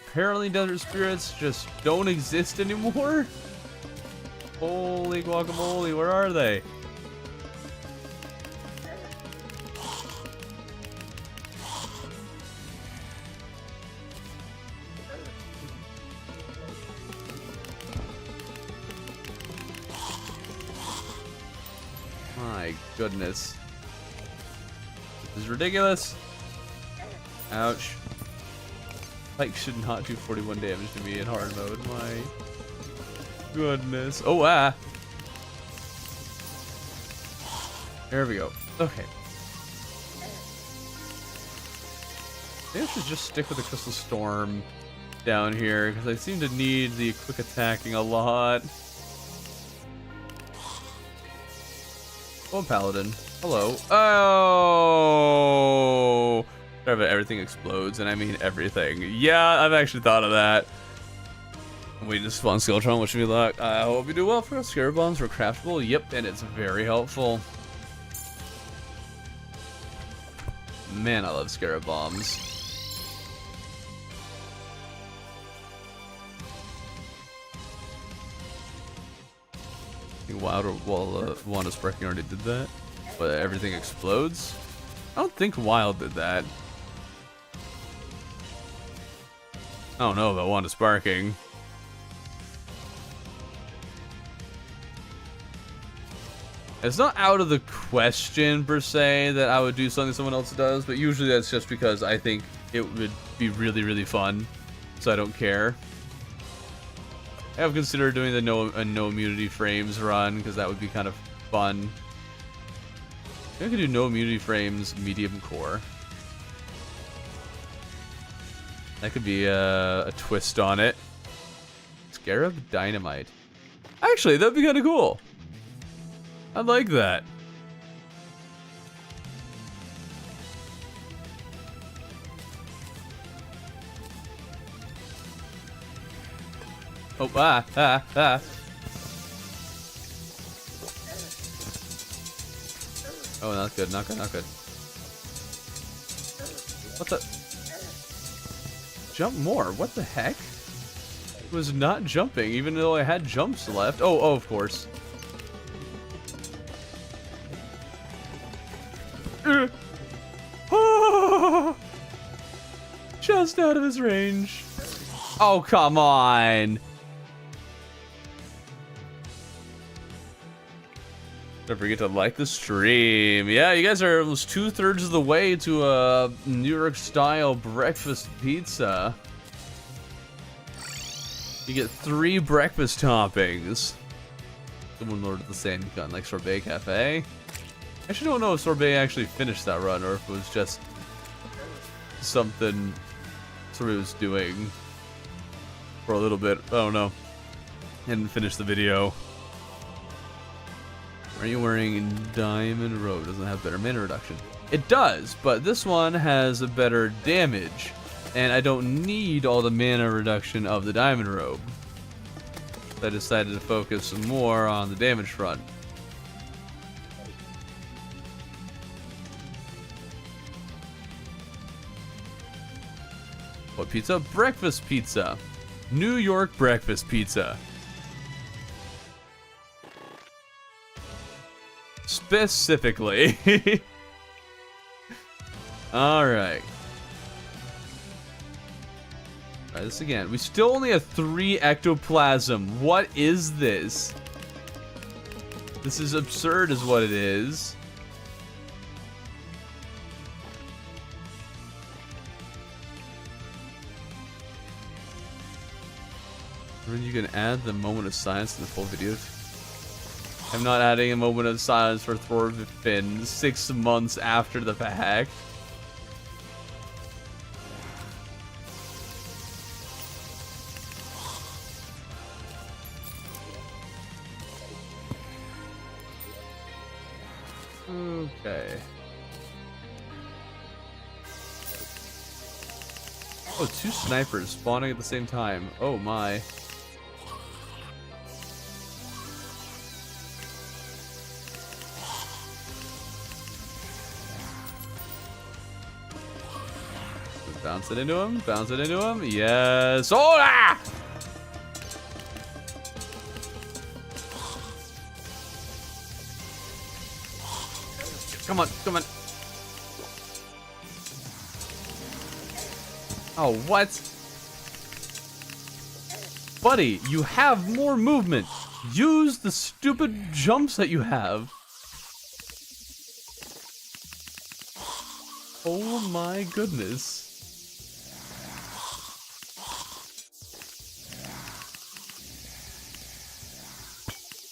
Apparently desert spirits just don't exist anymore. Holy guacamole, where are they? My goodness. This is ridiculous. Ouch. Pike should not do 41 damage to me in hard mode. My goodness. Oh, ah. There we go. Okay. I think I should just stick with the Crystal Storm down here, because I seem to need the quick attacking a lot. Oh, paladin. Hello. Oh! Everything explodes, and I mean everything. Yeah, I've actually thought of that. We just spawn Skeletron, wish me luck. I hope you do well. For Scarab Bombs are craftable. Yep, and it's very helpful. Man, I love Scarab Bombs. I think Wand of Sparking already did that. But everything explodes? I don't think Wild did that. I don't know about Wand of Sparking. It's not out of the question, per se, that I would do something someone else does, but usually that's just because I think it would be really, really fun, so I don't care. I have considered doing the no immunity frames run, because that would be kind of fun. I could do no immunity frames, medium core. That could be a twist on it. Scarab Dynamite. Actually, that'd be kind of cool. I like that. Oh, ah. Oh, not good, not good, not good. What the? Jump more, what the heck? It was not jumping, even though I had jumps left. Oh, of course. Just out of his range. Oh, come on. Don't forget to like the stream. Yeah, you guys are almost 2/3 of the way to a New York style breakfast pizza. You get 3 breakfast toppings. Someone ordered the same gun like Sorbet Cafe. I actually don't know if Sorbet actually finished that run or if it was just something Sorbet was doing for a little bit. I don't know. Didn't finish the video. Are you wearing Diamond Robe? Doesn't have better mana reduction. It does, but this one has a better damage. And I don't need all the mana reduction of the Diamond Robe. So I decided to focus more on the damage front. What pizza? Breakfast pizza. New York breakfast pizza. Specifically. Alright. Try this again. We still only have 3 ectoplasm. What is this? This is absurd is what it is. When you can add the moment of silence in the full video. I'm not adding a moment of silence for Thorfinn 6 months after the fact. Okay. Oh, 2 snipers spawning at the same time. Oh my. Bounce it into him. Bounce it into him. Yes. Oh! Ah! Come on. Come on. Oh, what? Buddy, you have more movement. Use the stupid jumps that you have. Oh my goodness.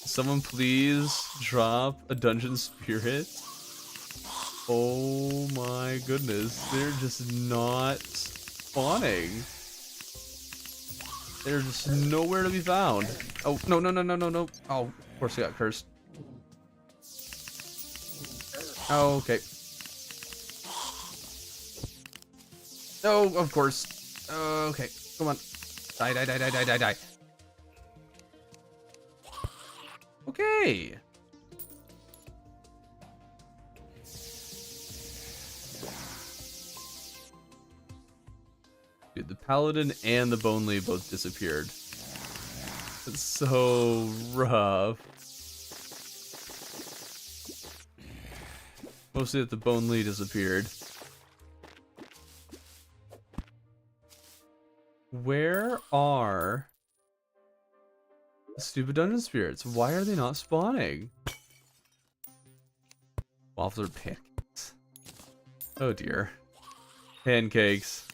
Someone please drop a dungeon spirit. Oh my goodness. They're just not spawning. They're just nowhere to be found. Oh, no. Oh, of course I got cursed. Oh, okay. Oh, of course. Okay, come on. Die, die, die, die, die, die, die. Okay. Dude, the Paladin and the Boneley both disappeared. It's so rough. Mostly that the Boneley disappeared. Where are the stupid dungeon spirits? Why are they not spawning? Waffles or pancakes? Oh dear. Pancakes.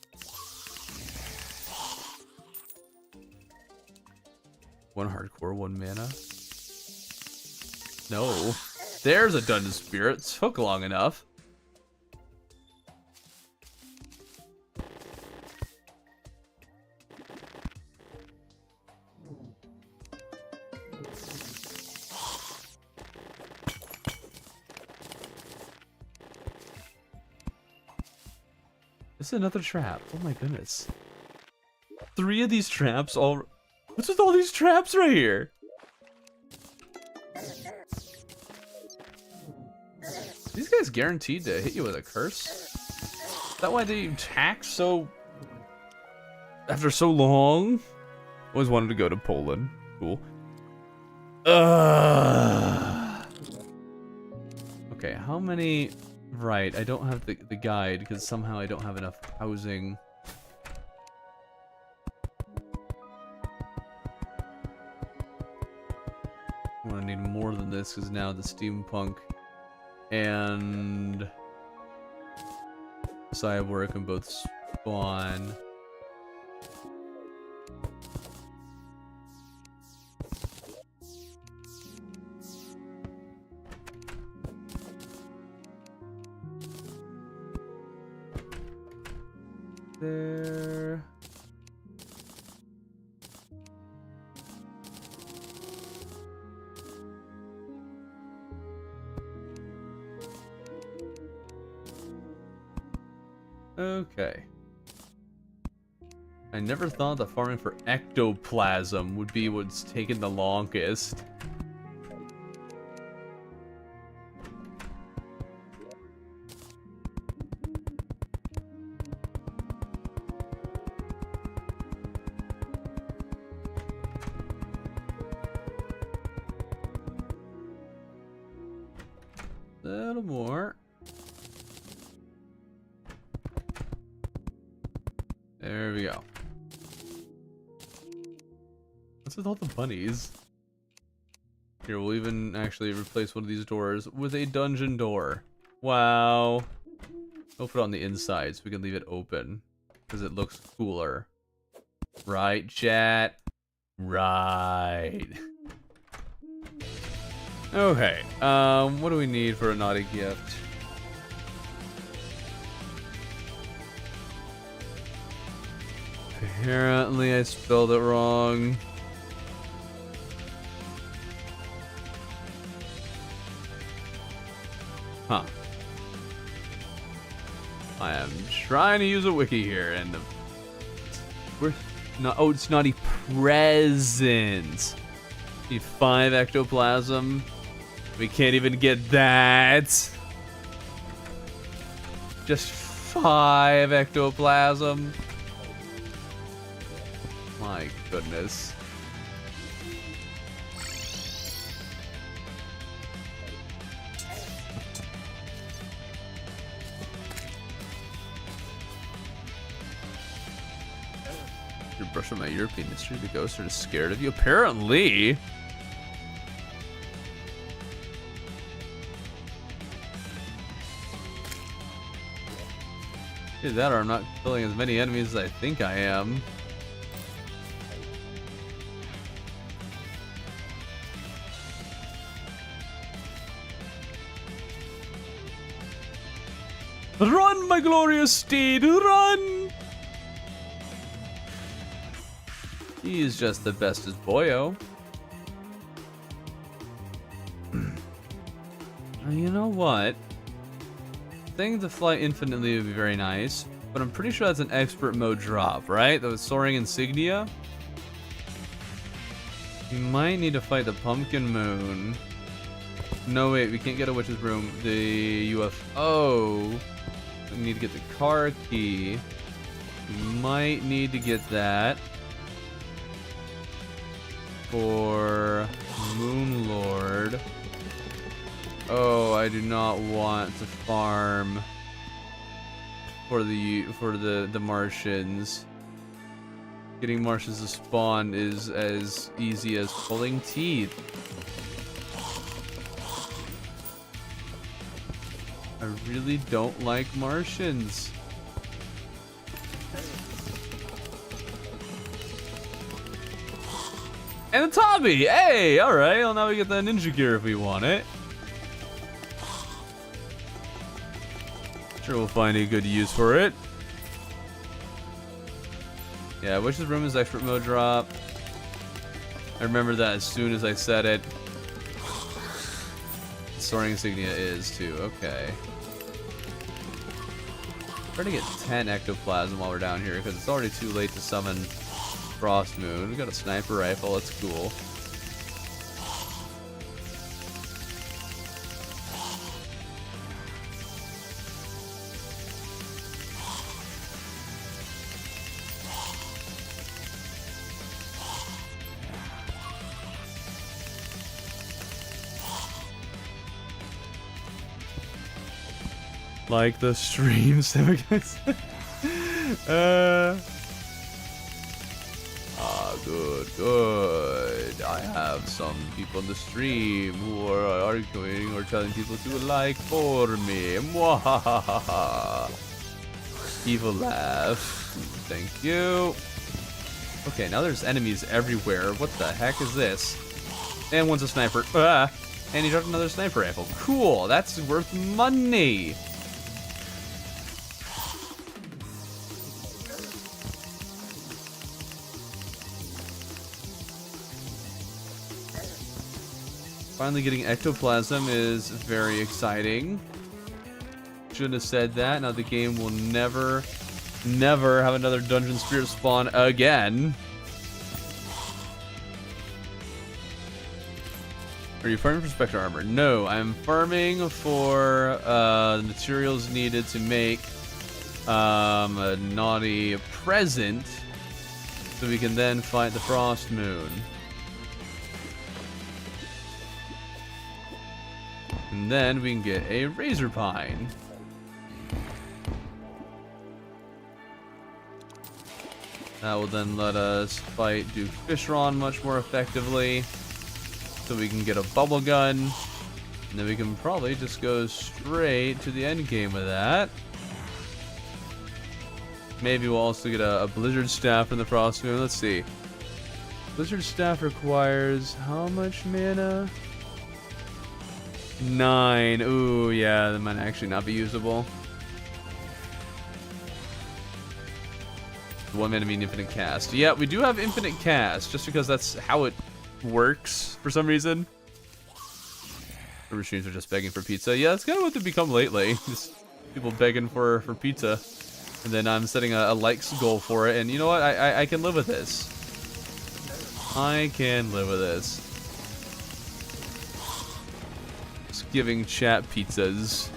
One hardcore, one mana. No. There's a dungeon spirit. Took long enough. This is another trap. Oh my goodness. 3 of these traps all... What's with all these traps right here? These guys guaranteed to hit you with a curse? Is that why they attack so... after so long? Always wanted to go to Poland. Cool. Okay, how many... Right, I don't have the guide because somehow I don't have enough housing. I'm gonna need more than this because now the steampunk and cyborg can both spawn. There. Okay. I never thought that farming for ectoplasm would be what's taken the longest. A little more. There we go. What's with all the bunnies? Here, we'll even actually replace one of these doors with a dungeon door. Wow. We'll put it on the inside so we can leave it open because it looks cooler. Right, chat? Right. Okay, what do we need for a naughty gift? Apparently I spelled it wrong. Huh. I am trying to use a wiki here, and we're not. Oh, it's naughty presents. Need 5 ectoplasm. We can't even get that. Just 5 ectoplasm. My goodness. You're brushing my European history. The ghosts are just scared of you. Apparently. Either that or I'm not killing as many enemies as I think I am. Run, my glorious steed, run! He is just the best as boyo. You know what? thing to fly infinitely would be very nice, but I'm pretty sure that's an expert mode drop, right? That was soaring insignia. We might need to fight the Pumpkin Moon. No, wait, we can't get a witch's room. The UFO. We need to get the car key. We might need to get that for Moon Lord. Oh, I do not want to farm for the Martians. Getting Martians to spawn is as easy as pulling teeth. I really don't like Martians. And a Tommy! Hey! Alright, well now we get the ninja gear if we want it. Sure we'll find a good use for it. Yeah, Witch's Room is expert mode drop. I remember that as soon as I said it. Soaring Insignia is too, okay. Try to get 10 ectoplasm while we're down here because it's already too late to summon Frost Moon. We got a sniper rifle, that's cool. Like the streams, guys. Good. I have some people in the stream who are arguing or telling people to like for me. Mwahahaha. Evil laugh. Thank you. Okay, now there's enemies everywhere. What the heck is this? And one's a sniper. And he dropped another sniper rifle. Cool, that's worth money. Finally getting ectoplasm is very exciting. Shouldn't have said that. Now the game will never have another dungeon spirit spawn again. Are you farming for Spectre Armor? No, I'm farming for the materials needed to make a naughty present so we can then fight the Frost Moon. And then we can get a Razor Pine. That will then let us fight Duke Fishron much more effectively. So we can get a bubble gun. And then we can probably just go straight to the end game with that. Maybe we'll also get a Blizzard Staff from the Frost Moon. Let's see. Blizzard Staff requires how much mana? 9. Ooh, yeah, that might actually not be usable. 1 mana mean infinite cast. Yeah, we do have infinite cast, just because that's how it works for some reason. The machines are just begging for pizza. Yeah, that's kind of what they've become lately. Just people begging for pizza. And then I'm setting a likes goal for it, and you know what? I can live with this. I can live with this. Giving chat pizzas.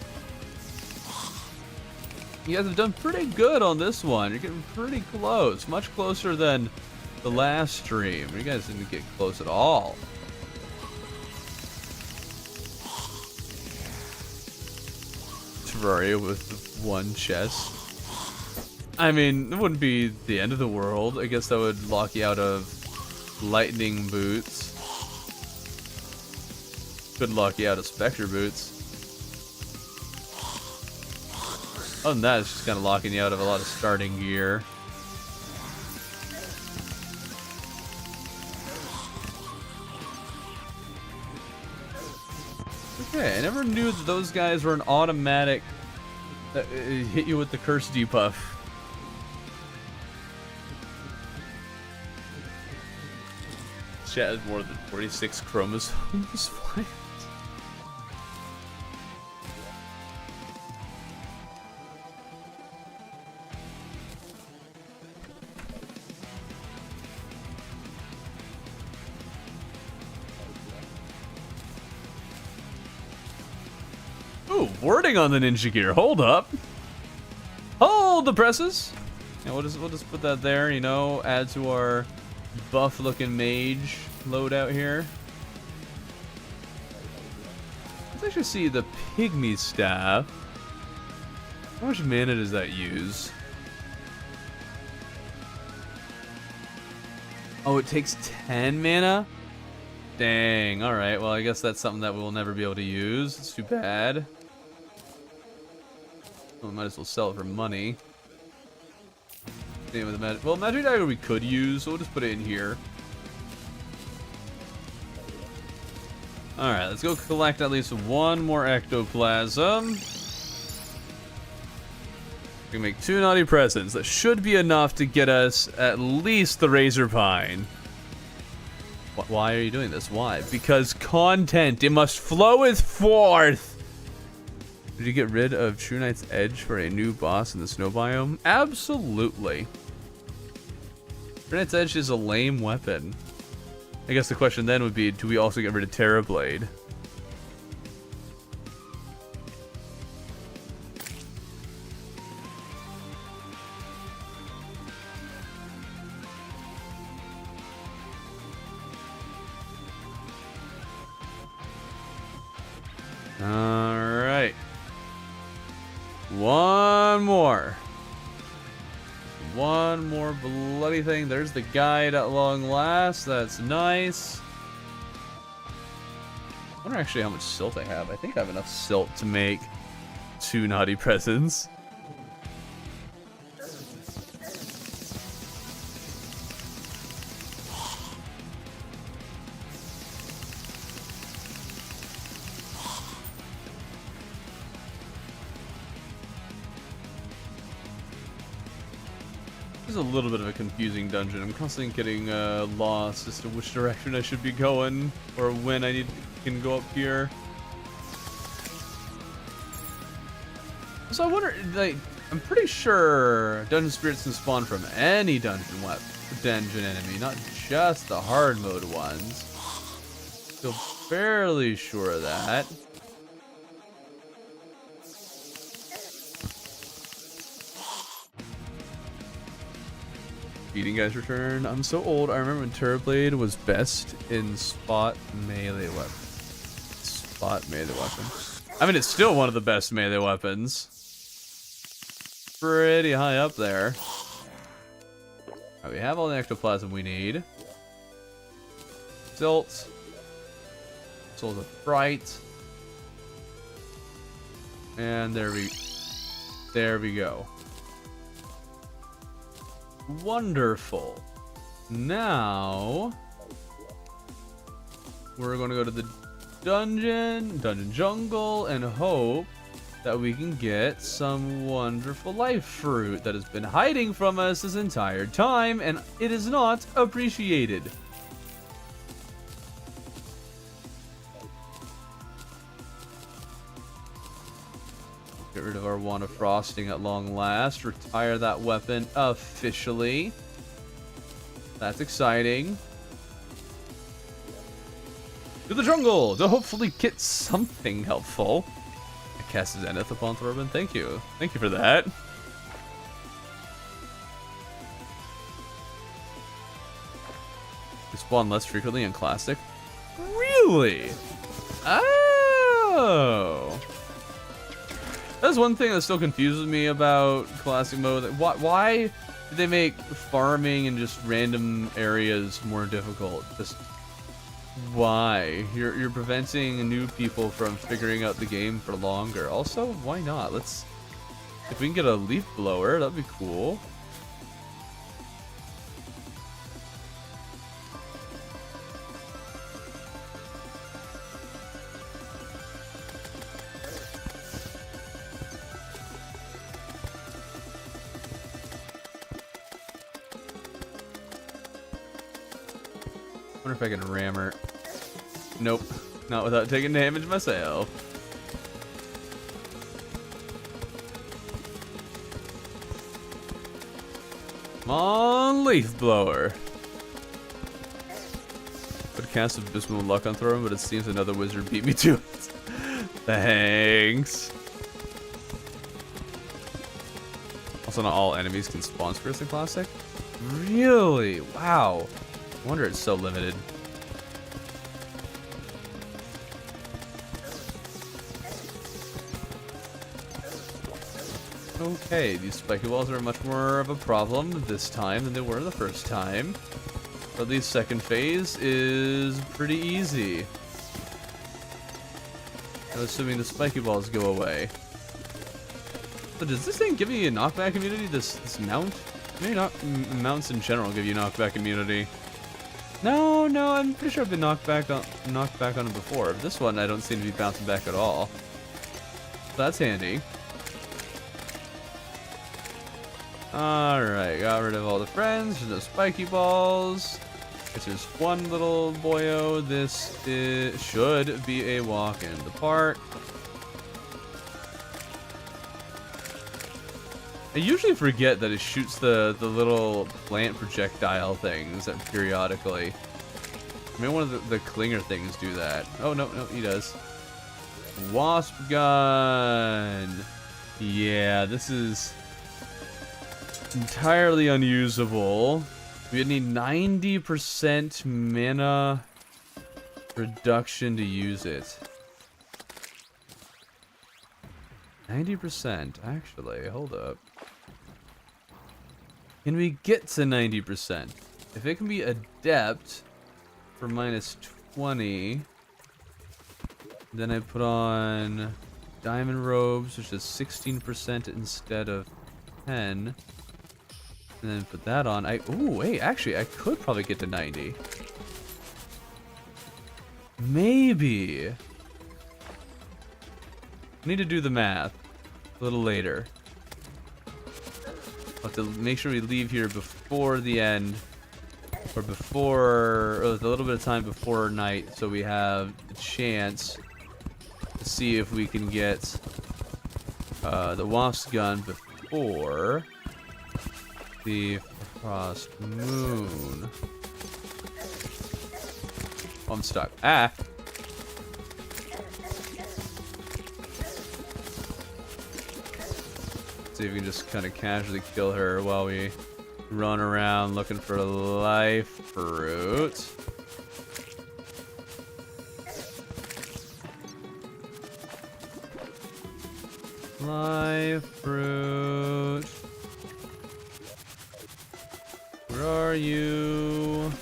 You guys have done pretty good on this one. You're getting pretty close. Much closer than the last stream. You guys didn't get close at all. Terraria with 1 chest. I mean, it wouldn't be the end of the world. I guess that would lock you out of lightning boots. Could lock you out of Spectre boots. Other than that, it's just kind of locking you out of a lot of starting gear. Okay, I never knew that those guys were an automatic hit you with the curse debuff. Chat has more than 46 chromosomes. Ooh, wording on the ninja gear. Hold up. Hold the presses. And we'll just put that there, you know, add to our buff looking mage loadout here. Let's actually see the pygmy staff. How much mana does that use? Oh, it takes 10 mana? Dang, alright, well I guess that's something that we'll never be able to use. It's too bad. Well, might as well sell it for money. Same with the magic. Well, magic dagger we could use, so we'll just put it in here. Alright, let's go collect at least one more ectoplasm. We can make 2 naughty presents. That should be enough to get us at least the Razor Pine. Why are you doing this? Why? Because content, it must floweth forth. Did you get rid of True Knight's Edge for a new boss in the snow biome? Absolutely. True Knight's Edge is a lame weapon. I guess the question then would be, do we also get rid of Terrorblade? Alright. One more. One more bloody thing. There's the guide at long last. That's nice. I wonder actually how much silt I have. I think I have enough silt to make 2 naughty presents. This is a little bit of a confusing dungeon. I'm constantly getting lost as to which direction I should be going, or when I can go up here. So I wonder, like, I'm pretty sure dungeon spirits can spawn from any dungeon enemy, not just the hard mode ones. Feel fairly sure of that. Beating guys return. I'm so old. I remember when Terrorblade was best in spot melee weapon. Spot melee weapon. I mean, it's still one of the best melee weapons. Pretty high up there. Alright, we have all the ectoplasm we need. Silt. Souls of Fright. And there we go. Wonderful. Now we're going to go to the dungeon jungle, and hope that we can get some wonderful life fruit that has been hiding from us this entire time, and it is not appreciated. Get rid of our Wand of Frosting at long last. Retire that weapon officially. That's exciting. To the jungle to hopefully get something helpful. I cast Zenith upon Thorben. Thank you. Thank you for that. You spawn less frequently in Classic? Really? Oh. That's one thing that still confuses me about Classic mode. Why did they make farming in just random areas more difficult? Just why? You're preventing new people from figuring out the game for longer. Also, why not? If we can get a leaf blower, that'd be cool. I wonder if I can ram her. Nope. Not without taking damage myself. Come on, leaf blower. Would cast Abysmal Luck on Thorben, but it seems another wizard beat me to it. Thanks. Also, not all enemies can spawn spirits in Classic. Really? Wow. I wonder it's so limited. Okay, these spiky walls are much more of a problem this time than they were the first time. But the second phase is pretty easy. I'm assuming the spiky balls go away. So does this thing give me a knockback immunity? This mount? Maybe not. Mounts in general give you knockback immunity. No, I'm pretty sure I've been knocked back on it before. This one I don't seem to be bouncing back at all. So that's handy. Alright, got rid of all the friends. There's no spiky balls. Guess there's one little boyo. This should be a walk in the park. I usually forget that it shoots the little plant projectile things periodically. Maybe one of the clinger things do that. Oh, no, he does. Wasp gun. Yeah, this is entirely unusable. We need 90% mana reduction to use it. 90%, actually. Hold up. Can we get to 90%? If it can be adept for minus 20, then I put on diamond robes, which is 16% instead of 10. And then put that on. Ooh, wait, actually, I could probably get to 90. Maybe. I need to do the math a little later. I'll have to make sure we leave here before the end, or before, or a little bit of time before night, so we have a chance to see if we can get the Wasp's gun before the Frost Moon. Oh, I'm stuck. Ah! See if we can just kind of casually kill her while we run around looking for life fruit. Life fruit. Where are you?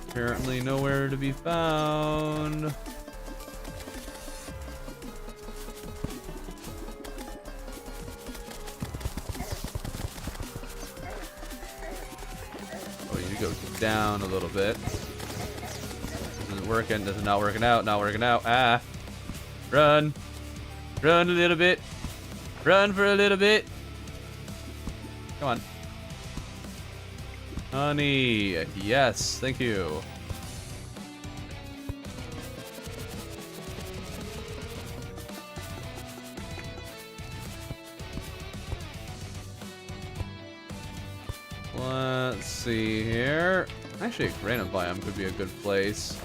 Apparently nowhere to be found. Oh, you need to go down a little bit. Isn't working, this is not working out, not working out. Ah! Run! Run a little bit! Run for a little bit! Come on. Honey, yes, thank you. Let's see here. Actually, a granite biome could be a good place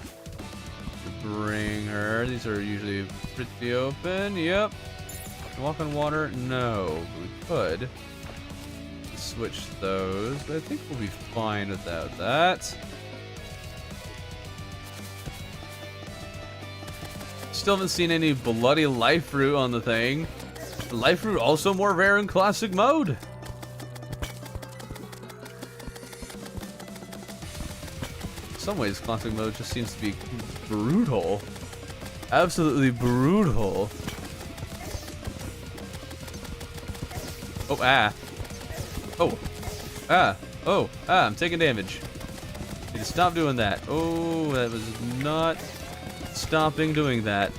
to bring her. These are usually pretty open. Yep. Walk on water? No. We could switch those, but I think we'll be fine without that. Still haven't seen any bloody life fruit on the thing. Life fruit also more rare in classic mode. In some ways, classic mode just seems to be brutal. Absolutely brutal. Oh, ah. Oh. Ah. Oh. Ah, I'm taking damage. Need to stop doing that. Oh, that was not stopping doing that.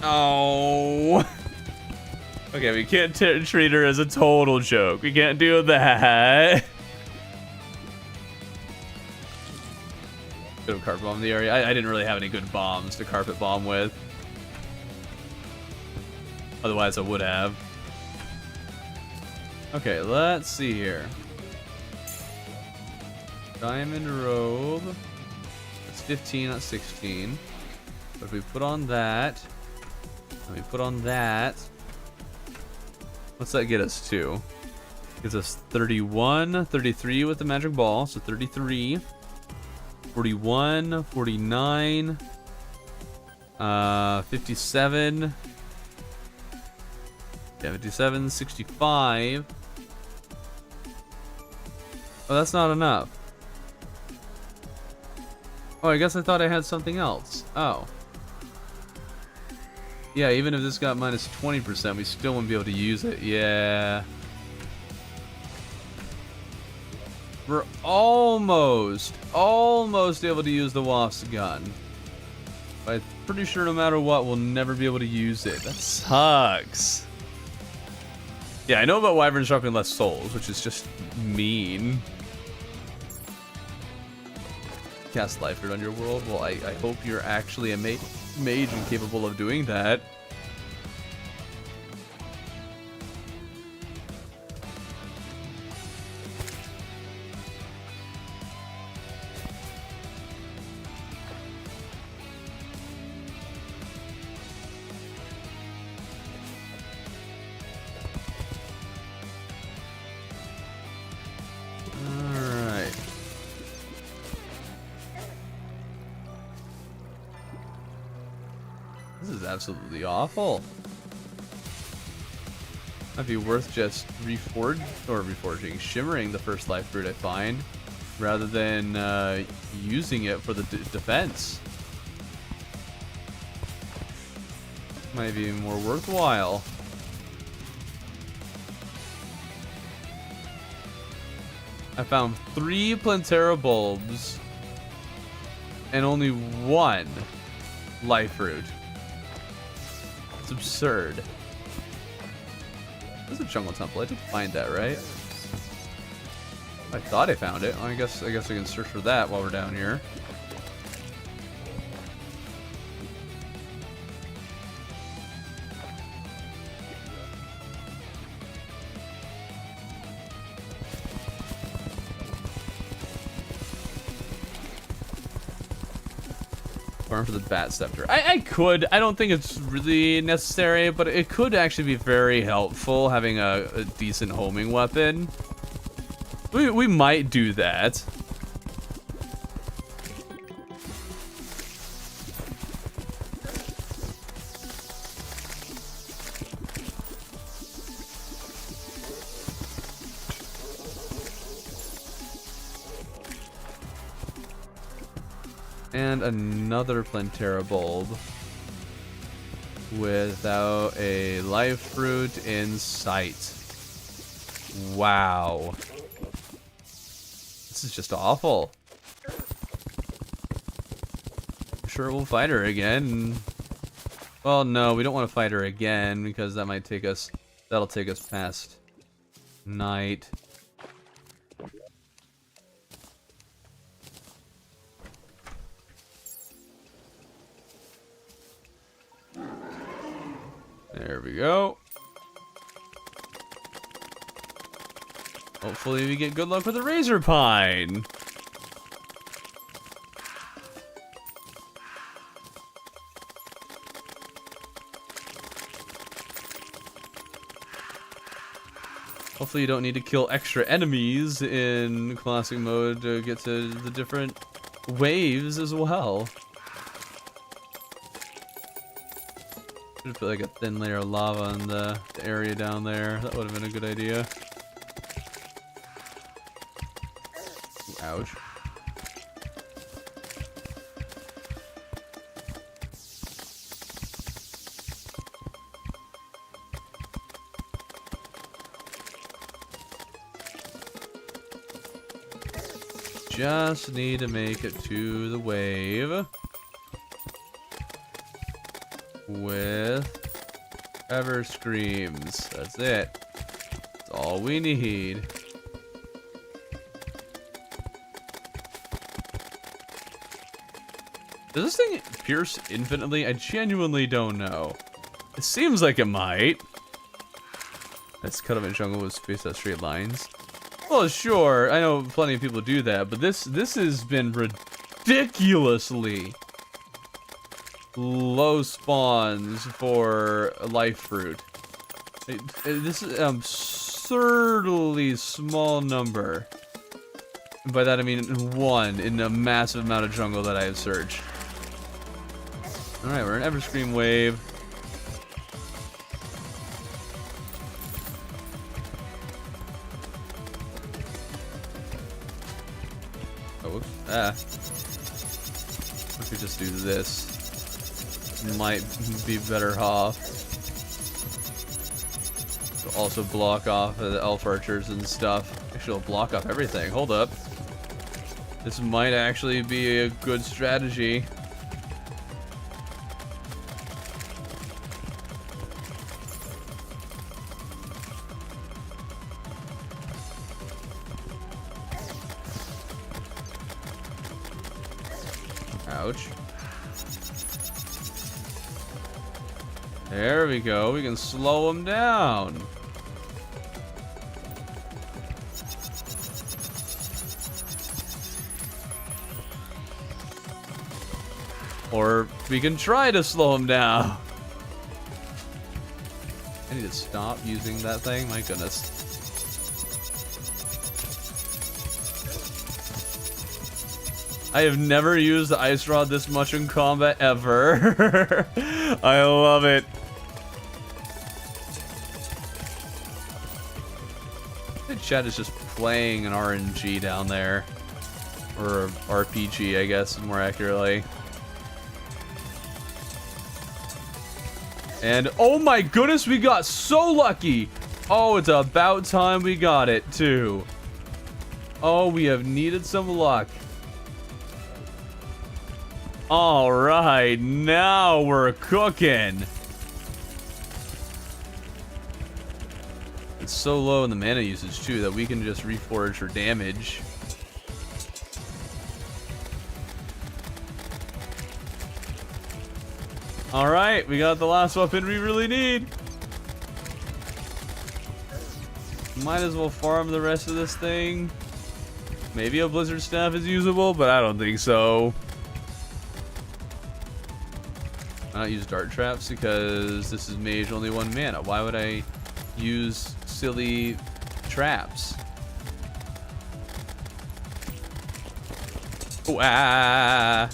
Oh. Okay, we can't treat her as a total joke. We can't do that. Could have carpet bombed the area. I didn't really have any good bombs to carpet bomb with. Otherwise, I would have. Okay, let's see here. Diamond robe. That's 15, not 16. But if we put on that, and we put on that, what's that get us to? Gives us 31, 33 with the magic ball, so 33, 41, 49, 57, yeah, 57, 65. Oh, that's not enough. Oh, I guess I thought I had something else. Oh. Yeah, even if this got minus 20%, we still wouldn't be able to use it. Yeah. We're almost able to use the Wasp's gun. But I'm pretty sure no matter what, we'll never be able to use it. That sucks. Yeah, I know about Wyverns dropping less souls, which is just mean. Cast Life Root on your world? Well, I hope you're actually a mage and capable of doing that. Absolutely awful. Might be worth just shimmering the first life root I find, rather than using it for the defense. Might be more worthwhile. I found 3 Plantera bulbs and only 1 life root. It's absurd. There's a jungle temple. I did find that, right? I thought I found it. I guess I can search for that while we're down here. Farm for the Bat Scepter. I could. I don't think it's really necessary, but it could actually be very helpful having a decent homing weapon. We might do that. And another Plantera bulb without a life fruit in sight. Wow. This is just awful. I'm sure we'll fight her again. Well, no, we don't want to fight her again because that might take us, that'll take us past night. There we go. Hopefully we get good luck with the Razor Pine. Hopefully you don't need to kill extra enemies in classic mode to get to the different waves as well. Should put like a thin layer of lava on the area down there. That would have been a good idea. Ooh, ouch. Just need to make it to the wave with Ever Screams. That's it. That's all we need. Does this thing pierce infinitely? I genuinely don't know. It seems like it might. Let's cut up in jungle with spaced out straight lines. Well, sure, I know plenty of people do that, but this has been ridiculously low spawns for life fruit. This is an absurdly small number. And by that I mean 1 in a massive amount of jungle that I have searched. Alright, we're in Everscream Wave. Oh, whoops. Ah. If we just do this, might be better off. To also block off the elf archers and stuff. Actually, it'll block off everything. Hold up. This might actually be a good strategy. Ouch. There we go. We can slow him down. Or we can try to slow him down. I need to stop using that thing. My goodness. I have never used the ice rod this much in combat ever. I love it. The chat is just playing an RNG down there. Or RPG, I guess, more accurately. And oh my goodness, we got so lucky. Oh, it's about time we got it too. Oh, we have needed some luck. All right, now we're cooking. It's so low in the mana usage too that we can just reforge for damage. All right, we got the last weapon we really need. Might as well farm the rest of this thing. Maybe a blizzard staff is usable, but I don't think so. I don't use dart traps because this is mage only 1 mana. Why would I use silly traps? Oh, ah.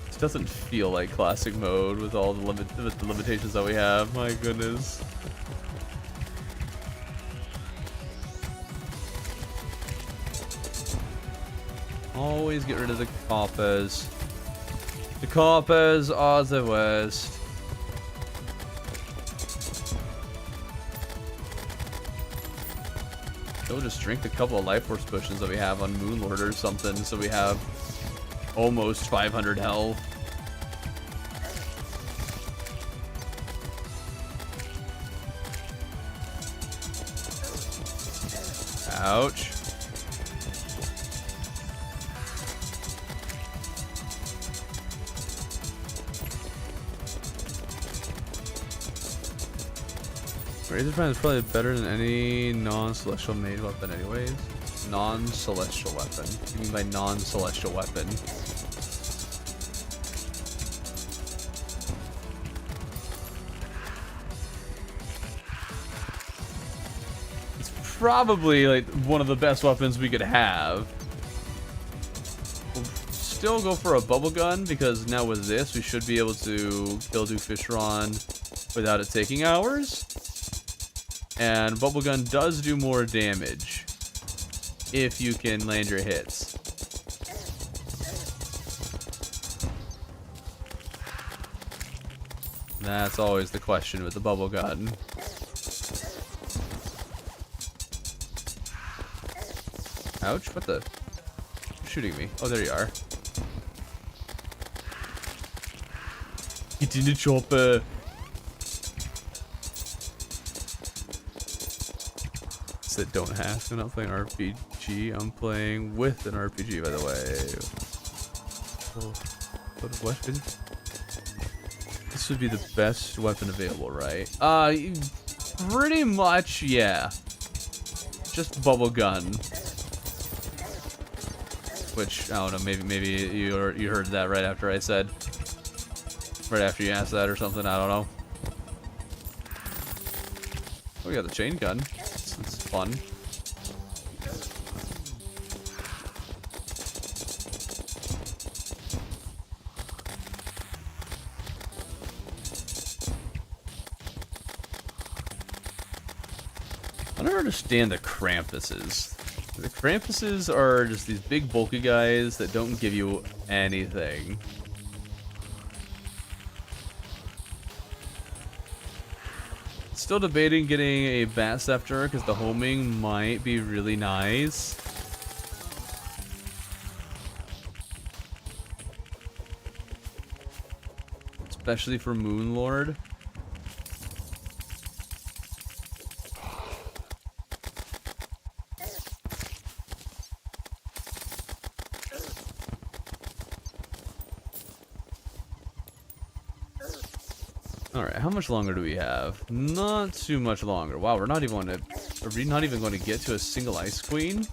This doesn't feel like classic mode with all the limitations that we have. My goodness. Always get rid of the coppers. The coppers are the worst. We'll just drink a couple of life force potions that we have on Moonlord or something, so we have almost 500 health. Ouch. Razorfang is probably better than any non-celestial mage weapon anyways. Non-celestial weapon. What do you mean by non-celestial weapon? It's probably like one of the best weapons we could have. We'll still go for a bubble gun because now with this we should be able to kill Doofishron without it taking hours. And bubble gun does do more damage if you can land your hits. That's always the question with the bubble gun. Ouch, what the? You're shooting me. Oh, there you are. Get in the chopper. That don't have. I'm not playing RPG. RPG. I'm playing with an RPG, by the way. Oh, what weapon? This would be the best weapon available, right? Pretty much, yeah. Just bubble gun. Which, I don't know, maybe you heard that right after I said. Right after you asked that or something, I don't know. Oh, we got the chain gun. It's fun. I don't understand the Krampuses. The Krampuses are just these big bulky guys that don't give you anything. Still debating getting a Bat Scepter because the homing might be really nice. Especially for Moonlord. Alright, how much longer do we have? Not too much longer. Wow, are we not even going to get to a single Ice Queen?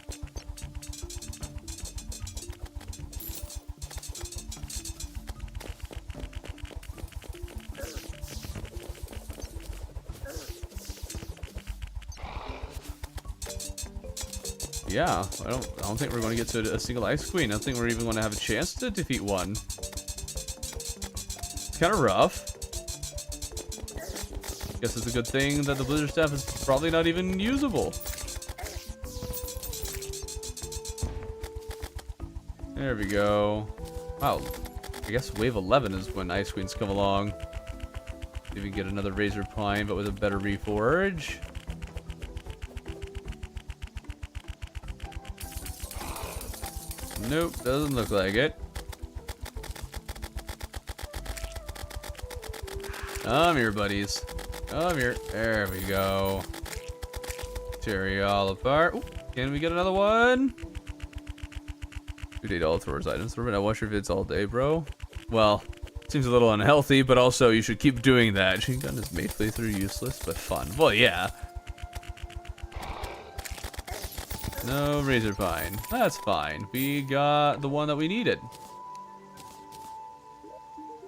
Yeah, I don't think we're going to get to a single Ice Queen. I don't think we're even going to have a chance to defeat one. It's kind of rough. Guess it's a good thing that the Blizzard Staff is probably not even usable. There we go. Wow, I guess wave 11 is when Ice Queens come along. Maybe get another Razor Pine, but with a better reforge. Nope, doesn't look like it. Come here, buddies. Come here. There we go. Tear you all apart. Ooh, can we get another one? You date all Thor's items. I watch your vids all day, bro. Well, seems a little unhealthy, but also you should keep doing that. Chain gun is made playthrough useless, but fun. Well, yeah. No Razor Pine. That's fine. We got the one that we needed.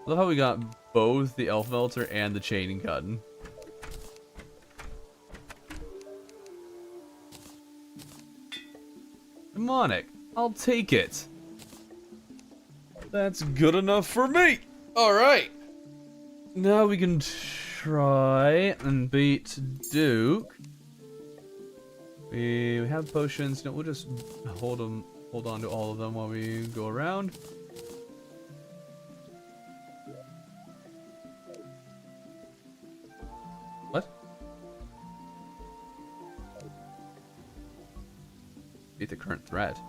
I love how we got both the Elf Melter and the Chain Gun. Demonic. I'll take it. That's good enough for me. Alright. Now we can try and beat Duke. We have potions. No, we'll just hold on to all of them while we go around. What? Beat the current threat.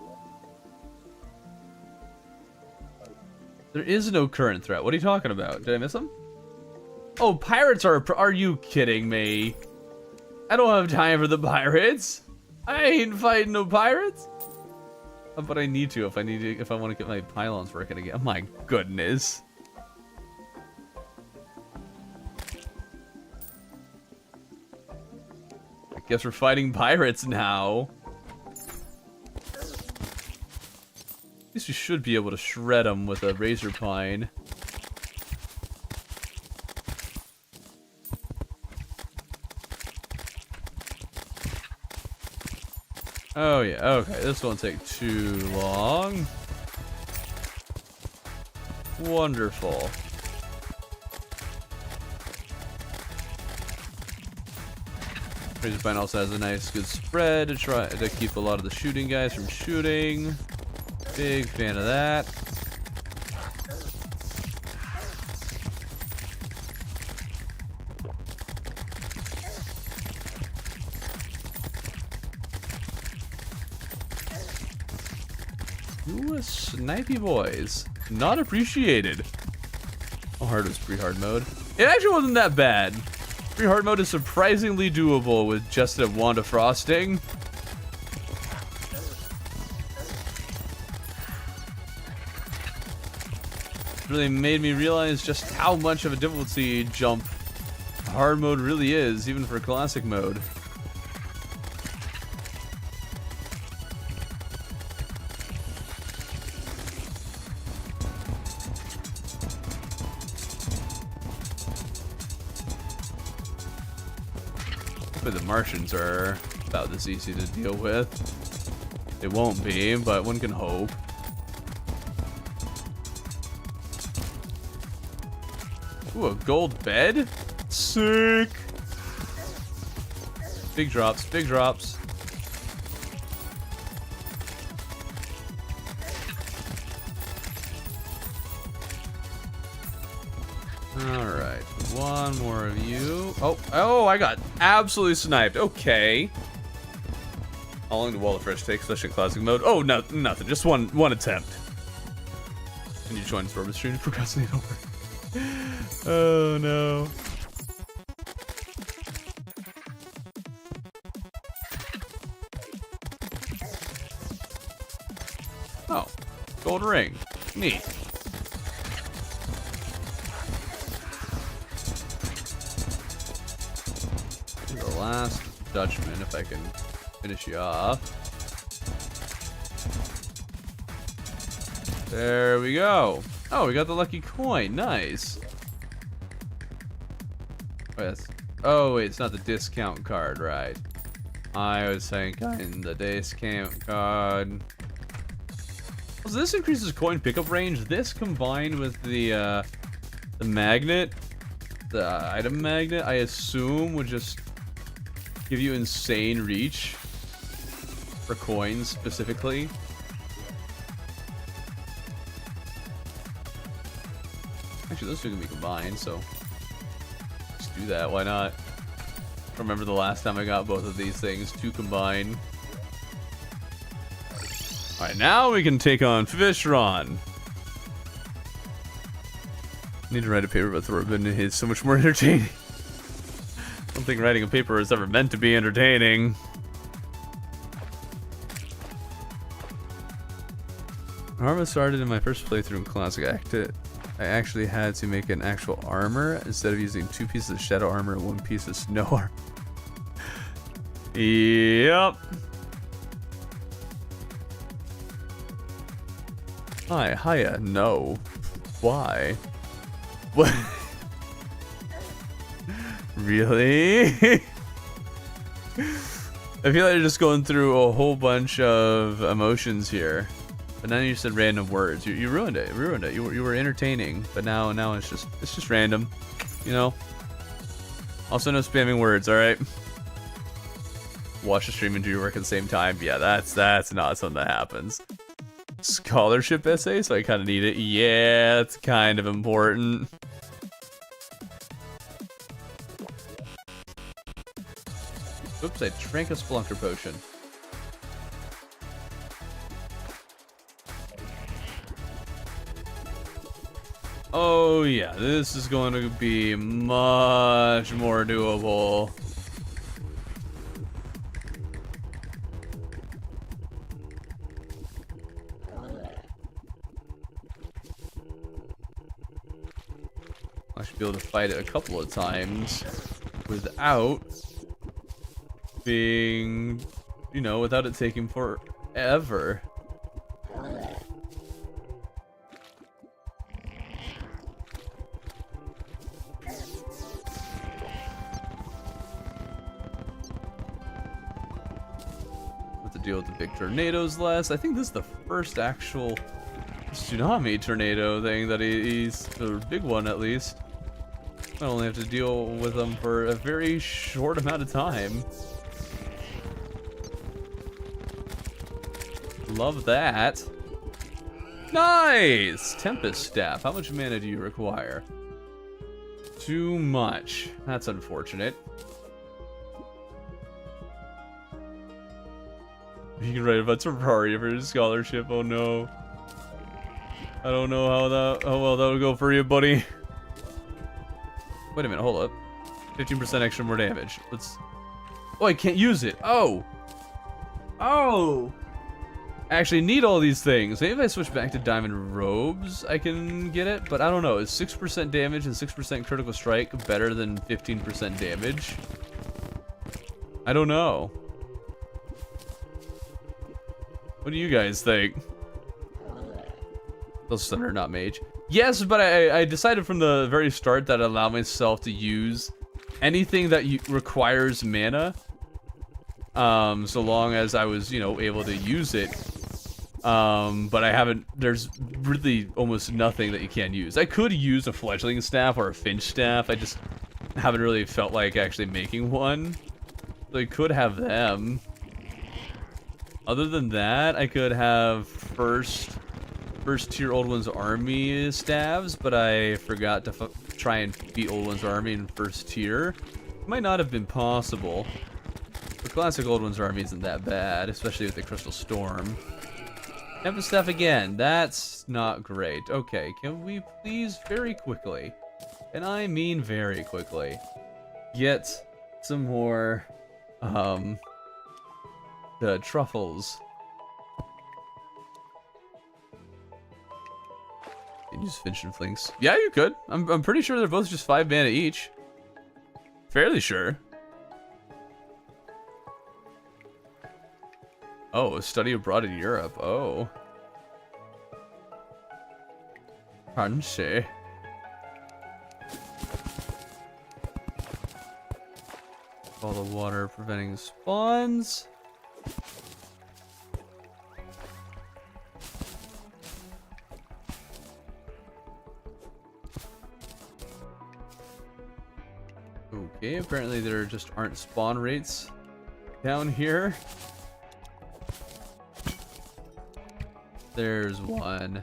There is no current threat. What are you talking about? Did I miss them? Oh, pirates are you kidding me? I don't have time for the pirates. I ain't fighting no pirates. But I need to if I want to get my pylons working again. Oh my goodness. I guess we're fighting pirates now. At least we should be able to shred them with a Razor Pine. Oh yeah, okay, this won't take too long. Wonderful. Razor Pine also has a nice good spread to try to keep a lot of the shooting guys from shooting. Big fan of that. Ooh, snipey boys. Not appreciated. How hard was pre-hard mode? It actually wasn't that bad. Pre-hard mode is surprisingly doable with just a wand of frosting. really made me realize just how much of a difficulty jump hard mode really is, even for classic mode. Hopefully the Martians are about this easy to deal with. It won't be, but one can hope. Ooh, a gold bed? Sick! Big drops, big drops. Alright, one more of you. Oh, I got absolutely sniped. Okay. How long do Wall of Fresh take, especially in classic mode? Oh, no, nothing. Just one attempt. Can you join Storm's stream to procrastinate over? Oh, no. Oh, gold ring. Neat. The last Dutchman, if I can finish you off. There we go. Oh, we got the lucky coin. Nice. Oh, wait, it's not the discount card, right? I was thinking the discount card. So this increases coin pickup range. This combined with the magnet, the item magnet, I assume would just give you insane reach for coins specifically. Actually, those two can be combined, so let's do that. Why not? I remember the last time I got both of these things to combine. Alright, now we can take on Fishron. Need to write a paper about Thorbjorn. It's so much more entertaining. I don't think writing a paper is ever meant to be entertaining. Armor started in my first playthrough in Classic Act. I actually had to make an actual armor instead of using 2 pieces of shadow armor and 1 piece of snow armor. Yep. Hiya, no. Why? What? Really? I feel like you're just going through a whole bunch of emotions here. But now you said random words. You ruined it. You were entertaining, but now it's just random. You know? Also no spamming words, alright? Watch the stream and do your work at the same time. Yeah, that's not something that happens. Scholarship essay, so I kind of need it. Yeah, it's kind of important. Oops, I drank a Splunker potion. Oh yeah, this is going to be much more doable. I should be able to fight it a couple of times without being, you know, without it taking forever. Have to deal with the big tornadoes less. I think this is the first actual tsunami tornado thing that he's the big one at least. I only have to deal with them for a very short amount of time. Love that. Nice! Tempest Staff. How much mana do you require? Too much. That's unfortunate. You can write about Terraria for his scholarship. Oh no. I don't know how well that would go for you, buddy. Wait a minute, hold up. 15% extra more damage. Let's... Oh, I can't use it. Oh! Oh! I actually need all these things. Maybe if I switch back to diamond robes, I can get it, but I don't know. Is 6% damage and 6% critical strike better than 15% damage? I don't know. What do you guys think? Those thunder, not mage. Yes, but I decided from the very start that I'd allow myself to use anything that requires mana. So long as I was, you know, able to use it. But I haven't, there's really almost nothing that you can use. I could use a fledgling staff or a finch staff. I just haven't really felt like actually making one. So I could have them. Other than that, I could have first tier Old One's Army staves, but I forgot to try and beat Old One's Army in first tier. Might not have been possible. The classic Old One's Army isn't that bad, especially with the Crystal Storm. Tempest Staff again, that's not great. Okay, can we please very quickly, and I mean very quickly, get some more, the truffles. Can use Finch and Flinks. Yeah, you could. I'm pretty sure they're both just 5 mana each. Fairly sure. Oh, study abroad in Europe. Oh. Fancy. All the water preventing spawns. Okay, apparently there just aren't spawn rates down here. There's one.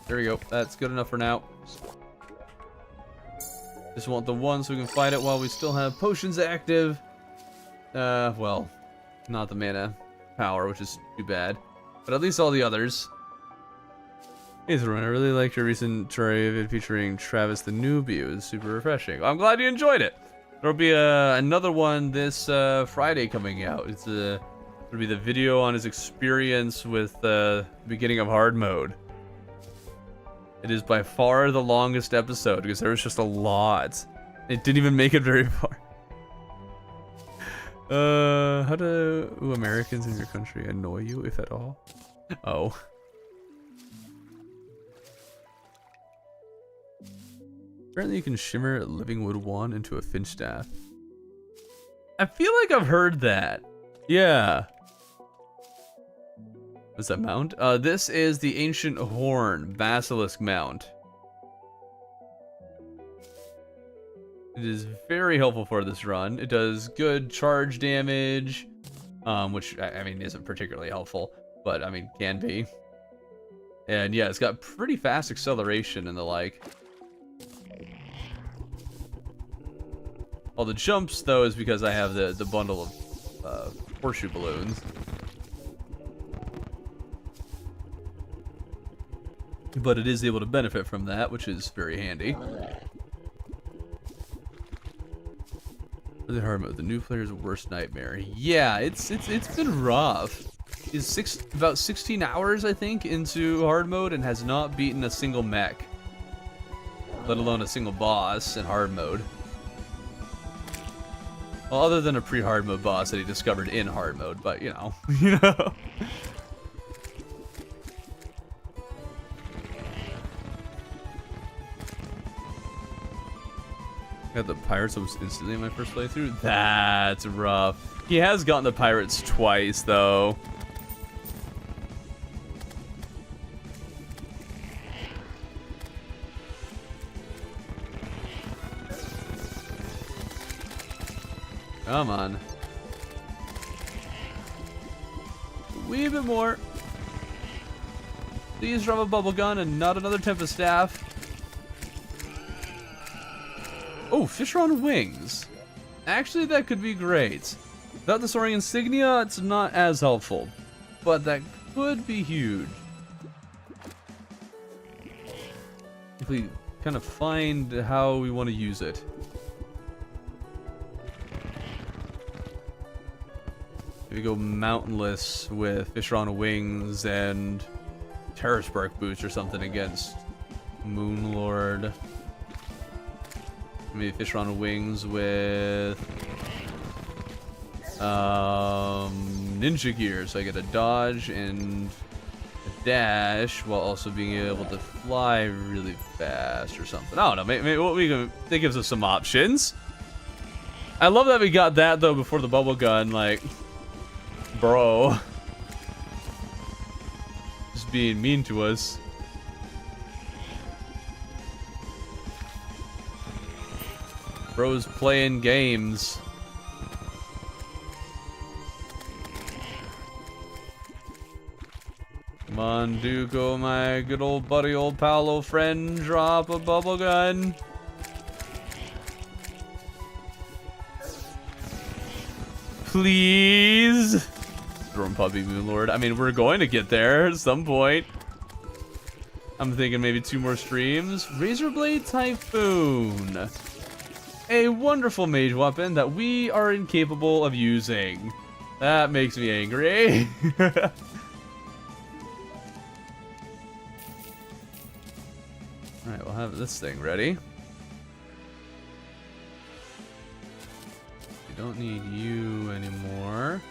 There we go. That's good enough for now. Just want the one so we can fight it while we still have potions active. Well, not the mana power, which is too bad. But at least all the others. Hey Throne, I really liked your recent Terraria vid featuring Travis the newbie. It was super refreshing. Well, I'm glad you enjoyed it. There'll be another one this Friday coming out. It'll be the video on his experience with the beginning of hard mode. It is by far the longest episode because there was just a lot. It didn't even make it very far. How do Americans in your country annoy you, if at all? Oh. Apparently you can shimmer Living Wood Wand into a Finch Staff. I feel like I've heard that. Yeah. What's that mount? This is the Ancient Horn Basilisk mount. It is very helpful for this run. It does good charge damage, which I mean isn't particularly helpful, but I mean can be. And yeah, it's got pretty fast acceleration and the like. All the jumps though is because I have the bundle of horseshoe balloons. But it is able to benefit from that, which is very handy. Really hard mode. The new player's worst nightmare. Yeah, it's been rough. He's about 16 hours, I think, into hard mode and has not beaten a single mech, let alone a single boss in hard mode. Well, other than a pre-hard mode boss that he discovered in hard mode, but you know, Got the pirates almost instantly in my first playthrough. That's rough. He has gotten the pirates twice, though. Come on. A wee bit more. Please drop a bubble gun and not another Tempest Staff. Oh, fish are on wings. Actually, that could be great. Without the soaring insignia, it's not as helpful. But that could be huge. If we kind of find how we want to use it. Maybe go mountainless with Fisher on Wings and Terror Spark boots or something against Moonlord. Maybe Fisher on Wings with Ninja Gear, so I get a dodge and a dash while also being able to fly really fast or something. I don't know. Maybe what that gives us some options. I love that we got that though before the bubble gun. Like, bro, just being mean to us. Bro's playing games. Come on, Dooku, my good old buddy, old pal, old friend, drop a bubble gun. Please. Drone Puppy Moonlord. I mean, we're going to get there at some point. I'm thinking maybe 2 more streams. Razorblade Typhoon. A wonderful mage weapon that we are incapable of using. That makes me angry. Alright, we'll have this thing ready. We don't need you anymore.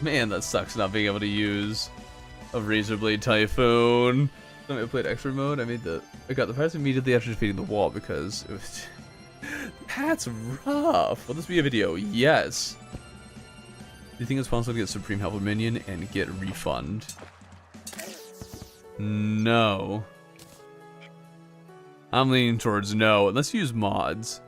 Man, that sucks not being able to use a Razorblade Typhoon. I played expert mode. I got the parts immediately after defeating the wall because it was. That's rough. Will this be a video? Yes. Do you think it's possible to get Supreme Helper Minion and get a refund? No. I'm leaning towards no. Let's use mods.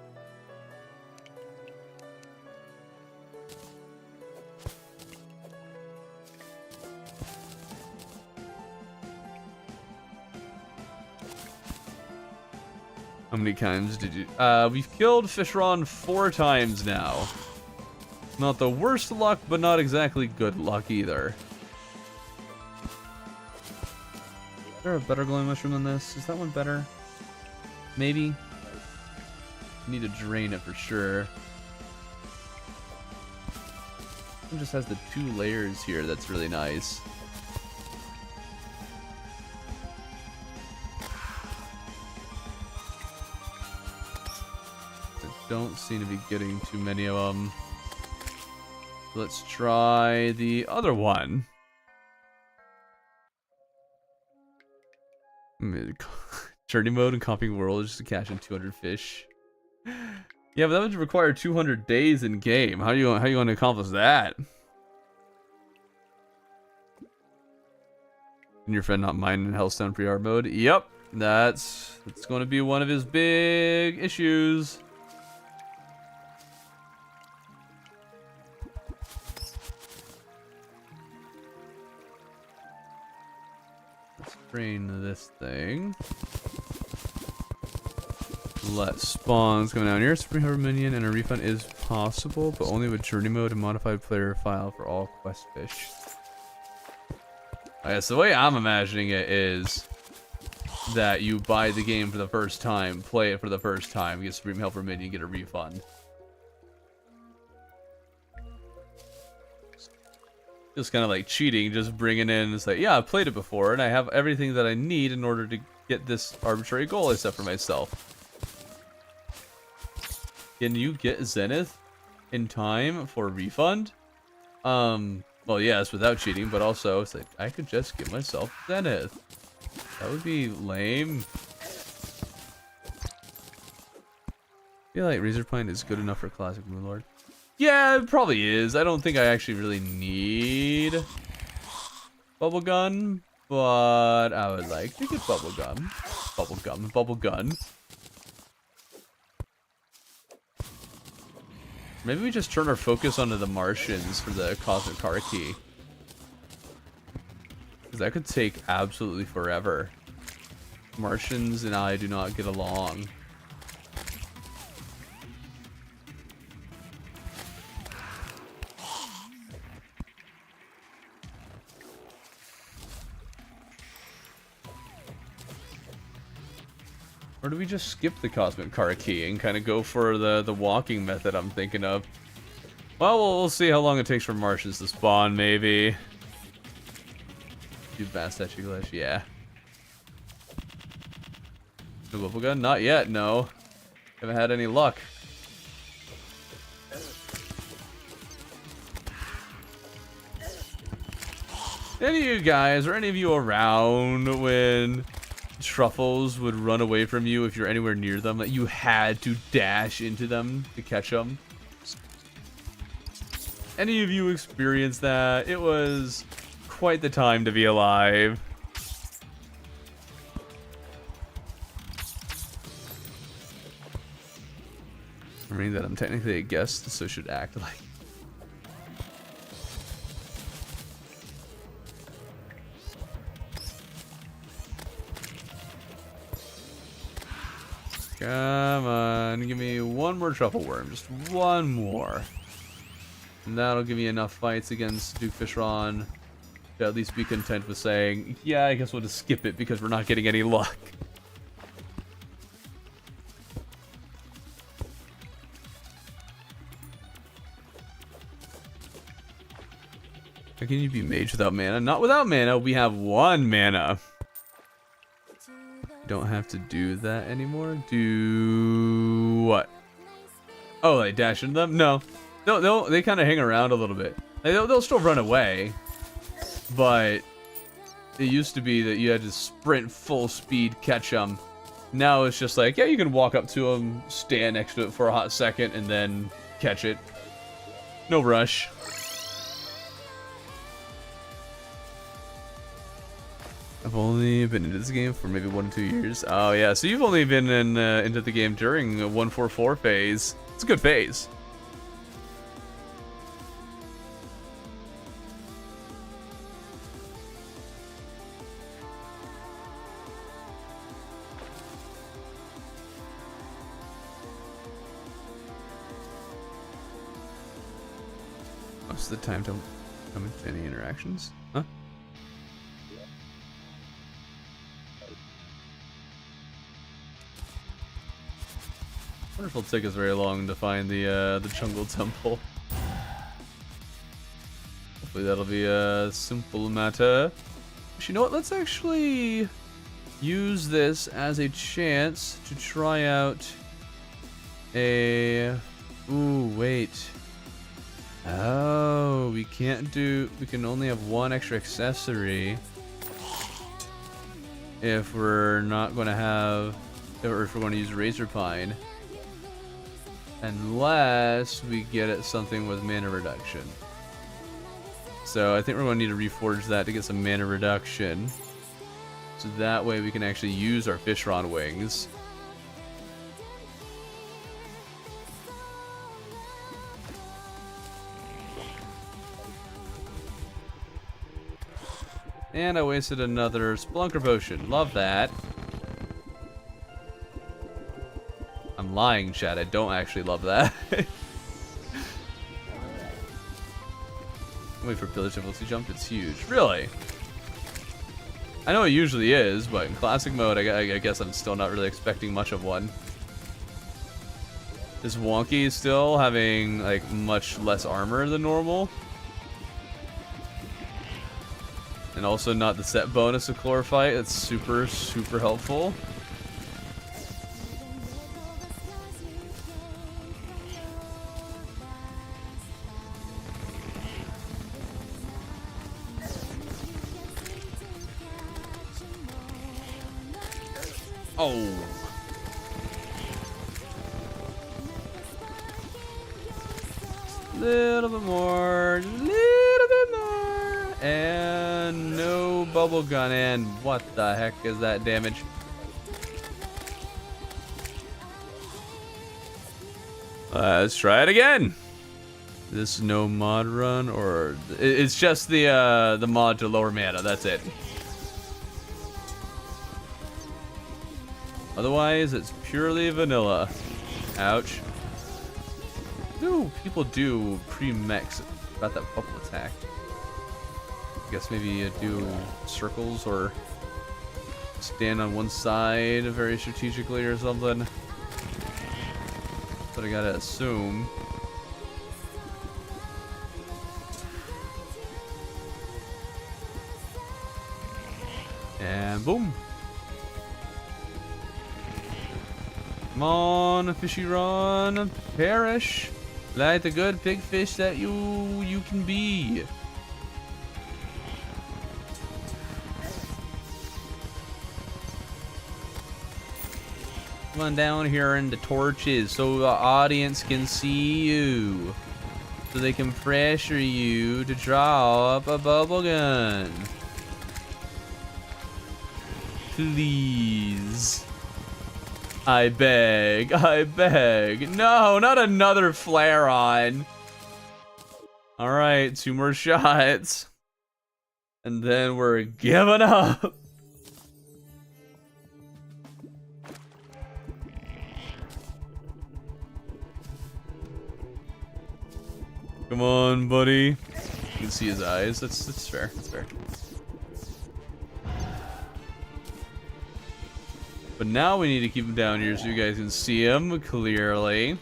How many times did you... we've killed Fishron 4 times now. Not the worst luck, but not exactly good luck either. Is there a better glowing mushroom than this? Is that one better? Maybe? Need to drain it for sure. It just has the 2 layers here. That's really nice. Don't seem to be getting too many of them. Let's try the other one. Journey mode and copying world just to catch in 200 fish. Yeah, but that would require 200 days in game. How you going to accomplish that? And your friend not mine in Hellstone pre-art mode? Yep, that's going to be one of his big issues. Drain this thing. Let spawns come down here. Supreme Helper Minion and a refund is possible, but only with journey mode and modified player file for all quest fish. Okay, so the way I'm imagining it is that you buy the game for the first time, play it for the first time, get Supreme Helper Minion, get a refund. Just kind of like cheating, just bringing in, it's like, yeah, I've played it before, and I have everything that I need in order to get this arbitrary goal I set for myself. Can you get Zenith in time for a refund? Well, yes, without cheating, but also, it's like, I could just get myself Zenith. That would be lame. I feel like Razor Pine is good enough for Classic Moonlord. Yeah, it probably is. I don't think I actually really need Bubblegum, but I would like to get Bubblegum. Bubblegum. Maybe we just turn our focus onto the Martians for the Cosmic Car Key. Because that could take absolutely forever. Martians and I do not get along. Or do we just skip the Cosmic Card Key and kind of go for the walking method I'm thinking of? Well, we'll see how long it takes for marshes to spawn, maybe. Do Vast Statue Glitch, yeah. No bubble gun? Not yet, no. Haven't had any luck. Any of you guys, or any of you around when truffles would run away from you if you're anywhere near them, that you had to dash into them to catch them? Any of you experienced that? It was quite the time to be alive. Remembering that I'm technically a guest, so should act like. Come on, give me one more truffle worm, just one more. And that'll give me enough fights against Duke Fishron to at least be content with saying, yeah, I guess we'll just skip it because we're not getting any luck. How can you be mage without mana? Not without mana, we have 1 mana. You don't have to do that anymore. Do what? Oh, like dash into them? No. They kind of hang around a little bit. They'll still run away. But it used to be that you had to sprint full speed, catch them. Now it's just like, yeah, you can walk up to them, stand next to it for a hot second, and then catch it. No rush. I've only been into this game for maybe 1 or 2 years. Oh yeah, so you've only been into the game during a 144 phase. It's a good phase. Most of the time don't come into any interactions. Huh? I wonder if it'll take us very long to find the jungle temple. Hopefully that'll be a simple matter. But you know what? Let's actually use this as a chance to try out a... Ooh, wait. Oh, we can't do... We can only have 1 extra accessory if we're not going to have... Or if we're going to use Razor Pine. Unless we get it something with mana reduction. So I think we're going to need to reforge that to get some mana reduction. So that way we can actually use our Fishron wings. And I wasted another Spelunker Potion. Love that. I'm lying, Chad. I don't actually love that. Wait for Pillage Difficulty Jump. It's huge. Really? I know it usually is, but in Classic mode, I guess I'm still not really expecting much of one. Is Wonky still having, like, much less armor than normal? And also not the set bonus of Chlorophyte. It's super, super helpful. Oh. Little bit more, and no bubble gun. And what the heck is that damage? Let's try it again. This no mod run, or it's just the mod to lower mana. That's it. Otherwise, it's purely vanilla. Ouch. Ooh, people do pre-mex about that bubble attack. I guess maybe do circles or stand on one side very strategically or something. That's what I gotta assume. And boom. Come on, fishy run. Perish. Like the good big fish that you can be. Come on down here in the torches so the audience can see you. So they can pressure you to drop a bubble gun. Please. I beg. I beg. No, not another flare on. Alright, 2 more shots. And then we're giving up. Come on, buddy. You can see his eyes. That's fair. That's fair. But now we need to keep him down here so you guys can see him clearly.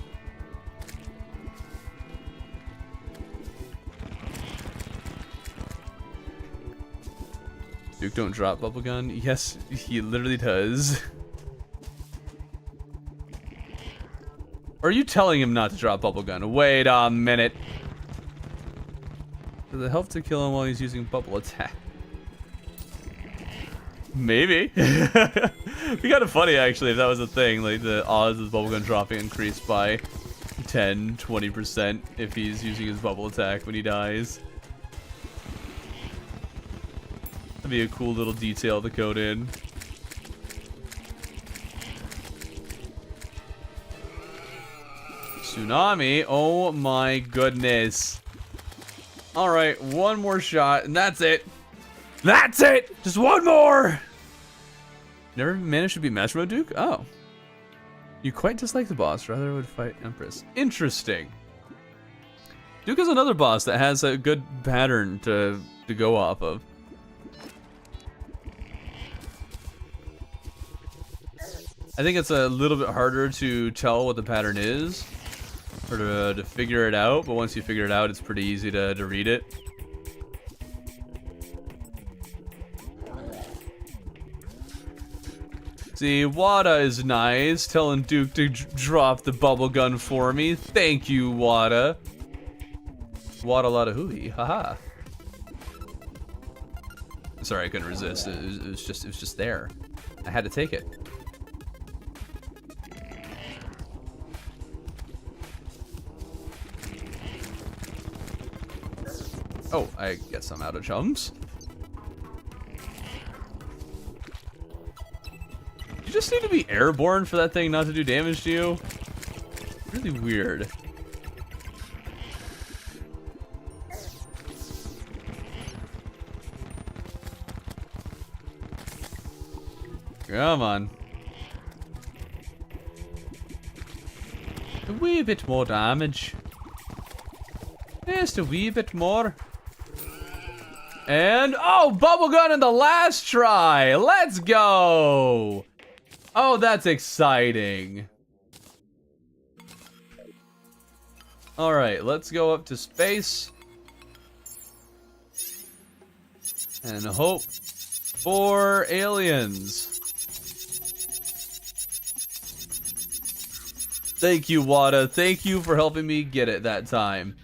Duke, don't drop bubblegum. Yes, he literally does. Or are you telling him not to drop bubblegum? Wait a minute. Does it help to kill him while he's using bubble attack? Maybe. It'd be kind of funny actually if that was a thing. Like the odds of bubblegum dropping increased by 10-20% if he's using his bubble attack when he dies. That'd be a cool little detail to code in. Tsunami. Oh my goodness. Alright, one more shot and that's it. That's it! Just one more! Never managed to beat Metro Duke? Oh. You quite dislike the boss, rather would fight Empress. Interesting. Duke is another boss that has a good pattern to go off of. I think it's a little bit harder to tell what the pattern is, or to figure it out, but once you figure it out, it's pretty easy to read it. See, Wada is nice, telling Duke to drop the bubble gun for me. Thank you, Wada. Wada lotta hooey, haha. Sorry, I couldn't resist. It was just there. I had to take it. Oh, I guess I'm out of chums. You just need to be airborne for that thing not to do damage to you. Really weird. Come on. A wee bit more damage. Just a wee bit more. And, oh, bubblegum in the last try. Let's go. Oh, that's exciting. All right, let's go up to space. And hope for aliens. Thank you, Wada. Thank you for helping me get it that time.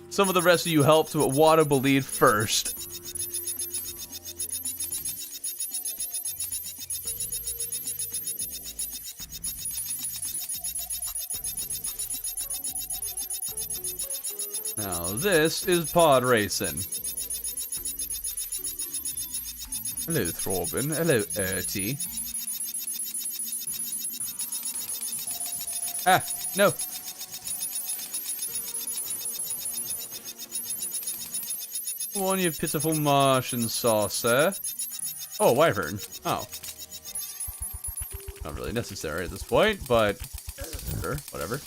Some of the rest of you helped, but Wada believed first. Now, this is pod racing. Hello, Throrbin. Hello, Erty. Ah, no. Come on, you pitiful Martian saucer. Oh, a wyvern. Oh. Not really necessary at this point, but sure, whatever.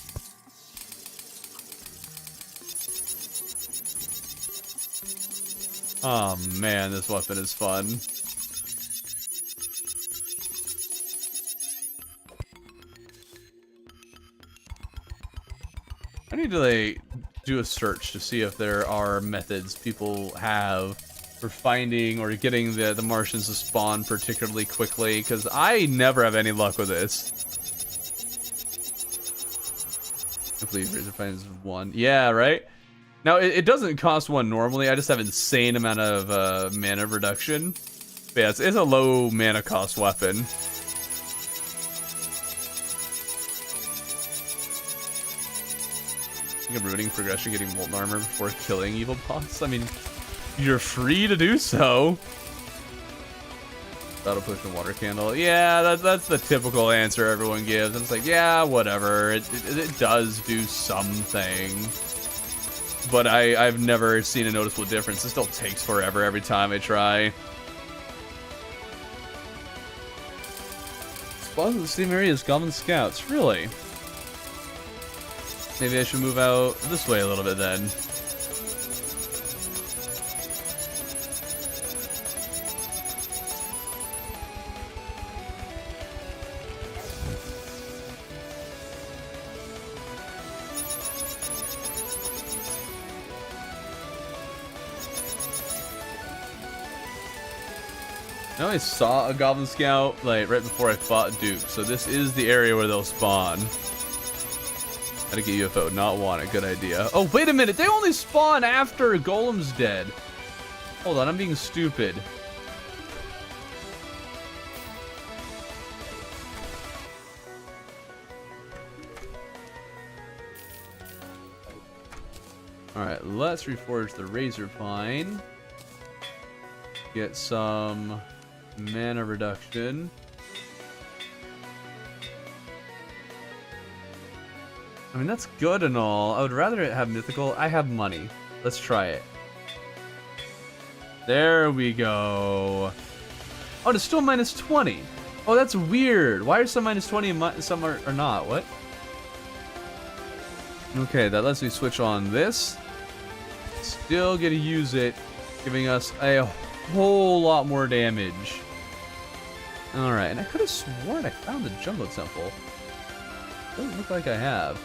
Oh man, this weapon is fun. I need to like do a search to see if there are methods people have for finding or getting the Martians to spawn particularly quickly, because I never have any luck with this. I believe Razor finds one. Yeah, right? Now, it doesn't cost one normally. I just have insane amount of mana reduction. But yeah, it's a low mana cost weapon. I think I'm ruining progression getting molten armor before killing evil boss. I mean, you're free to do so. Battle potion, water candle. Yeah, that's the typical answer everyone gives. And it's like, yeah, whatever. It does do something. But I've never seen a noticeable difference. It still takes forever every time I try. Spawns in the same area as Goblin Scouts. Really? Maybe I should move out this way a little bit then. Now I saw a Goblin Scout like right before I fought Duke, so this is the area where they'll spawn. How to get UFO, not want it, good idea. Oh, wait a minute, they only spawn after Golem's dead. Hold on, I'm being stupid. Alright, let's reforge the Razor Pine. Get some mana reduction. I mean, that's good and all. I would rather it have mythical. I have money. Let's try it. There we go. Oh, it's still minus 20. Oh, that's weird. Why are some minus 20 and some are not? What? Okay, that lets me switch on this. Still get to use it, giving us a whole lot more damage. Alright, and I could have sworn I found the Jumbo Temple. Doesn't look like I have.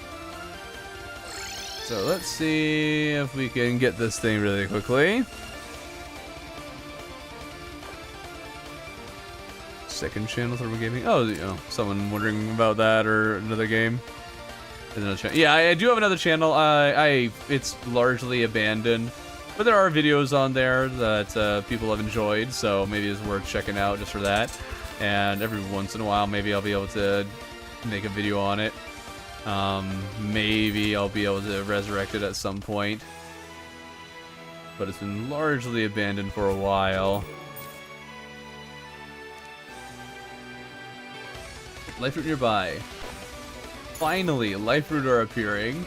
So let's see if we can get this thing really quickly. Second channel Thermal Gaming. Oh, you know, someone wondering about that or another game. Another channel. Yeah, I do have another channel. It's largely abandoned, but there are videos on there that people have enjoyed, so maybe it's worth checking out just for that. And every once in a while, maybe I'll be able to make a video on it. Maybe I'll be able to resurrect it at some point. But it's been largely abandoned for a while. Life root nearby. Finally, life root are appearing.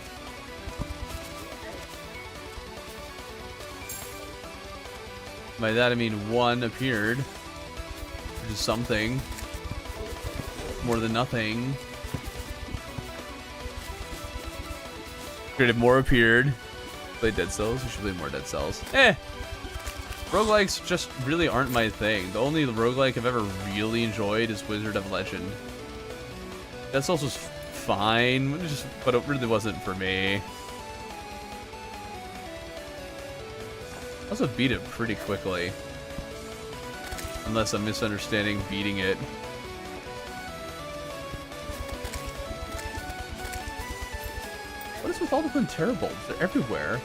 By that I mean one appeared. Which is something. More than nothing. Created more appeared. Play Dead Cells. We should play more Dead Cells. Roguelikes just really aren't my thing. The only roguelike I've ever really enjoyed is Wizard of Legend. Dead Cells was fine, but it really wasn't for me. I also beat it pretty quickly. Unless I'm misunderstanding beating it. What is with all the Terrabulbs? They're everywhere.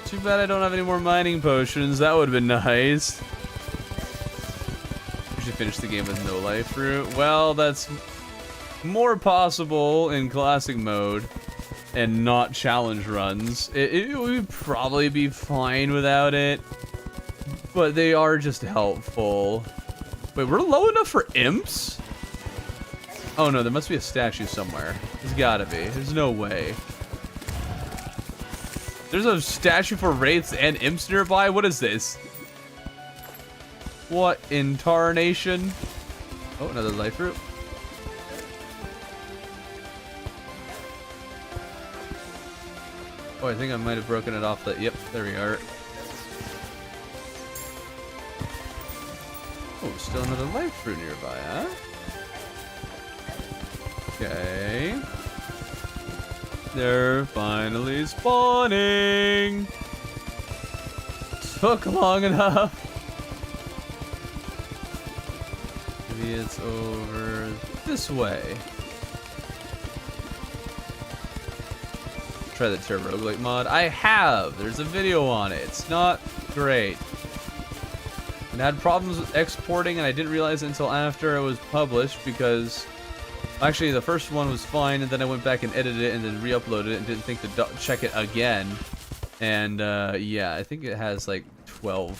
Too bad I don't have any more mining potions. That would have been nice. We should finish the game with no life root. Well, that's more possible in classic mode and not challenge runs. It would probably be fine without it, but they are just helpful. Wait, we're low enough for imps? Oh no, there must be a statue somewhere. There's gotta be. There's no way. There's a statue for wraiths and imps nearby? What is this? What in tarnation? Oh, another life root. Oh, I think I might have broken it off the... Yep, there we are. Oh, still another life fruit nearby, huh? Okay. They're finally spawning. Took long enough. Maybe it's over this way. Try the Terraria roguelike mod. I have. There's a video on it. It's not great. And I had problems with exporting, and I didn't realize it until after it was published because actually the first one was fine, and then I went back and edited it and then re-uploaded it and didn't think to check it again. And yeah, I think it has like 12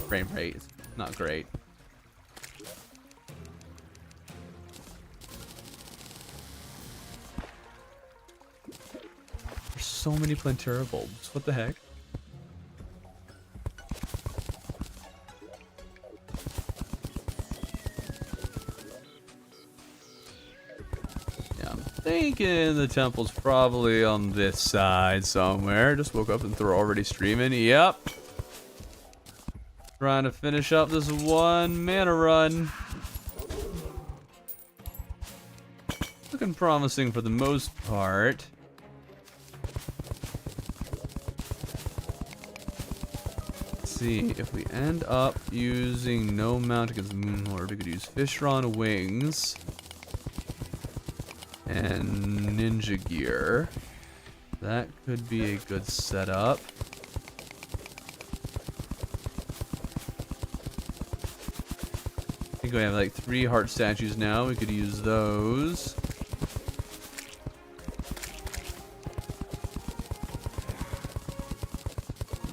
frame rate. It's not great. There's so many Plantera bulbs. What the heck? Thinking the temple's probably on this side somewhere. Just woke up and they're already streaming. Yep. Trying to finish up this one mana run. Looking promising for the most part. Let's see if we end up using no mount against Moonlord. We could use Fishron wings. And ninja gear. That could be a good setup. I think we have like 3 heart statues now. We could use those.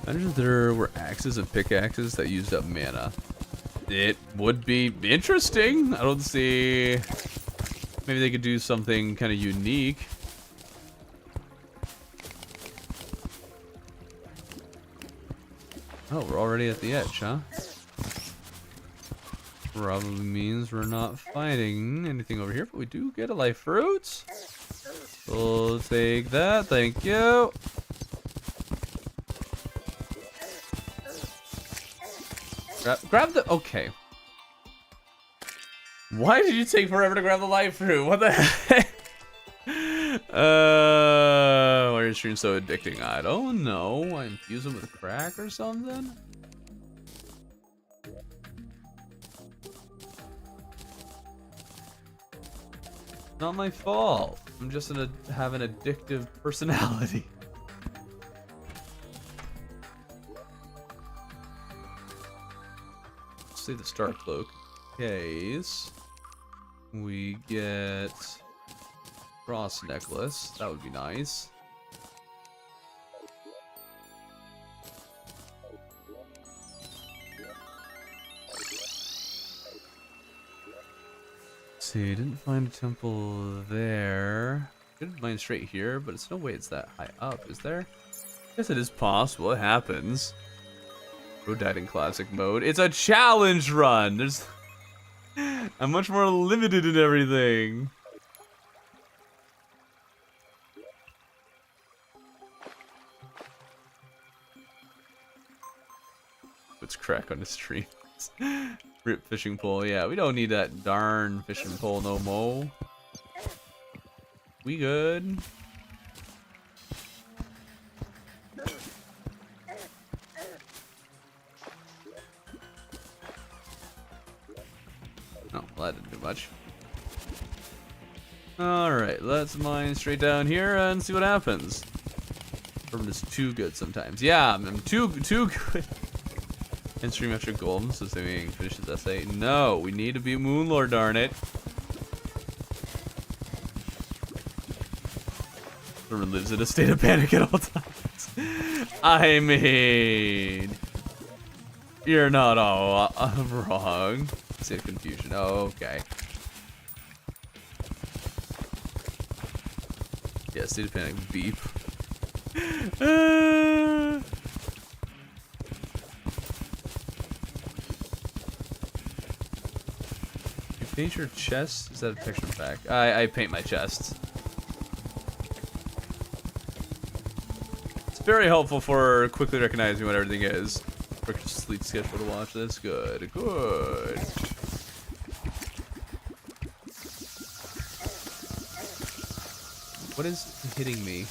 Imagine if there were axes and pickaxes that used up mana. It would be interesting. I don't see... Maybe they could do something kind of unique. Oh, we're already at the edge, huh? Probably means we're not fighting anything over here, but we do get a life fruit. We'll take that, thank you. Grab the... Okay. Why did you take forever to grab the life fruit? What the heck? Why are your streams so addicting? I don't know. I infuse them with crack or something? Not my fault. I'm just gonna have an addictive personality. Save the star cloak. Case we get cross necklace, that would be nice. See, didn't find a temple there. Could mine straight here, but it's no way it's that high up, is there? I guess it is possible. It happens. Bro died in classic mode. It's a challenge run. There's I'm much more limited in everything. Let's crack on the streams. Rip fishing pole. Yeah, we don't need that darn fishing pole no more. We good. Oh, well, that didn't do much. Alright, let's mine straight down here and see what happens. I'm just too good sometimes. Yeah, I'm too good. And stream after Golem, so assuming finish this essay. No, we need to beat Moonlord, darn it. Everyone lives in a state of panic at all times. I mean, you're not all wrong. State of confusion. Oh, okay. Yeah, state of panic. Beep. You paint your chest? Is that a texture pack? I paint my chest. It's very helpful for quickly recognizing what everything is. Quick sleep schedule to watch this. Good. Good. What is hitting me?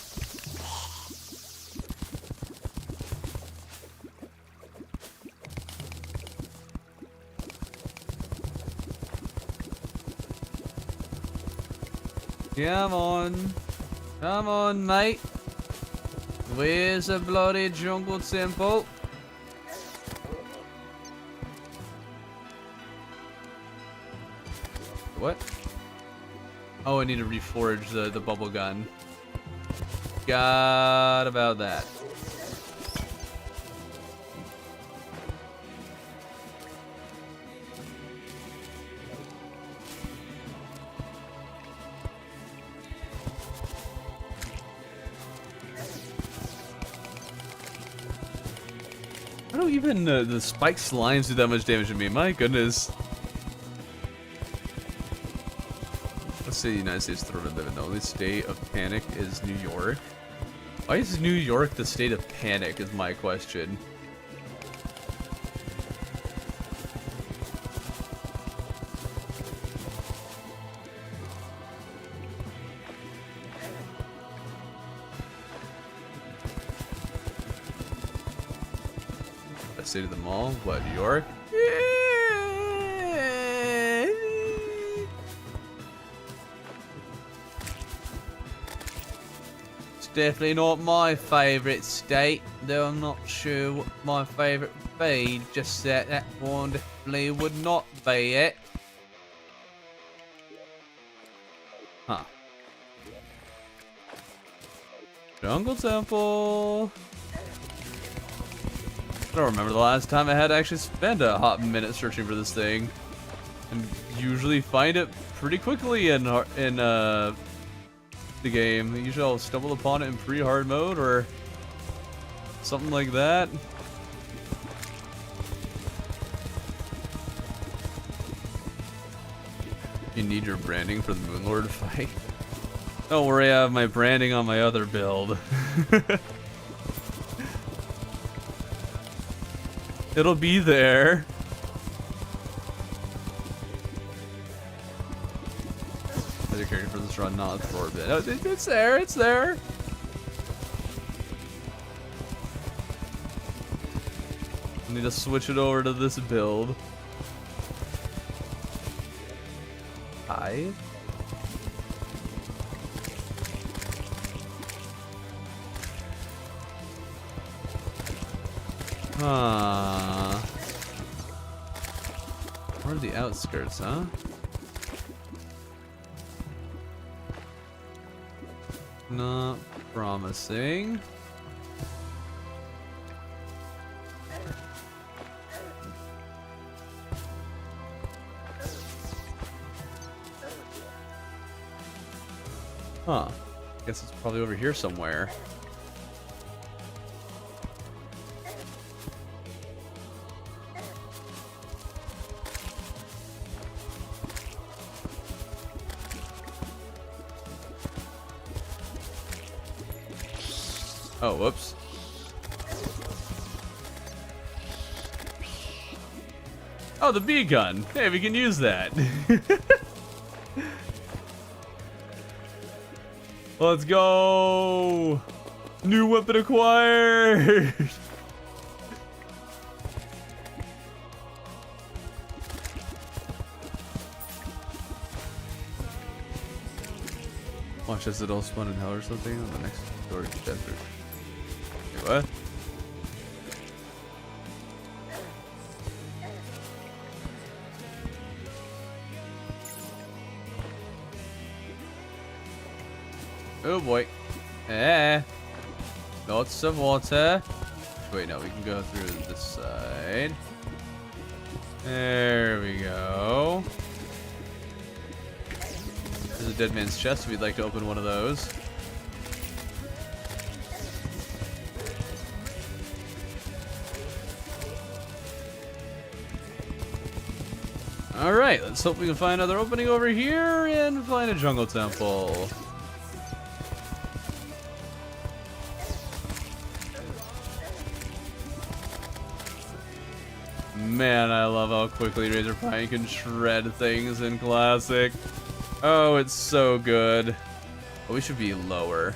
Come on. Come on, mate. Where's the bloody jungle temple? What? Oh, I need to reforge the bubble gun. Forgot about that. I don't even the spiked slimes do that much damage to me. My goodness. Let's say the United States thrown in the only state of panic is New York. Why is New York the state of panic is my question. State of the mall? What, New York? It's definitely not my favourite state, though I'm not sure what my favourite would be. Just that one definitely would not be it. Huh. Jungle Temple. I don't remember the last time I had to actually spend a hot minute searching for this thing, and usually find it pretty quickly in the game. Usually I'll stumble upon it in pre-hard mode or something like that. You need your branding for the Moonlord fight. Don't worry, I have my branding on my other build. It'll be there. Other character for this run, not for a bit. Oh, it's there, it's there. I need to switch it over to this build. Hive? Where are the outskirts, huh? Not promising. Huh. Guess it's probably over here somewhere. Oh, whoops. Oh, the bee gun. Hey, we can use that. Let's go. New weapon acquired. Watch as it all spawn in hell or something on the next storage desert. What? Oh boy. Lots of water. Wait, no, we can go through this side. There we go. There's a dead man's chest. We'd like to open one of those. Alright, let's hope we can find another opening over here and find a jungle temple. Man, I love how quickly Razor can shred things in Classic. Oh, it's so good. But we should be lower.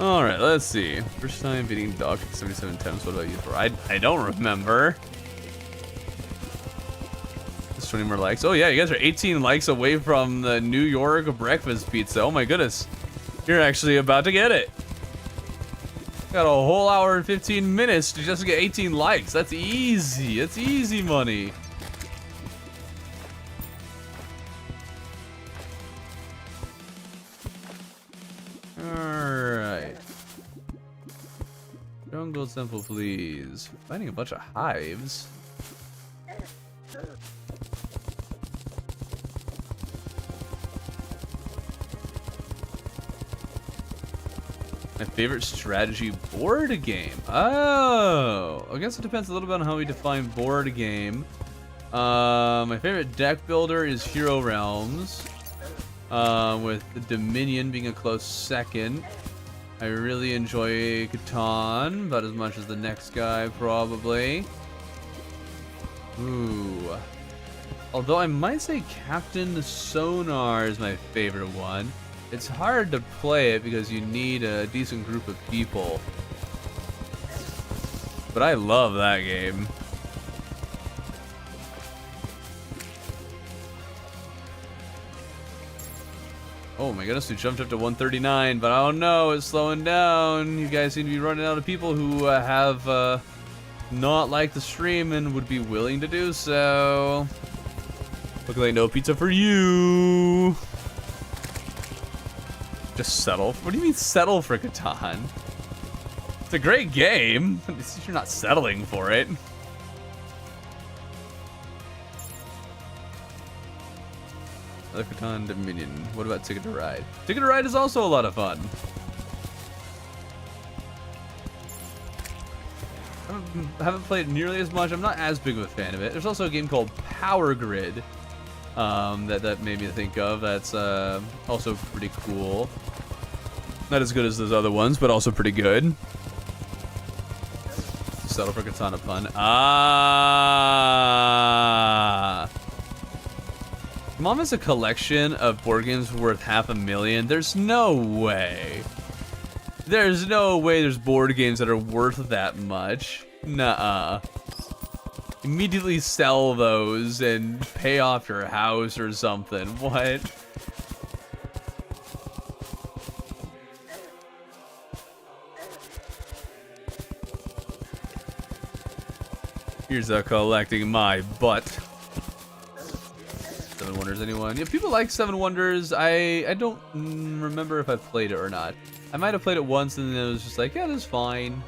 Alright, let's see. First time beating Doc 77 times. What about you for? I don't remember. Just 20 more likes. Oh yeah, you guys are 18 likes away from the New York breakfast pizza. Oh my goodness. You're actually about to get it. Got a whole hour and 15 minutes to just get 18 likes. That's easy. That's easy money. Alright. Jungle Temple, please. Finding a bunch of hives. My favorite strategy board game. Oh, I guess it depends a little bit on how we define board game. My favorite deck builder is Hero Realms, with the Dominion being a close second. I really enjoy Catan, about as much as the next guy, probably. Ooh. Although I might say Captain Sonar is my favorite one. It's hard to play it because you need a decent group of people. But I love that game. Oh my goodness, we jumped up to 139, but I don't know, it's slowing down. You guys seem to be running out of people who have not liked the stream and would be willing to do so. Looks like no pizza for you. Just settle? What do you mean settle for Catan? It's a great game. You're not settling for it. Another Catan Dominion. What about Ticket to Ride? Ticket to Ride is also a lot of fun. I haven't played it nearly as much. I'm not as big of a fan of it. There's also a game called Power Grid that made me think of. That's also pretty cool. Not as good as those other ones, but also pretty good. Settle for Katana pun. Ah. Mom has a collection of board games worth $500,000. There's no way. There's no way there's board games that are worth that much. Nuh-uh. Immediately sell those and pay off your house or something. What? Here's a collecting my butt. Seven Wonders, anyone? Yeah, people like Seven Wonders. I don't remember if I played it or not. I might have played it once and then it was just like, yeah, that's fine.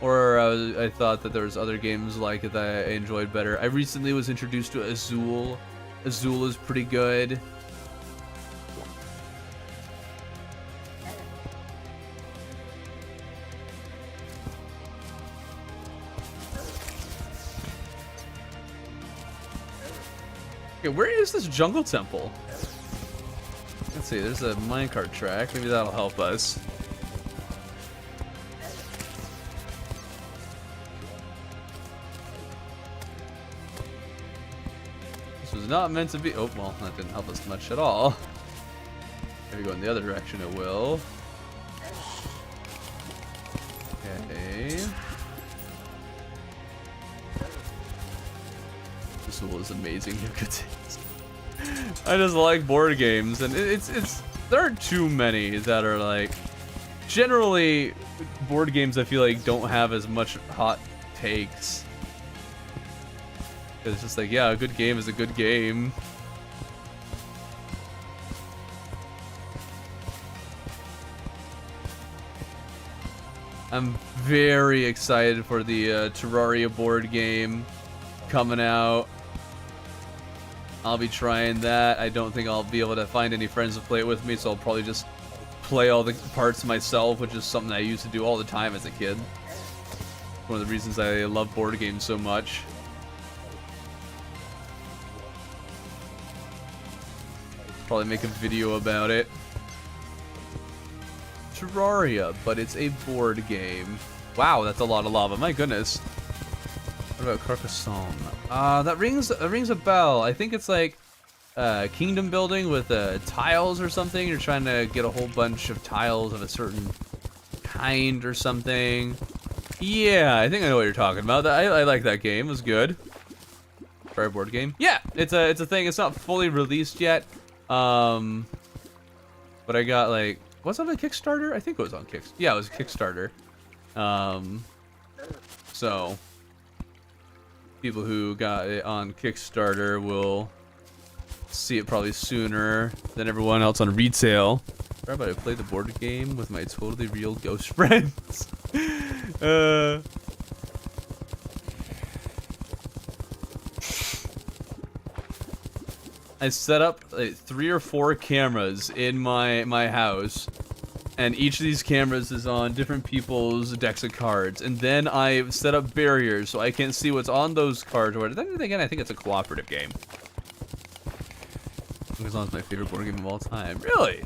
Or I thought that there was other games like it that I enjoyed better. I recently was introduced to Azul. Azul is pretty good. Okay, where is this jungle temple? Let's see, there's a minecart track. Maybe that'll help us. This was not meant to be. Oh, well, that didn't help us much at all. Maybe go in the other direction, it will. Okay. This tool is amazing. I just like board games, and there aren't too many that are like. Generally, board games I feel like don't have as much hot takes. It's just like, yeah, a good game is a good game. I'm very excited for the Terraria board game coming out. I'll be trying that. I don't think I'll be able to find any friends to play it with me, so I'll probably just play all the parts myself, which is something I used to do all the time as a kid. One of the reasons I love board games so much. Probably make a video about it. Terraria, but it's a board game. Wow, that's a lot of lava. My goodness. What about Carcassonne? That rings a bell. I think it's like kingdom building with tiles or something. You're trying to get a whole bunch of tiles of a certain kind or something. Yeah, I think I know what you're talking about. I like that game. It was good. Try a board game. Yeah, it's a thing. It's not fully released yet. But I got like, was it on Kickstarter? I think it was on Kickstarter. Yeah, it was Kickstarter. So people who got it on Kickstarter will see it probably sooner than everyone else on retail. How about I play the board game with my totally real ghost friends? I set up like 3 or 4 cameras in my house, and each of these cameras is on different people's decks of cards, and then I set up barriers so I can't see what's on those cards. Or then again, I think it's a cooperative game. Carcassonne is my favorite board game of all time. Really?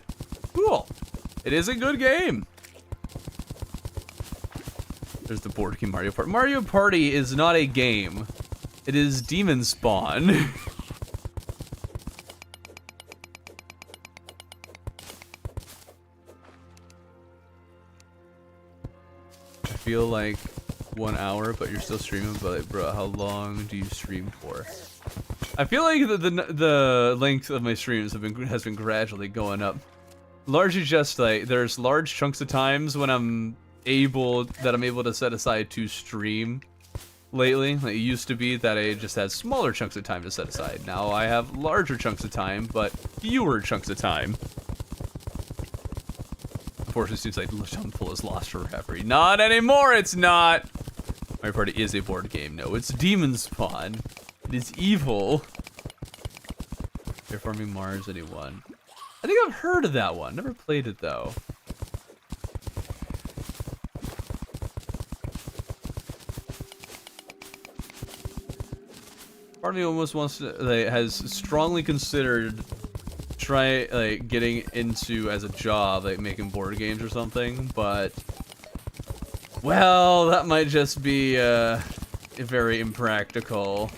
Cool. It is a good game. There's the board game Mario Party. Mario Party is not a game. It is Demon Spawn. I feel like 1 hour, but you're still streaming. But like, bro, how long do you stream for? I feel like the length of my streams has been gradually going up. Largely just like there's large chunks of times when I'm able to set aside to stream. Lately, like it used to be that I just had smaller chunks of time to set aside. Now I have larger chunks of time, but fewer chunks of time. Unfortunately, it seems like Jumble is lost forever. Not anymore. It's not. Mario Party is a board game. No, it's Demon Spawn. It is evil. Terraforming Mars, anyone? I think I've heard of that one. Never played it though. Part of me almost wants to, like, has strongly considered getting into as a job, like making board games or something, but well, that might just be very impractical.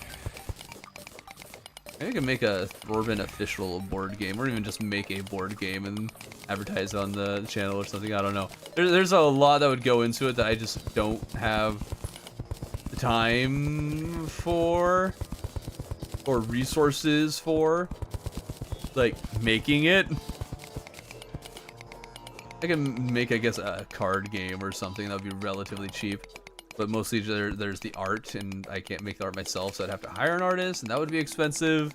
Maybe I can make a Thorben official board game, or even just make a board game and advertise on the channel or something. I don't know. There's a lot that would go into it that I just don't have the time for, or resources for, like making it. I can make, I guess, a card game or something that would be relatively cheap. But mostly there's the art, and I can't make the art myself, so I'd have to hire an artist, and that would be expensive.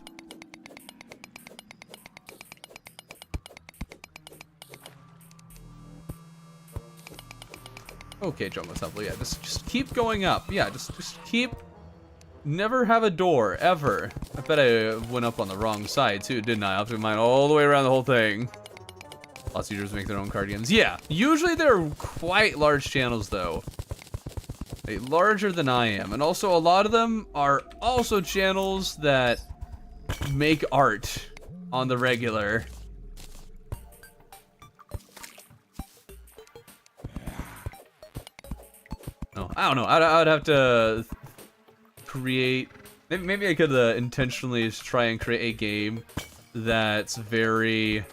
Okay, Jungle Temple, yeah, just keep going up. Yeah, just keep... Never have a door, ever. I bet I went up on the wrong side, too, didn't I? I have to mine all the way around the whole thing. Lots of users make their own card games. Yeah, usually they're quite large channels, though. Larger than I am, and also a lot of them are also channels that make art on the regular. No, I don't know. I'd have to create. Maybe I could intentionally try and create a game that's very,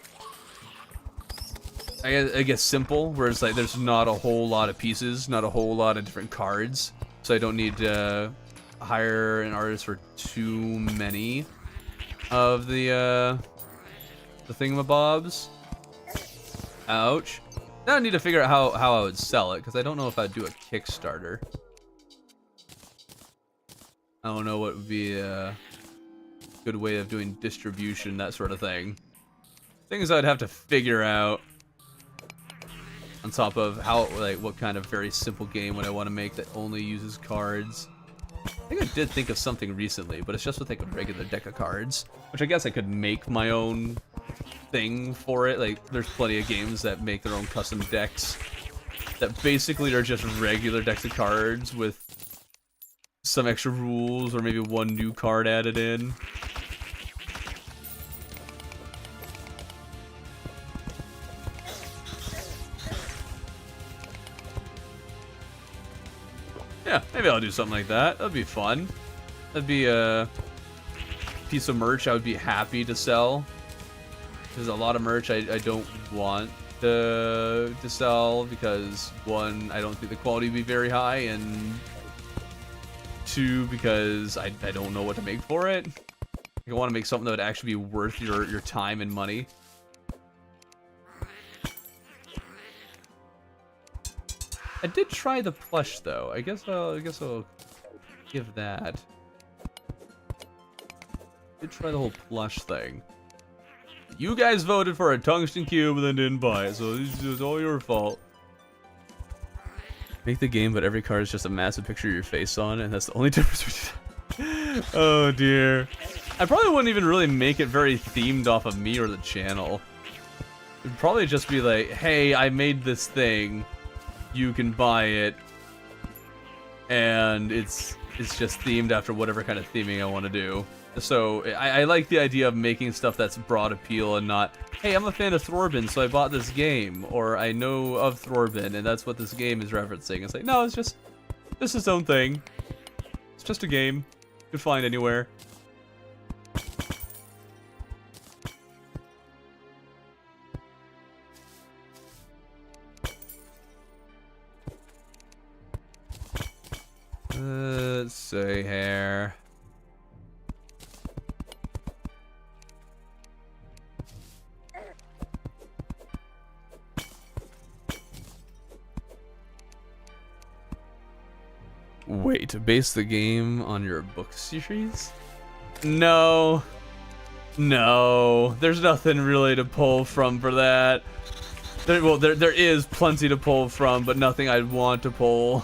I guess simple, where it's like there's not a whole lot of pieces, not a whole lot of different cards, so I don't need to hire an artist for too many of the thingamabobs. Ouch. Now I need to figure out how I would sell it, because I don't know if I'd do a Kickstarter. I don't know what would be a good way of doing distribution, that sort of thing. Things I'd have to figure out. On top of how, like, what kind of very simple game would I want to make that only uses cards. I think I did think of something recently, but it's just with like a regular deck of cards, which I guess I could make my own thing for it. Like, there's plenty of games that make their own custom decks that basically are just regular decks of cards with some extra rules or maybe one new card added in. Yeah, maybe I'll do something like that. That'd be fun. That'd be a piece of merch I would be happy to sell. There's a lot of merch I don't want to sell because, one, I don't think the quality would be very high, and two, because I don't know what to make for it. I want to make something that would actually be worth your time and money. I did try the plush though. I guess I'll give that. I did try the whole plush thing. You guys voted for a tungsten cube and then didn't buy it, so it's all your fault. Make the game, but every card is just a massive picture of your face on, and that's the only difference between. Oh dear. I probably wouldn't even really make it very themed off of me or the channel. It'd probably just be like, hey, I made this thing. You can buy it. And it's just themed after whatever kind of theming I want to do. So I like the idea of making stuff that's broad appeal and not, hey, I'm a fan of Thorbin, so I bought this game, or I know of Thorbin, and that's what this game is referencing. It's like, no, it's just its own thing. It's just a game you can find anywhere. Let's see here. Wait, base the game on your book series? No. No. There's nothing really to pull from for that. There is plenty to pull from, but nothing I'd want to pull.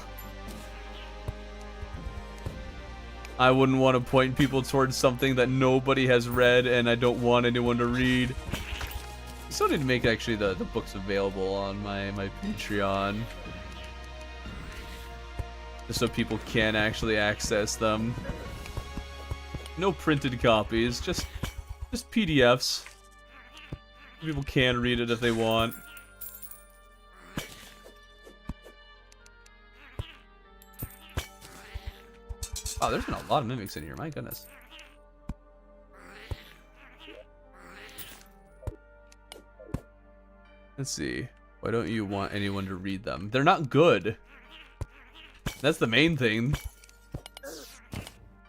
I wouldn't want to point people towards something that nobody has read and I don't want anyone to read. I still need to make actually the books available on my Patreon. Just so people can actually access them. No printed copies, just PDFs. People can read it if they want. Oh, there's been a lot of mimics in here, my goodness. Let's see. Why don't you want anyone to read them? They're not good. That's the main thing.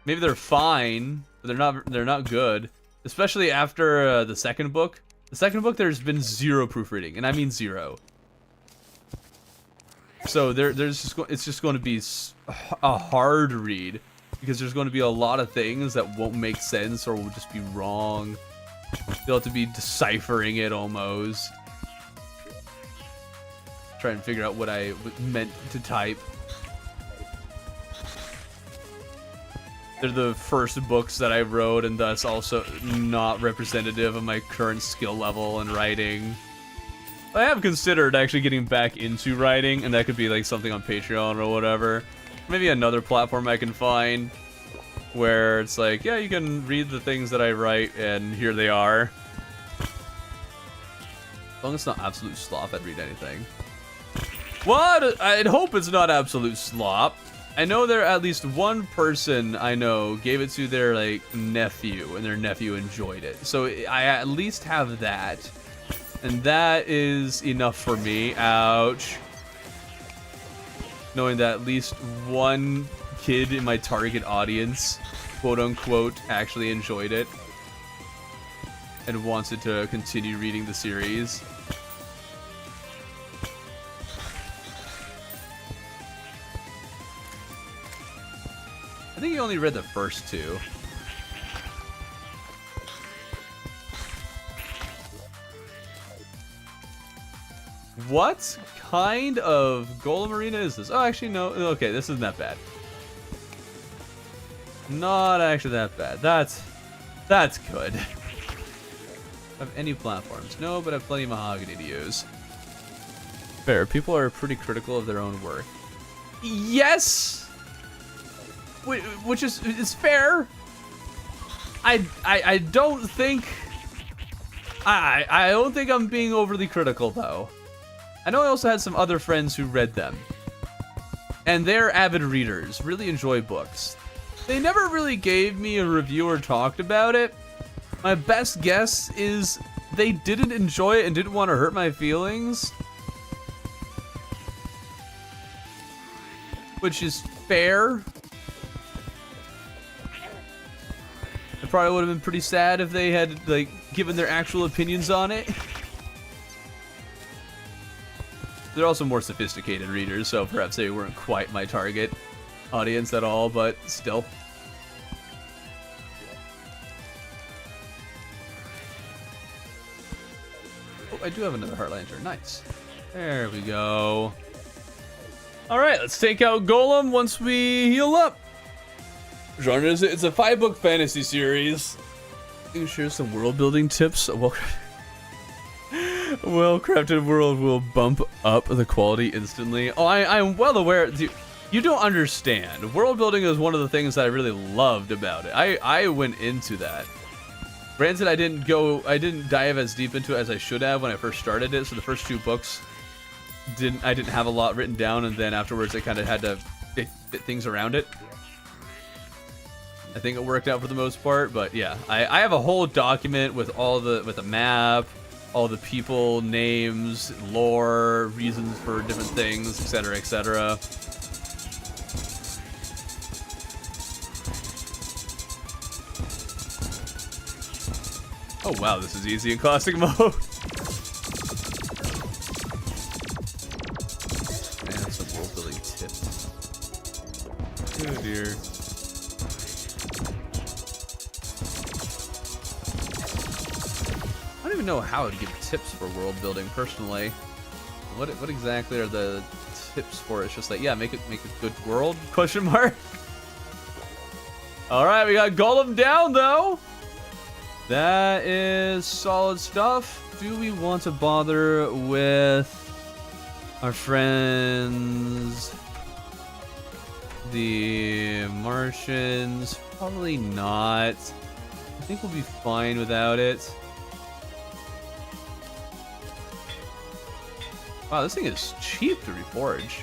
Maybe they're fine, but they're not good. Especially after the second book. The second book, there's been zero proofreading, and I mean zero. So it's just going to be a hard read. Because there's going to be a lot of things that won't make sense or will just be wrong. You'll have to be deciphering it almost. Try and figure out what I meant to type. They're the first books that I wrote, and thus also not representative of my current skill level in writing. I have considered actually getting back into writing, and that could be like something on Patreon or whatever. Maybe another platform I can find where it's like, yeah, you can read the things that I write, and here they are. As long as it's not absolute slop, I'd read anything. What? I'd hope it's not absolute slop. I know there at least one person I know gave it to their like nephew, and their nephew enjoyed it. So I at least have that, and that is enough for me. Ouch. Knowing that at least one kid in my target audience, quote unquote, actually enjoyed it and wanted to continue reading the series. I think he only read the first two. What kind of Golem Arena is this? Oh, actually, no. Okay, this isn't that bad. Not actually that bad. That's good. Have any platforms? No, but I have plenty of mahogany to use. Fair. People are pretty critical of their own work. Yes! Which is fair. I don't think... I don't think I'm being overly critical, though. I know I also had some other friends who read them. and they're avid readers, really enjoy books. They never really gave me a review or talked about it. My best guess is they didn't enjoy it and didn't want to hurt my feelings. Which is fair. It probably would have been pretty sad if they had, like, given their actual opinions on it. They're also more sophisticated readers, so perhaps they weren't quite my target audience at all, but still. Oh, I do have another Heart Lantern. Nice. There we go. Alright, let's take out Golem once we heal up. Genre is it's a 5-book fantasy series. You can share some world building tips. Well-crafted world will bump up the quality instantly. Oh, I'm well aware. You don't understand. World building is one of the things that I really loved about it. I went into that. Granted, I didn't dive as deep into it as I should have when I first started it. So the first 2 books I didn't have a lot written down, and then afterwards I kind of had to fit things around it. I think it worked out for the most part, but yeah, I have a whole document with with a map, all the people, names, lore, reasons for different things, etc., etc. Oh wow, this is easy in classic mode. Man, some world building tips. Oh dear. I don't even know how to give tips for world building personally. What exactly are the tips for it? It's just like, yeah, make a good world? Question mark. All right, we got Golem down though. That is solid stuff. Do we want to bother with our friends, the Martians? Probably not. I think we'll be fine without it. Wow, this thing is cheap to reforge.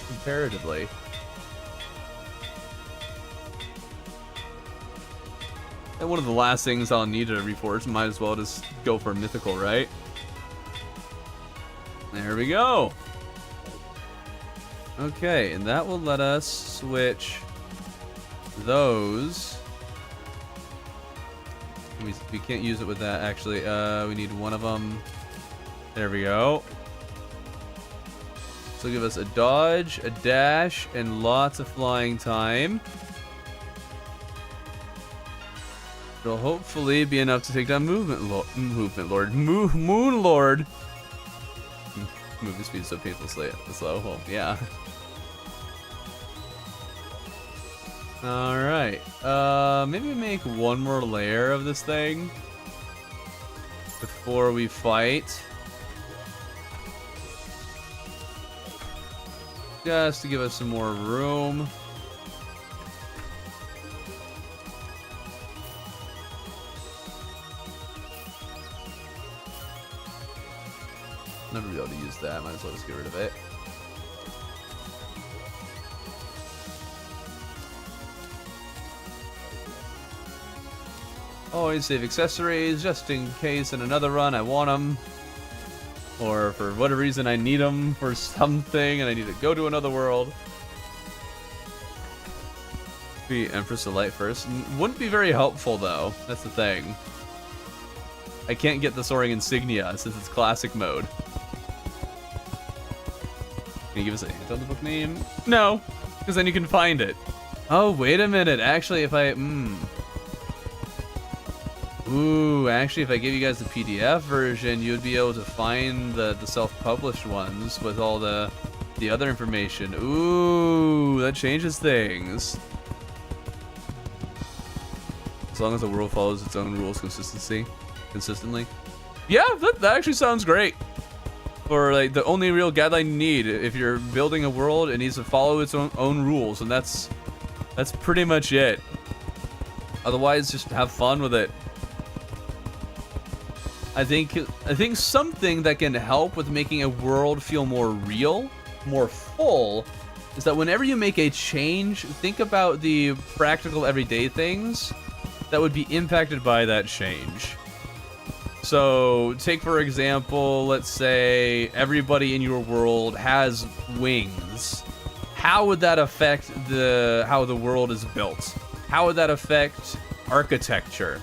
Comparatively. And one of the last things I'll need to reforge, might as well just go for mythical, right? There we go. Okay, and that will let us switch those. We can't use it with that, actually. We need one of them. There we go. So give us a dodge, a dash, and lots of flying time. It'll hopefully be enough to take down Moon Lord. Movement speed is so painfully slow. Well, yeah. Alright. Maybe make one more layer of this thing before we fight. Just to give us some more room. Never be able to use that. Might as well just get rid of it. Always save accessories just in case in another run I want them. Or for whatever reason I need them for something and I need to go to another world. Be Empress of Light first. Wouldn't be very helpful though. That's the thing. I can't get the Soaring Insignia since it's classic mode. Can you give us a hint on the book name? No, because then you can find it. Oh, wait a minute. Actually, if I... Ooh, actually, if I give you guys the PDF version, you'd be able to find the self-published ones with all the other information. Ooh, that changes things. As long as the world follows its own rules consistently. Yeah, that actually sounds great. For like the only real guideline you need if you're building a world, it needs to follow its own rules, and that's pretty much it. Otherwise, just have fun with it. I think something that can help with making a world feel more real more full is that whenever you make a change, think about the practical everyday things that would be impacted by that change. So take for example, let's say everybody in your world has wings. How would that affect how the world is built? How would that affect architecture?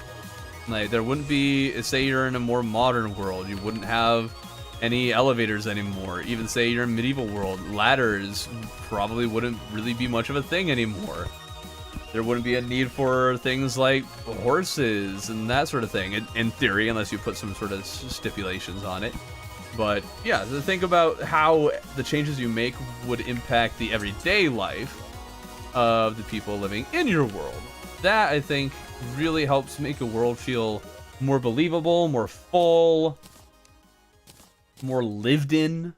Like, there wouldn't be, say you're in a more modern world, you wouldn't have any elevators anymore. Even say you're in medieval world, ladders probably wouldn't really be much of a thing anymore. There wouldn't be a need for things like horses and that sort of thing, in theory, unless you put some sort of stipulations on it. But yeah, think about how the changes you make would impact the everyday life of the people living in your world. That, I think, really helps make a world feel more believable, more full, more lived in.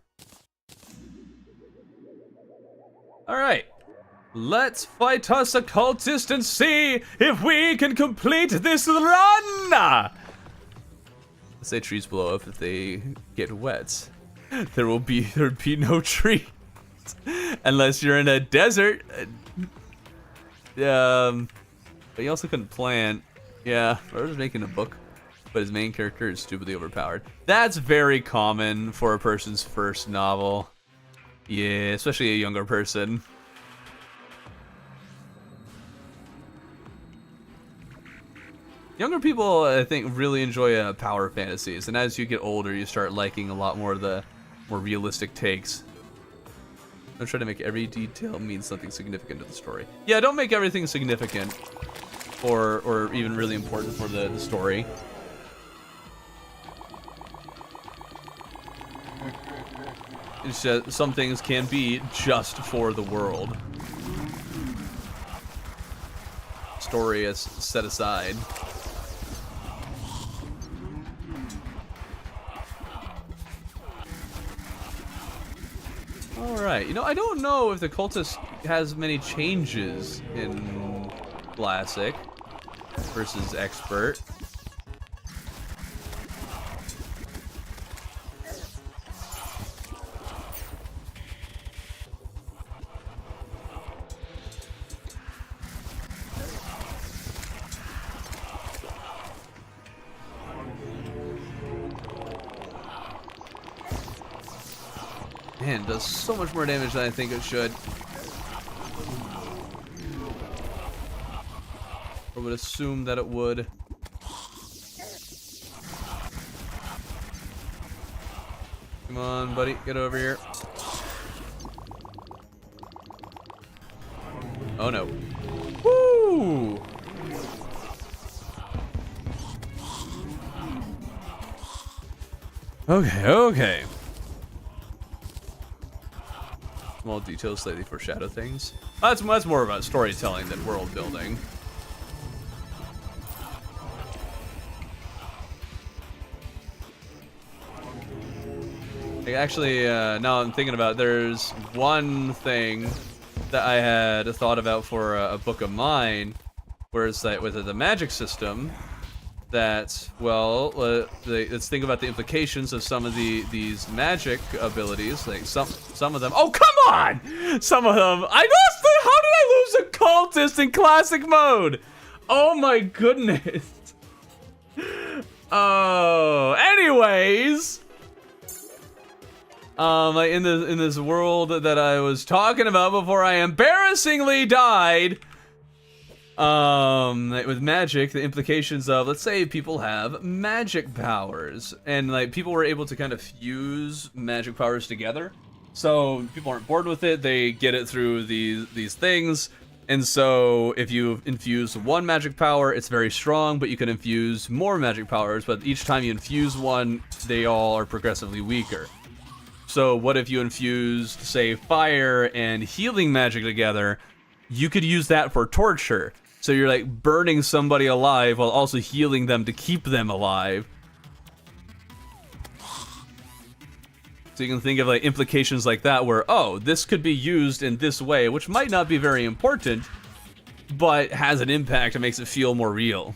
Alright, let's fight us a cultist and see if we can complete this run! Let's say trees blow up if they get wet. There'd be no trees. Unless you're in a desert. But you also couldn't plant. Yeah, I was making a book, but his main character is stupidly overpowered. That's very common for a person's first novel. Yeah, especially a younger person. Younger people, I think, really enjoy power fantasies, and as you get older, you start liking a lot more of the more realistic takes. I'm trying to make every detail mean something significant to the story. Yeah, don't make everything significant or even really important for the story. It's just, some things can be just for the world. Story is set aside. Alright, you know, I don't know if the cultist has many changes in Classic versus Expert. Man, it does so much more damage than I think it should. I would assume that it would. Come on, buddy, get over here. Oh no. Woo! Okay. Small details slightly foreshadow things. That's more about storytelling than world building. Actually, now I'm thinking about it, there's one thing that I had thought about for a book of mine, where it's like with the magic system, that, well, let's think about the implications of some of these magic abilities, like some of them. Oh, come on! Some of them. How did I lose a cultist in classic mode? Oh my goodness. Oh, anyways. Like in this world that I was talking about before I embarrassingly died. With magic, the implications of, let's say people have magic powers, and like people were able to kind of fuse magic powers together. So people aren't bored with it, they get it through these things. And so if you infuse one magic power, it's very strong, but you can infuse more magic powers, but each time you infuse one, they all are progressively weaker. So what if you infused, say, fire and healing magic together? You could use that for torture. So you're like burning somebody alive while also healing them to keep them alive. So you can think of like implications like that where, oh, this could be used in this way, which might not be very important, but has an impact and makes it feel more real.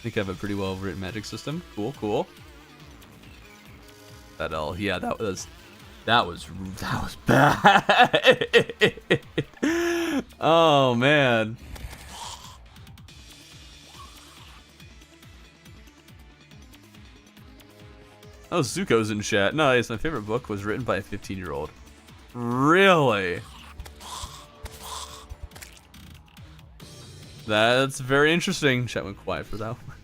think I have a pretty well written magic system. Cool, cool. That L, yeah, that was bad. Oh man. Oh, Zuko's in chat. Nice. My favorite book was written by a 15-year-old. Really? That's very interesting. Chat went quiet for that one.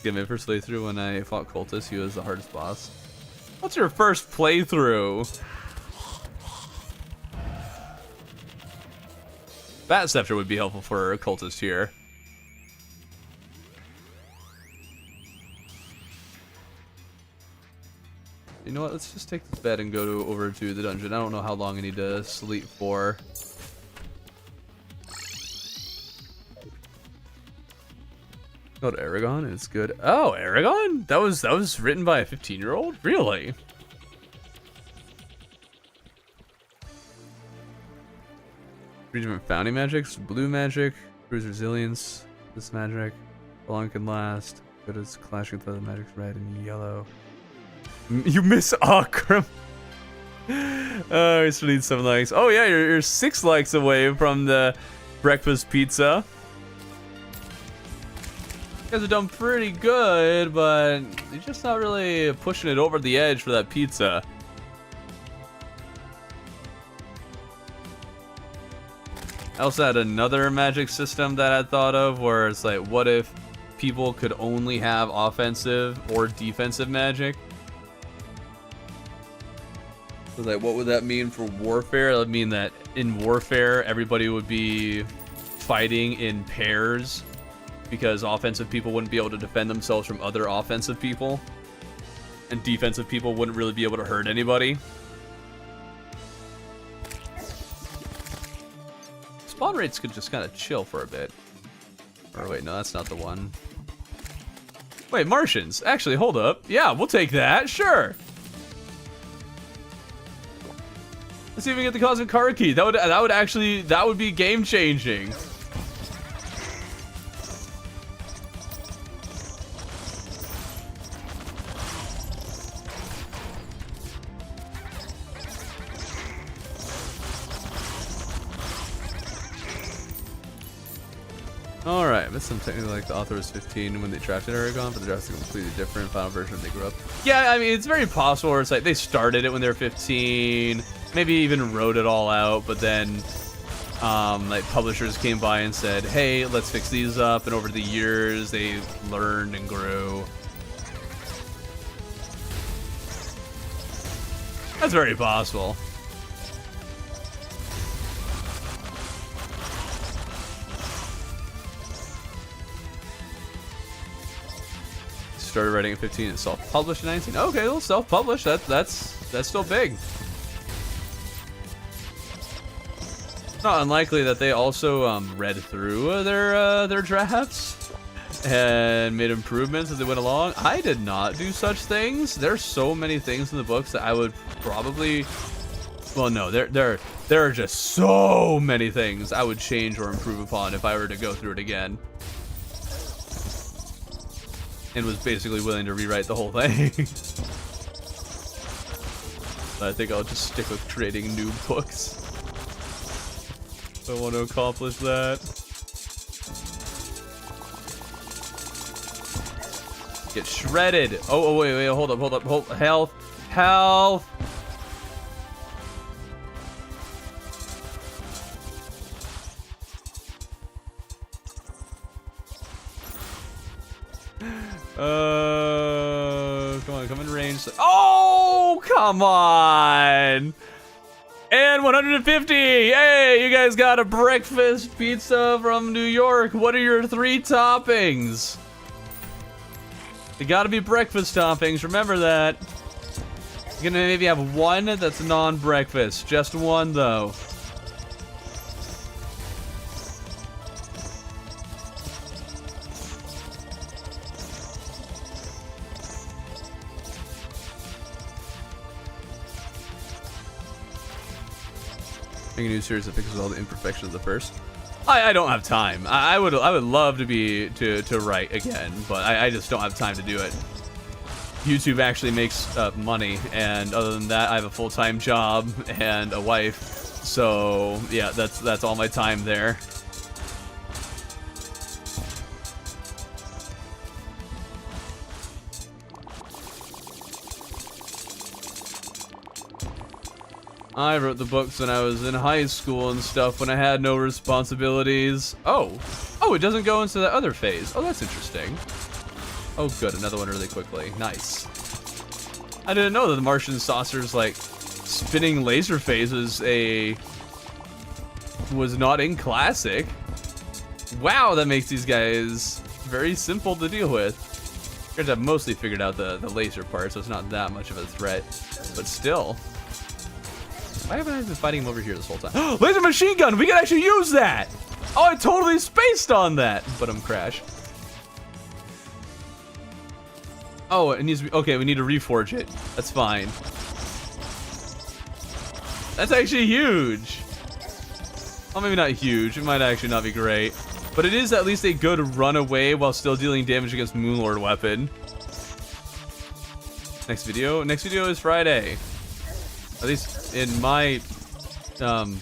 Get my first playthrough when I fought Cultist. He was the hardest boss. What's your first playthrough? Bat Scepter would be helpful for a Cultist here. You know what? Let's just take this bed and go over to the dungeon. I don't know how long I need to sleep for. Called Aragon. It's good. Oh, Aragon? That was written by a 15-year-old? Really? Three different founding magics: blue magic, cruise resilience, this magic, how long can last, good as clashing with other magics, red and yellow. You miss Akram. Oh, I still need 7 likes. Oh yeah, you're 6 likes away from the breakfast pizza. You guys have done pretty good, but you're just not really pushing it over the edge for that pizza. I also had another magic system that I thought of where it's like, what if people could only have offensive or defensive magic? So like, what would that mean for warfare? That would mean that in warfare, everybody would be fighting in pairs because offensive people wouldn't be able to defend themselves from other offensive people, and defensive people wouldn't really be able to hurt anybody. Spawn rates could just kind of chill for a bit. Or wait, no, that's not the one. Wait, Martians. Actually, hold up. Yeah, we'll take that. Sure. Let's see if we get the Cosmic Card Key. That would be game changing. Alright, but some technically like the author was 15 when they drafted Aragon, but the draft is completely different. Final version when they grew up. Yeah, I mean, it's very possible where it's like they started it when they were 15, maybe even wrote it all out, but then like publishers came by and said, hey, let's fix these up, and over the years they learned and grew. That's very possible. Started writing at 15 and self-published at 19. Okay, well, self-published. That's still big. Not unlikely that they also read through their drafts and made improvements as they went along. I did not do such things. There's so many things in the books that I would probably, well, no, there are just so many things I would change or improve upon if I were to go through it again. And was basically willing to rewrite the whole thing. But I think I'll just stick with creating new books. I want to accomplish that. Get shredded. Oh, wait, hold up. Health. Come in range. Oh, come on. And 150. Hey, you guys got a breakfast pizza from New York. What are your 3 toppings? They gotta be breakfast toppings. Remember that. You're gonna maybe have one that's non-breakfast. Just one, though. Making a new series that fixes all the imperfections of the first. I don't have time. I would love to write again, but I just don't have time to do it. YouTube actually makes money, and other than that, I have a full-time job and a wife. So yeah, that's all my time there. I wrote the books when I was in high school and stuff, when I had no responsibilities. Oh, it doesn't go into the other phase. Oh, that's interesting. Oh, good, another one really quickly. Nice. I didn't know that the Martian saucer's like spinning laser phase was not in classic. Wow, that makes these guys very simple to deal with. Guys, I've mostly figured out the laser part, so it's not that much of a threat, but still. Why haven't I been fighting him over here this whole time? Laser machine gun! We can actually use that! Oh, I totally spaced on that! But I'm crash. Oh, it needs to be... Okay, we need to reforge it. That's fine. That's actually huge. Well, maybe not huge. It might actually not be great. But it is at least a good runaway while still dealing damage against Moonlord weapon. Next video? Next video is Friday. At least in my time.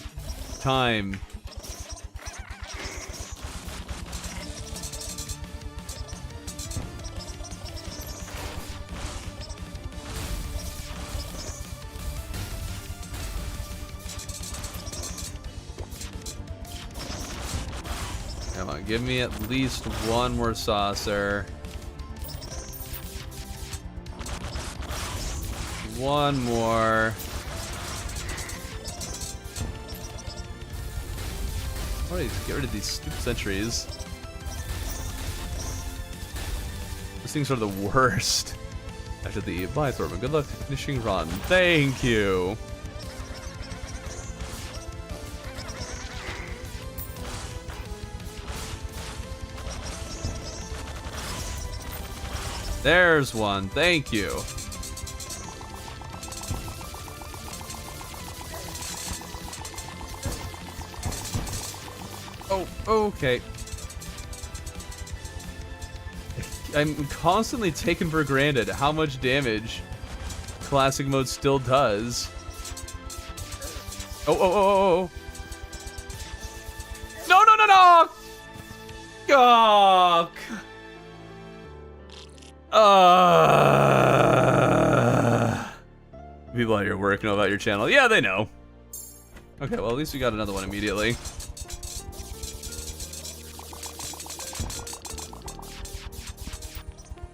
Come on, give me at least one more saucer. One more. Get rid of these stupid sentries. These things are the worst. After the bye, Thorman. Good luck finishing run. Thank you. There's one. Thank you. Oh, okay. I'm constantly taken for granted how much damage classic mode still does. Oh. No! Oh! People at your work know about your channel. Yeah, they know. Okay, well, at least we got another one immediately.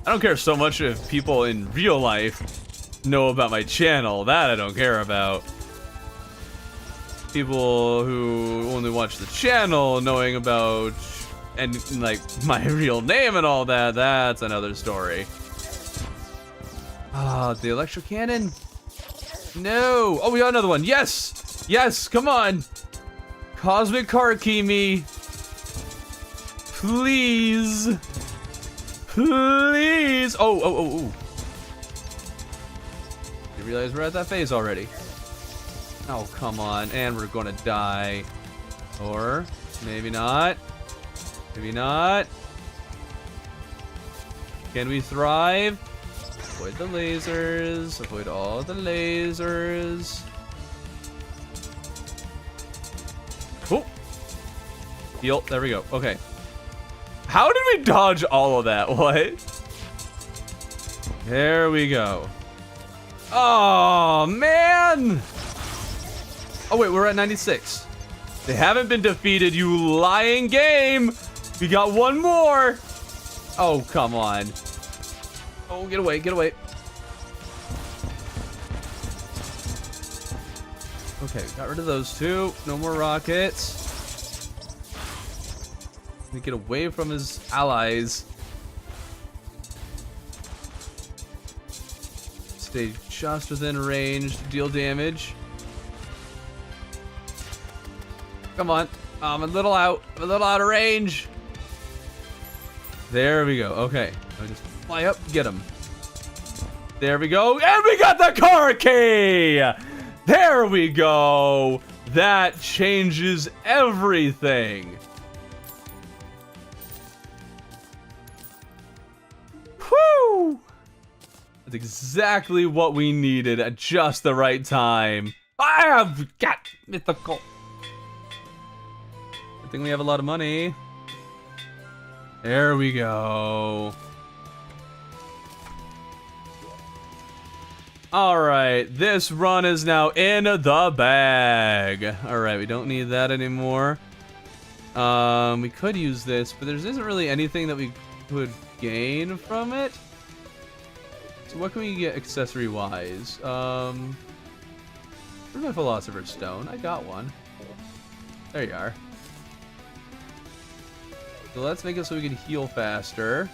I don't care so much if people in real life know about my channel. That I don't care about. People who only watch the channel knowing about and like my real name and all that, that's another story. Ah, the electro cannon. No. Oh, we got another one. Yes. Yes, come on. Cosmic car key me. Please. Please! Oh. You realize we're at that phase already. Oh, come on. And we're gonna die. Or, maybe not. Maybe not. Can we thrive? Avoid the lasers. Avoid all the lasers. Cool. Heal. There we go. Okay. How did we dodge all of that? What? There we go. Oh, man! Oh, wait, we're at 96. They haven't been defeated, you lying game! We got one more! Oh, come on. Oh, get away, get away. Okay, got rid of those two. No more rockets. Get away from his allies. Stay just within range to deal damage. Come on. I'm a little out. I'm a little out of range. There we go. Okay. I'll just fly up, get him. There we go. And we got the car key! There we go. That changes everything. It's exactly what we needed at just the right time. Ah, we got mythical. I think we have a lot of money. There we go. Alright, this run is now in the bag. Alright, we don't need that anymore. We could use this, but there isn't really anything that we could gain from it. So what can we get accessory-wise? Where's my Philosopher's Stone? I got one. There you are. So let's make it so we can heal faster.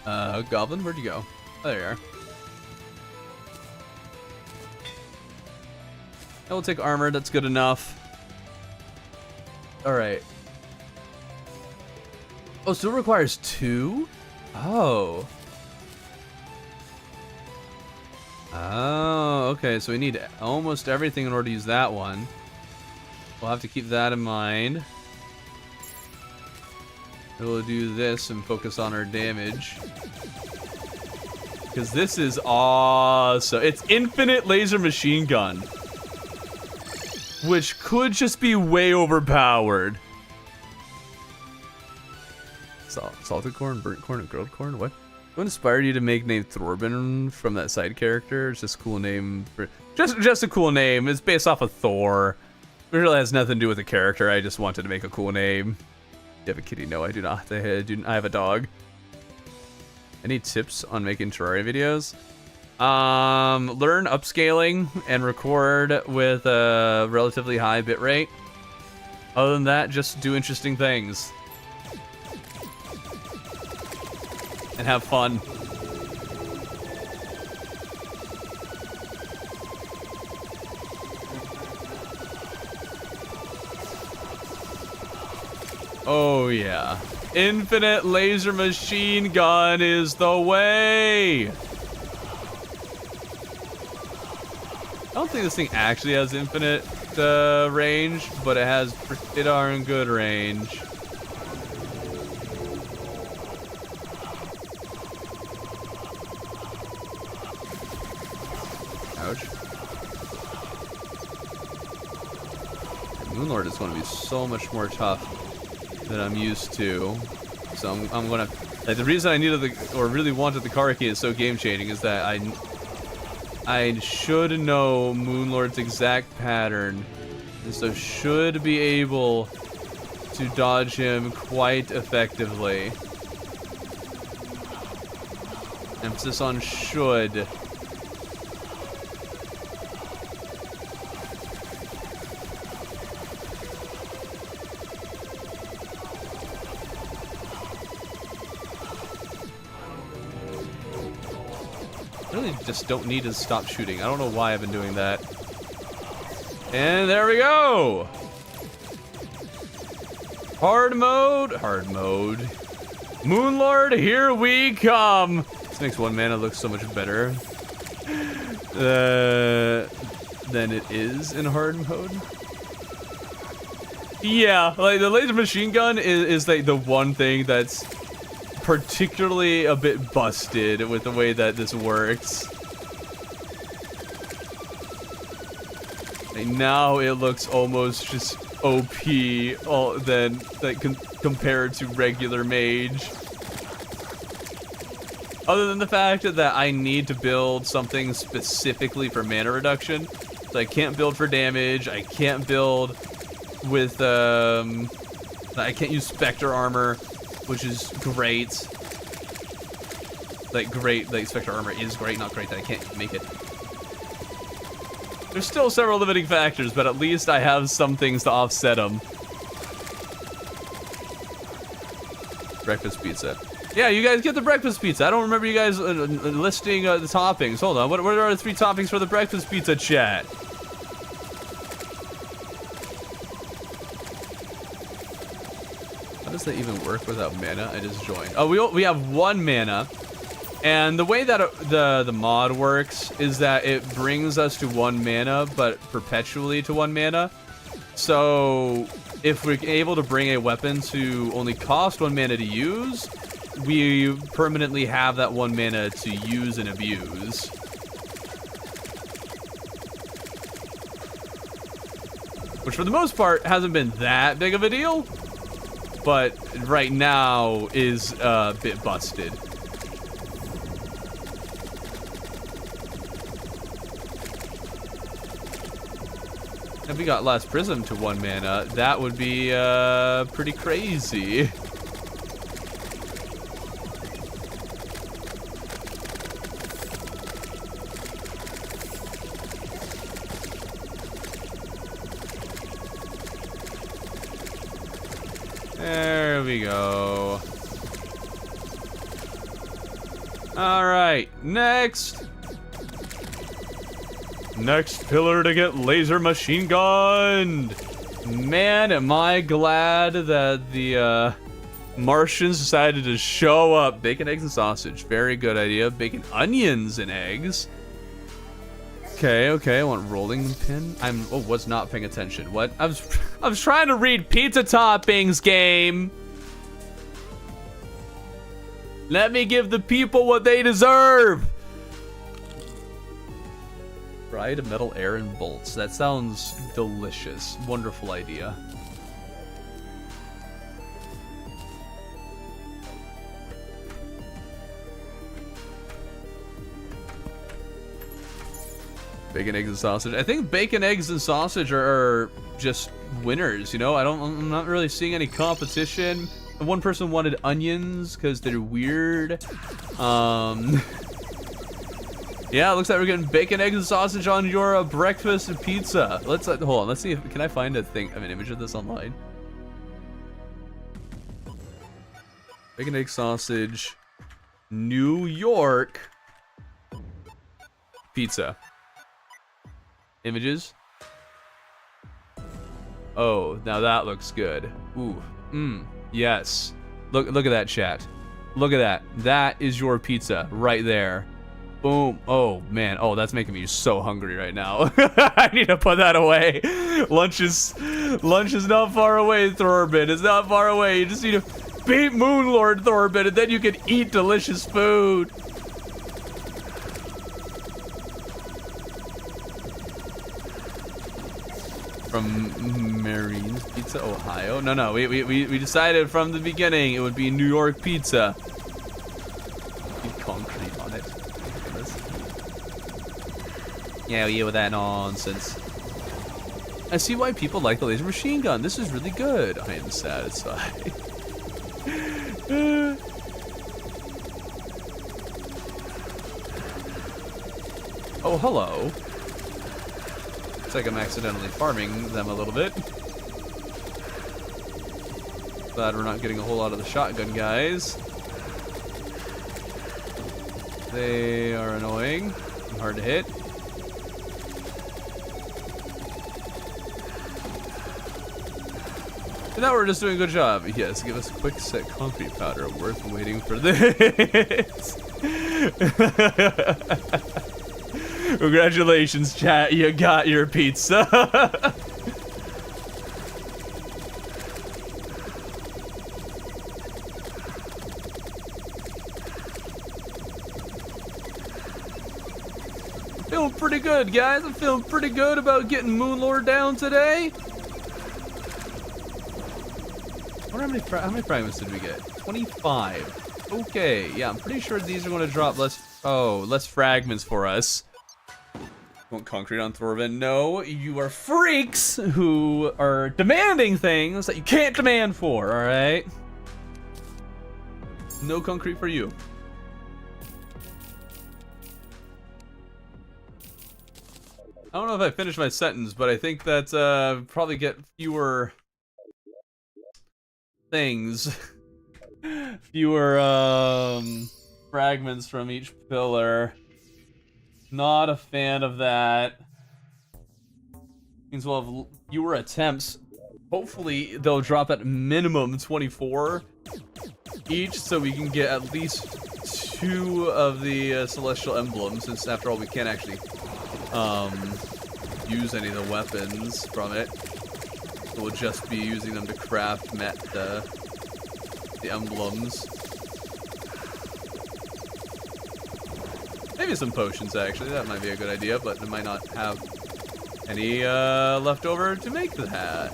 Goblin, where'd you go? Oh, there you are. And we'll take armor, that's good enough. Alright. Oh, still requires 2? Oh. Oh, okay, so we need almost everything in order to use that one. We'll have to keep that in mind. We'll do this and focus on our damage. Because this is awesome. It's infinite laser machine gun. Which could just be way overpowered. Salted corn, burnt corn, and grilled corn? What? What inspired you to make name Thorbin from that side character? It's just a cool name. Just a cool name. It's based off of Thor. It really has nothing to do with the character. I just wanted to make a cool name. You have a kitty? No, I do not. I have a dog. Any tips on making Terraria videos? Learn upscaling and record with a relatively high bitrate. Other than that, just do interesting things. And have fun. Oh yeah. Infinite laser machine gun is the way! I don't think this thing actually has infinite range, but it has pretty darn good range. Ouch. Moonlord is going to be so much more tough than I'm used to. So I'm gonna, like, the reason I needed or really wanted the car key is so game changing is that I should know Moonlord's exact pattern, and so should be able to dodge him quite effectively. Emphasis on should. I really just don't need to stop shooting. I don't know why I've been doing that. And there we go! Hard mode. Hard mode. Moonlord, here we come! This makes 1 mana look so much better than it is in hard mode. Yeah, like the laser machine gun is like the one thing that's particularly a bit busted with the way that this works. And now it looks almost just OP then like compared to regular Mage. Other than the fact that I need to build something specifically for mana reduction. So I can't build for damage, I can't build with I can't use Spectre armor, which is great. Like Spectre armor is great, not great that I can't make it. There's still several limiting factors, but at least I have some things to offset them. Breakfast pizza. Yeah, you guys get the breakfast pizza. I don't remember you guys listing the toppings. Hold on, what are the 3 toppings for the breakfast pizza, chat? How does that even work without mana? I just joined. Oh, we have 1 mana. And the way that the mod works is that it brings us to 1 mana, but perpetually to 1 mana. So if we're able to bring a weapon to only cost 1 mana to use, we permanently have that 1 mana to use and abuse. Which for the most part hasn't been that big of a deal, but right now is a bit busted. If we got Last Prism to 1 mana, that would be pretty crazy. There we go. All right, next. Next pillar to get laser machine gunned. Man, am I glad that the Martians decided to show up. Bacon, eggs, and sausage. Very good idea. Bacon, onions, and eggs. Okay, okay. I want rolling pin. Was not paying attention. What? I was trying to read pizza toppings, game. Let me give the people what they deserve. Fried metal air and bolts. That sounds delicious. Wonderful idea. Bacon, eggs, and sausage. I think bacon, eggs, and sausage are just winners, you know? I'm not really seeing any competition. One person wanted onions because they're weird. Yeah, it looks like we're getting bacon, eggs, and sausage on your breakfast and pizza. Let's hold on. Let's see if can I find an image of this online. Bacon, egg, sausage, New York pizza. Images. Oh, now that looks good. Ooh, yes. Look at that, chat. Look at that. That is your pizza right there. Boom. Oh man. Oh, that's making me so hungry right now. I need to put that away. Lunch is not far away, Thorbin. It's not far away. You just need to beat Moonlord, Thorbin, and then you can eat delicious food. From Marine's Pizza, Ohio. No. We decided from the beginning it would be New York pizza. Need concrete on it. Yeah, with that nonsense. I see why people like the laser machine gun. This is really good. I am satisfied. Oh, hello. Looks like I'm accidentally farming them a little bit. Glad we're not getting a whole lot of the shotgun guys. They are annoying and hard to hit. And now we're just doing a good job. Yes, give us a quick set concrete powder. Worth waiting for this. Congratulations, chat. You got your pizza. I'm feeling pretty good, guys. I'm feeling pretty good about getting Moonlord down today. I wonder how many fragments did we get? 25. Okay, yeah, I'm pretty sure these are going to drop less fragments for us. Want concrete on Thorvin? No, you are freaks who are demanding things that you can't demand for, alright? No concrete for you. I don't know if I finished my sentence, but I think that probably get fewer things. Fewer fragments from each pillar. Not a fan of that. Means we'll have fewer attempts. Hopefully they'll drop at minimum 24 each, so we can get at least 2 of the celestial emblems, since after all we can't actually use any of the weapons from it. We'll just be using them to craft the emblems. Maybe some potions, actually. That might be a good idea, but I might not have any left over to make that.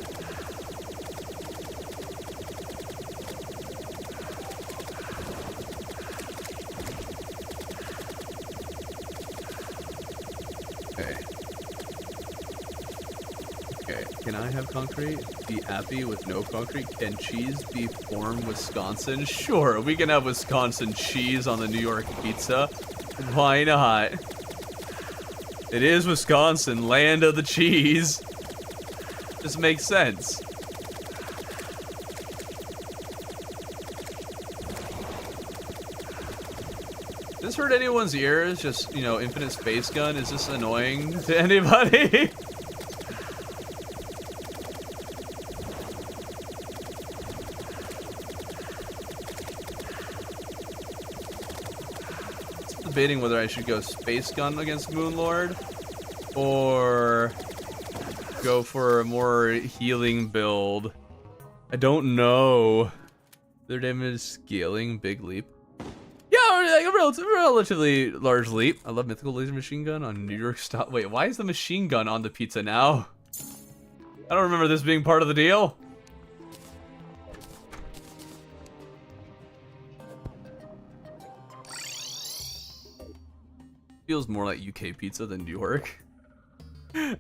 Okay, can I have concrete? Be happy with no concrete? Can cheese be from Wisconsin? Sure, we can have Wisconsin cheese on the New York pizza. Why not? It is Wisconsin, land of the cheese. Just makes sense. Does this hurt anyone's ears? Just, you know, infinite space gun? Is this annoying to anybody? Debating whether I should go space gun against Moonlord or go for a more healing build. I don't know. Their damage scaling, big leap. Yeah, like a relatively large leap. I love mythical laser machine gun on New York style. Wait, why is the machine gun on the pizza now? I don't remember this being part of the deal. Feels more like UK pizza than New York.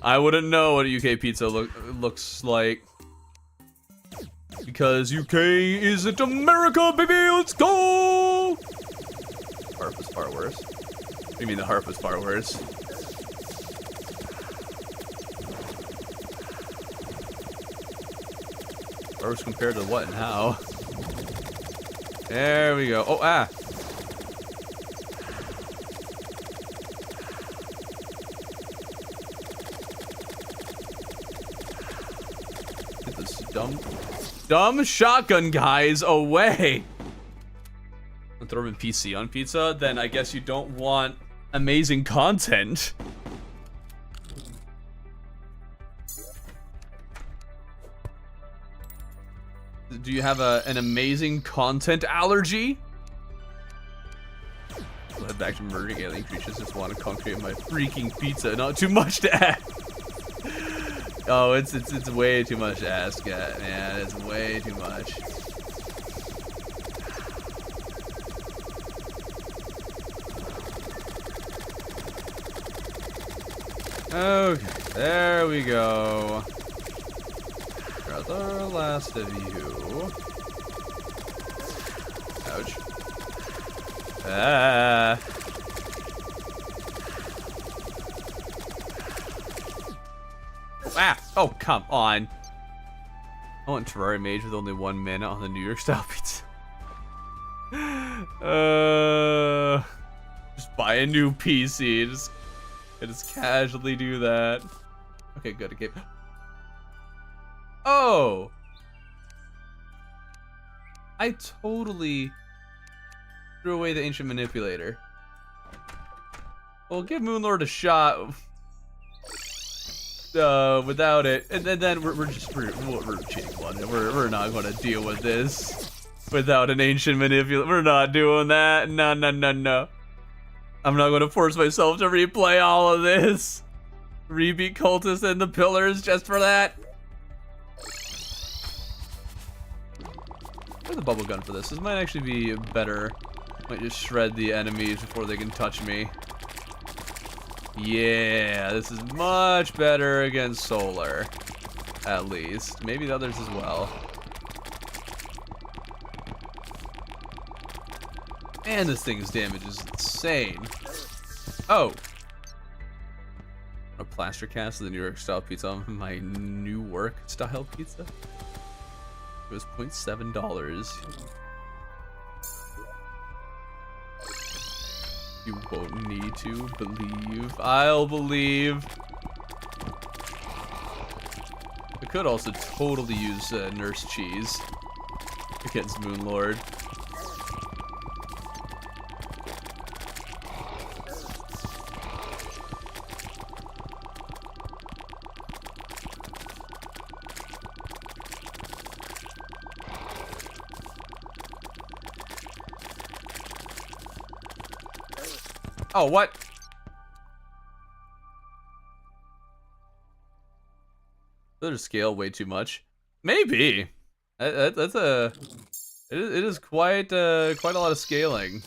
I wouldn't know what a UK pizza looks like. Because UK isn't America, baby, let's go! Harp was far worse. What do you mean the harp was far worse? Worse compared to what and how? There we go. Oh, ah! Dumb shotgun guys away. Throw in PC on pizza, then I guess you don't want amazing content. Do you have an amazing content allergy? I'll head back to murdering alien creatures. Just want to concrete my freaking pizza. Not too much to add. Oh, it's way too much to ask, man. It's way too much. Okay, there we go. Got the last of you. Ouch. Ah. Ah! Oh, come on. I want Terraria Mage with only 1 minute on the New York style pizza. Just buy a new PC. Just casually do that. Okay, good. Okay. Oh! I totally threw away the Ancient Manipulator. Well, give Moonlord a shot. Without it, and then we're cheating one. We're not gonna deal with this without an ancient manipulator. We're not doing that. No. I'm not gonna force myself to replay all of this. Rebeat cultists and the pillars just for that. Where's the bubble gun for this? This might actually be better. Might just shred the enemies before they can touch me. Yeah, this is much better against solar, at least. Maybe the others as well. And this thing's damage is insane. Oh! A plaster cast of the New York style pizza on my New York style pizza? It was $0.7. You won't need to believe. I'll believe. I could also totally use Nurse Cheese against Moonlord. Oh, what? Better scale way too much. Maybe. That's a. It is quite a lot of scaling.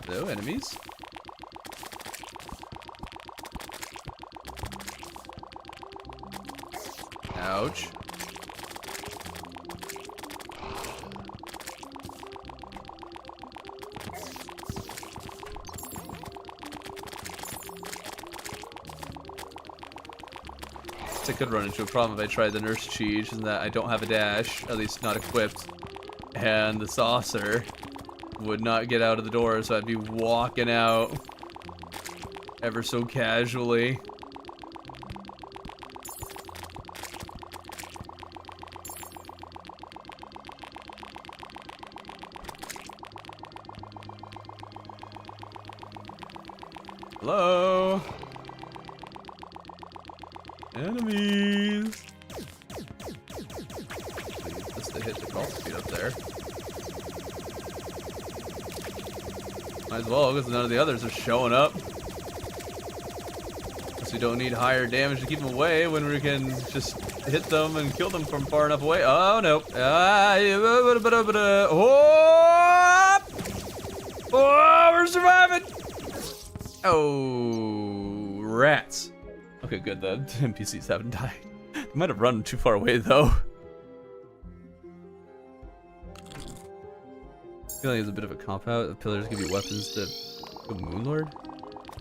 Hello, enemies. Ouch. I could run into a problem if I tried the nurse cheese, and that I don't have a dash, at least not equipped, and the saucer would not get out of the door, so I'd be walking out ever so casually. Hello? Enemies! Just to hit the call speed up there. Might as well, because none of the others are showing up. Guess we don't need higher damage to keep them away when we can just hit them and kill them from far enough away. Oh, no. Oh, we're surviving! Oh, rats. Okay, good, the NPCs haven't died. They might have run too far away, though. I feel like it's a bit of a cop-out. The pillars give you weapons to go Moonlord.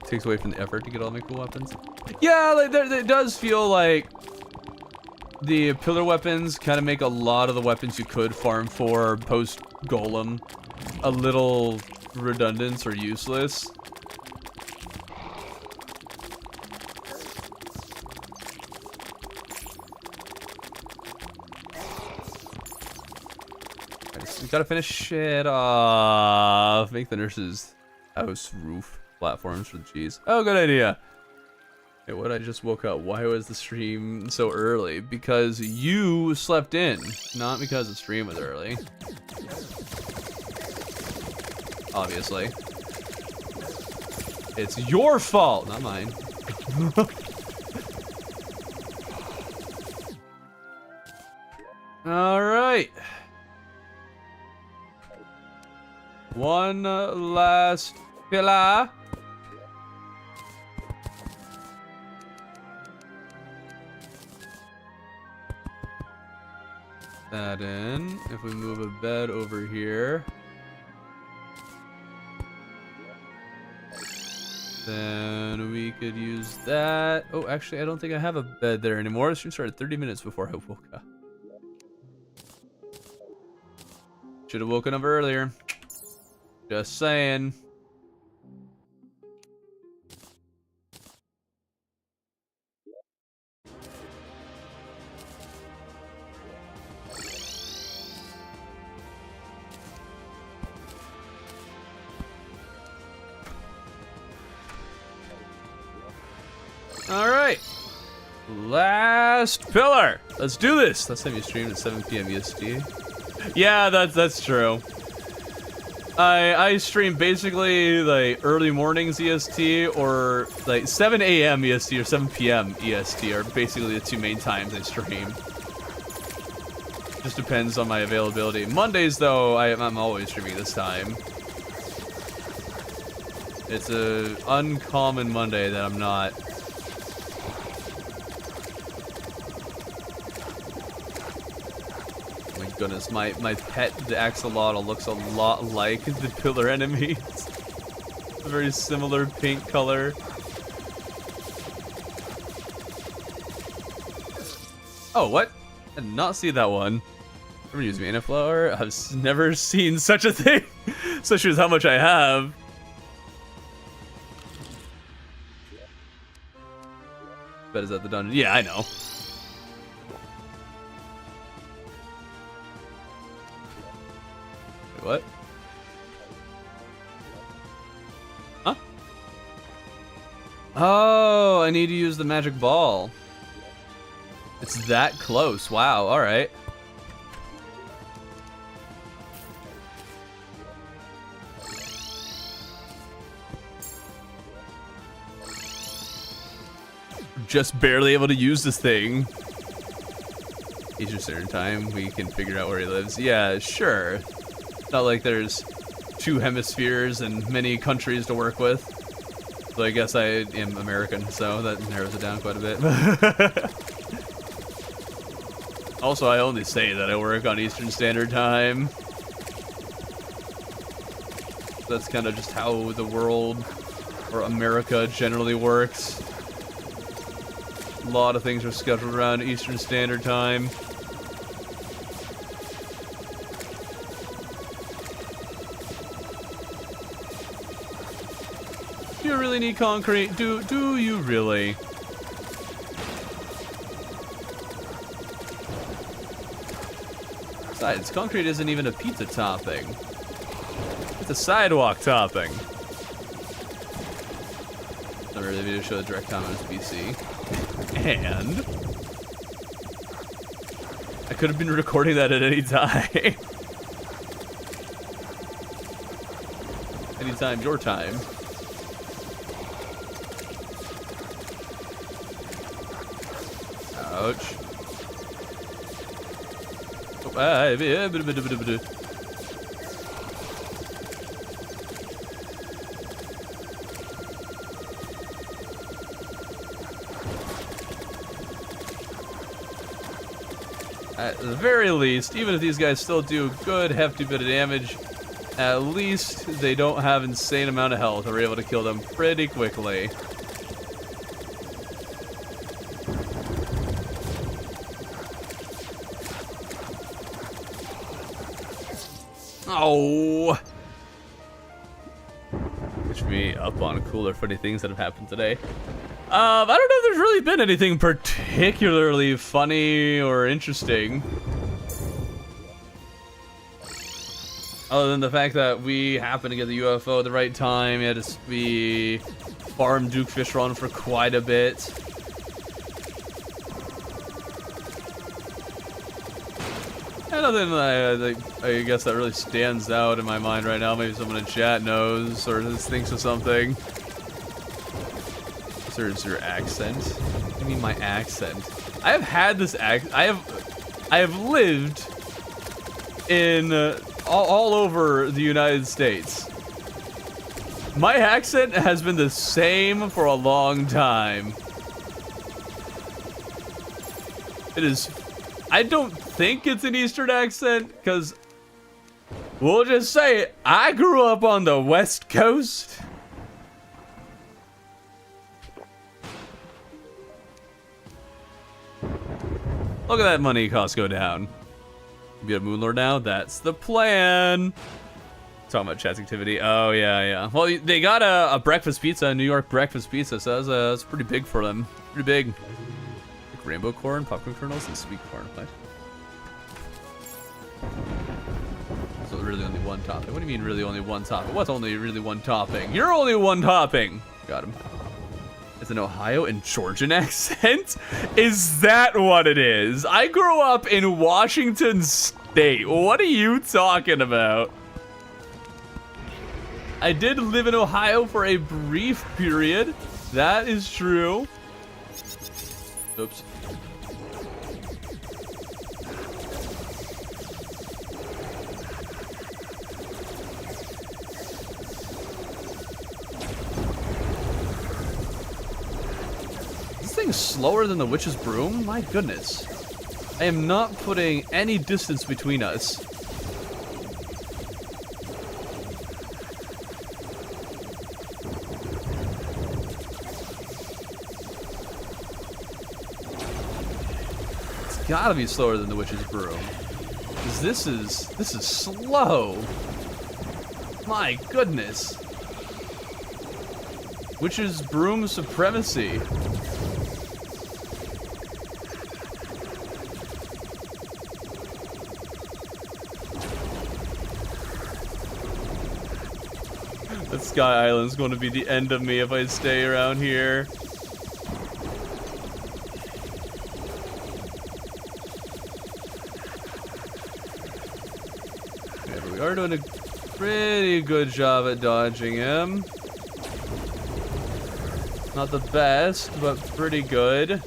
Takes away from the effort to get all my cool weapons. Yeah, like it does feel like the pillar weapons kind of make a lot of the weapons you could farm for post-golem a little redundant or useless. We gotta finish it off. Make the nurse's house roof platforms for the cheese. Oh, good idea. Hey, what? I just woke up. Why was the stream so early? Because you slept in, not because the stream was early. Obviously. It's your fault, not mine. All right. One last pillar. That in. If we move a bed over here, then we could use that. Oh, actually, I don't think I have a bed there anymore. The stream started 30 minutes before I woke up. Should have woken up earlier. Just saying. All right. Last pillar. Let's do this. Last time you streamed at 7 p.m. EST. Yeah, that's true. I stream basically like early mornings EST or like 7 a.m. EST or 7 p.m. EST are basically the two main times I stream. Just depends on my availability. Mondays though, I'm always streaming this time. It's a uncommon Monday that I'm not. Goodness, my pet, the axolotl, looks a lot like the pillar enemies. A very similar pink color. Oh, what? I did not see that one. Never used mana flower. I've never seen such a thing, especially with how much I have. Bet is that the dungeon? Yeah, I know. What? Huh? Oh, I need to use the magic ball. It's that close. Wow, alright. just barely able to use this thing. Eastern Standard Time, we can figure out where he lives. Yeah, sure. Not like there's 2 hemispheres and many countries to work with. So I guess I am American, so that narrows it down quite a bit. Also, I only say that I work on Eastern Standard Time. That's kind of just how the world, or America, generally works. A lot of things are scheduled around Eastern Standard Time. Do you really need concrete? Do you really? Besides, concrete isn't even a pizza topping. It's a sidewalk topping. Number of the video show the direct comments BC. And I could have been recording that at any time. Anytime's your time. Ouch. At the very least, even if these guys still do good hefty bit of damage, at least they don't have insane amount of health. We're able to kill them pretty quickly. Oh! Catch me up on cooler, funny things that have happened today. I don't know if there's really been anything particularly funny or interesting. Other than the fact that we happened to get the UFO at the right time, we farmed Duke Fish Run for quite a bit. And nothing I guess that really stands out in my mind right now. Maybe someone in chat knows or thinks of something. Is your accent? I mean my accent. I have had this I have lived in all over the United States. My accent has been the same for a long time. It is. I don't think it's an Eastern accent, because we'll just say it. I grew up on the West Coast. Look at that money cost go down. Be a Moonlord now? That's the plan. Talking about chat activity. Oh, yeah. Well, they got a breakfast pizza, a New York breakfast pizza, so that's pretty big for them. Pretty big. Like rainbow corn, popcorn kernels, and sweet corn. What? So really only one topping. What do you mean really only one topping? What's only really one topping? You're only one topping. Got him. It's an Ohio and Georgian accent? Is that what it is? I grew up in Washington State. What are you talking about? I did live in Ohio for a brief period. That is true. Oops. Slower than the witch's broom? My goodness. I am not putting any distance between us. It's gotta be slower than the witch's broom. Because this is slow. My goodness. Witch's broom supremacy. That Sky Island's going to be the end of me if I stay around here. Yeah, but we are doing a pretty good job at dodging him. Not the best, but pretty good.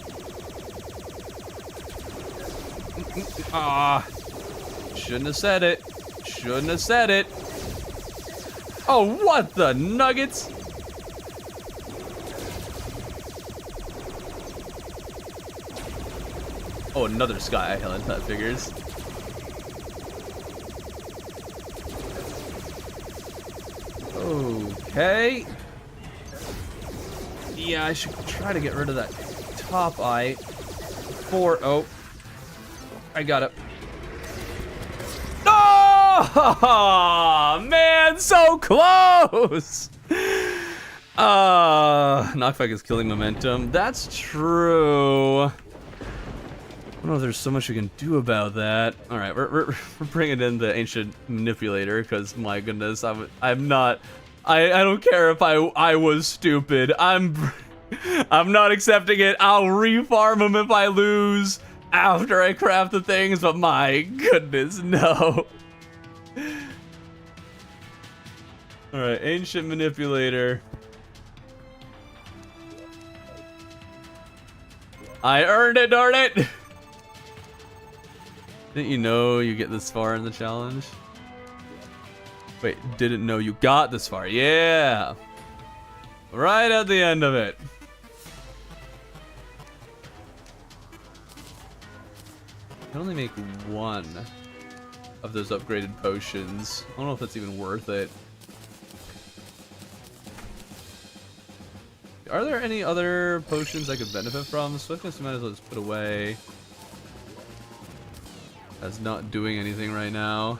Ah, shouldn't have said it. Shouldn't have said it. Oh, what the nuggets? Oh, another Sky Island, that figures. Okay. Yeah, I should try to get rid of that top eye. Oh, I got it. Oh, man, so close. Knockback is killing momentum. That's true. I don't know if there's so much we can do about that. All right, we're bringing in the Ancient Manipulator because my goodness, I'm not. I don't care if I was stupid. I'm not accepting it. I'll refarm him if I lose after I craft the things, but my goodness, no. All right, Ancient Manipulator. I earned it, darn it. Didn't you know you get this far in the challenge? Wait, didn't know you got this far. Yeah. Right at the end of it. I can only make one of those upgraded potions. I don't know if that's even worth it. Are there any other potions I could benefit from? Swiftness might as well just put away. That's not doing anything right now.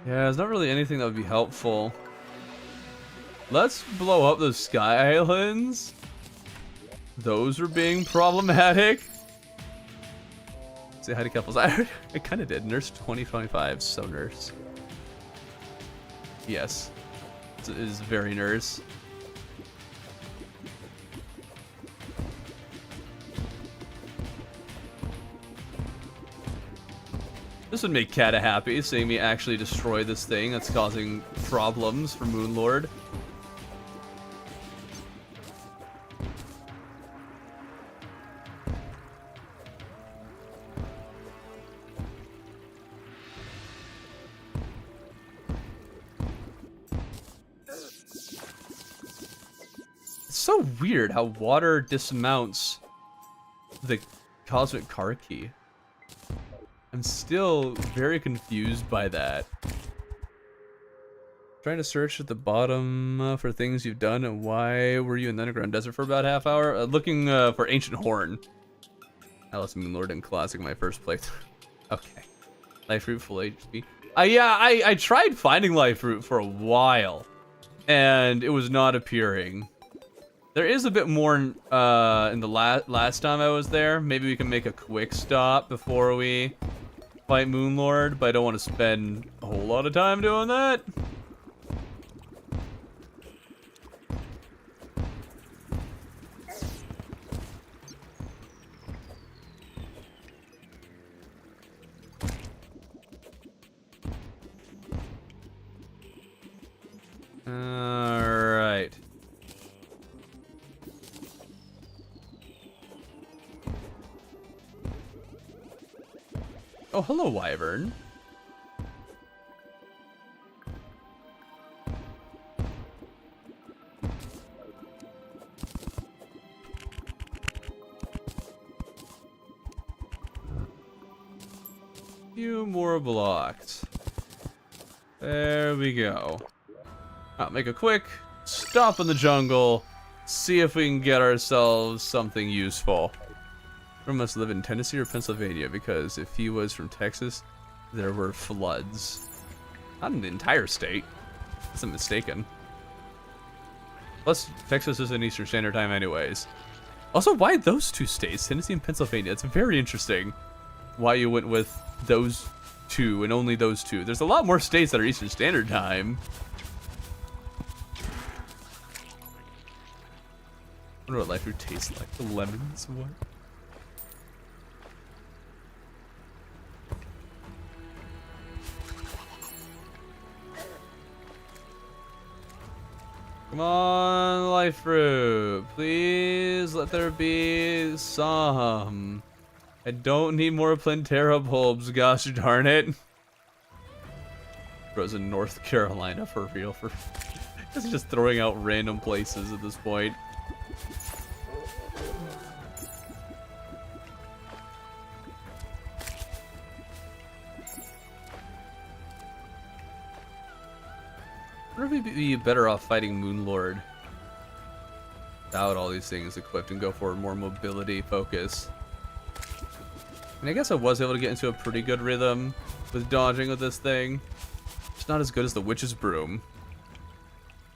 Yeah, there's not really anything that would be helpful. Let's blow up those Sky Islands. Those are being problematic. Say hi to couples. I kind of did. Nurse 2025, so nurse. Yes. It is very nurse. This would make Kata happy, seeing me actually destroy this thing that's causing problems for Moonlord. It's so weird how water dismounts the Cosmic Car Key. I'm still very confused by that. Trying to search at the bottom for things you've done, and why were you in the underground desert for about half hour? Looking for Ancient Horn. Alice Moonlord in Classic, my first playthrough. Okay. Life Root full HP. Yeah, I tried finding Life Root for a while, and it was not appearing. There is a bit more in the last time I was there. Maybe we can make a quick stop before we fight Moonlord, but I don't want to spend a whole lot of time doing that. Alright. Oh, hello, Wyvern. Few more blocks. There we go. I'll make a quick stop in the jungle, see if we can get ourselves something useful. He must live in Tennessee or Pennsylvania, because if he was from Texas, there were floods. Not in the entire state. That's a mistaken. Plus, Texas is in Eastern Standard Time anyways. Also, why those two states, Tennessee and Pennsylvania? It's very interesting why you went with those two and only those two. There's a lot more states that are Eastern Standard Time. I wonder what Life Root tastes like. The lemons, what? Come on, life fruit. Please let there be some. I don't need more Plantera bulbs, gosh darn it. Frozen North Carolina for real. This is just throwing out random places at this point. I wonder if we'd be better off fighting Moonlord without all these things equipped and go for more mobility focus. And I guess I was able to get into a pretty good rhythm with dodging with this thing. It's not as good as the Witch's Broom.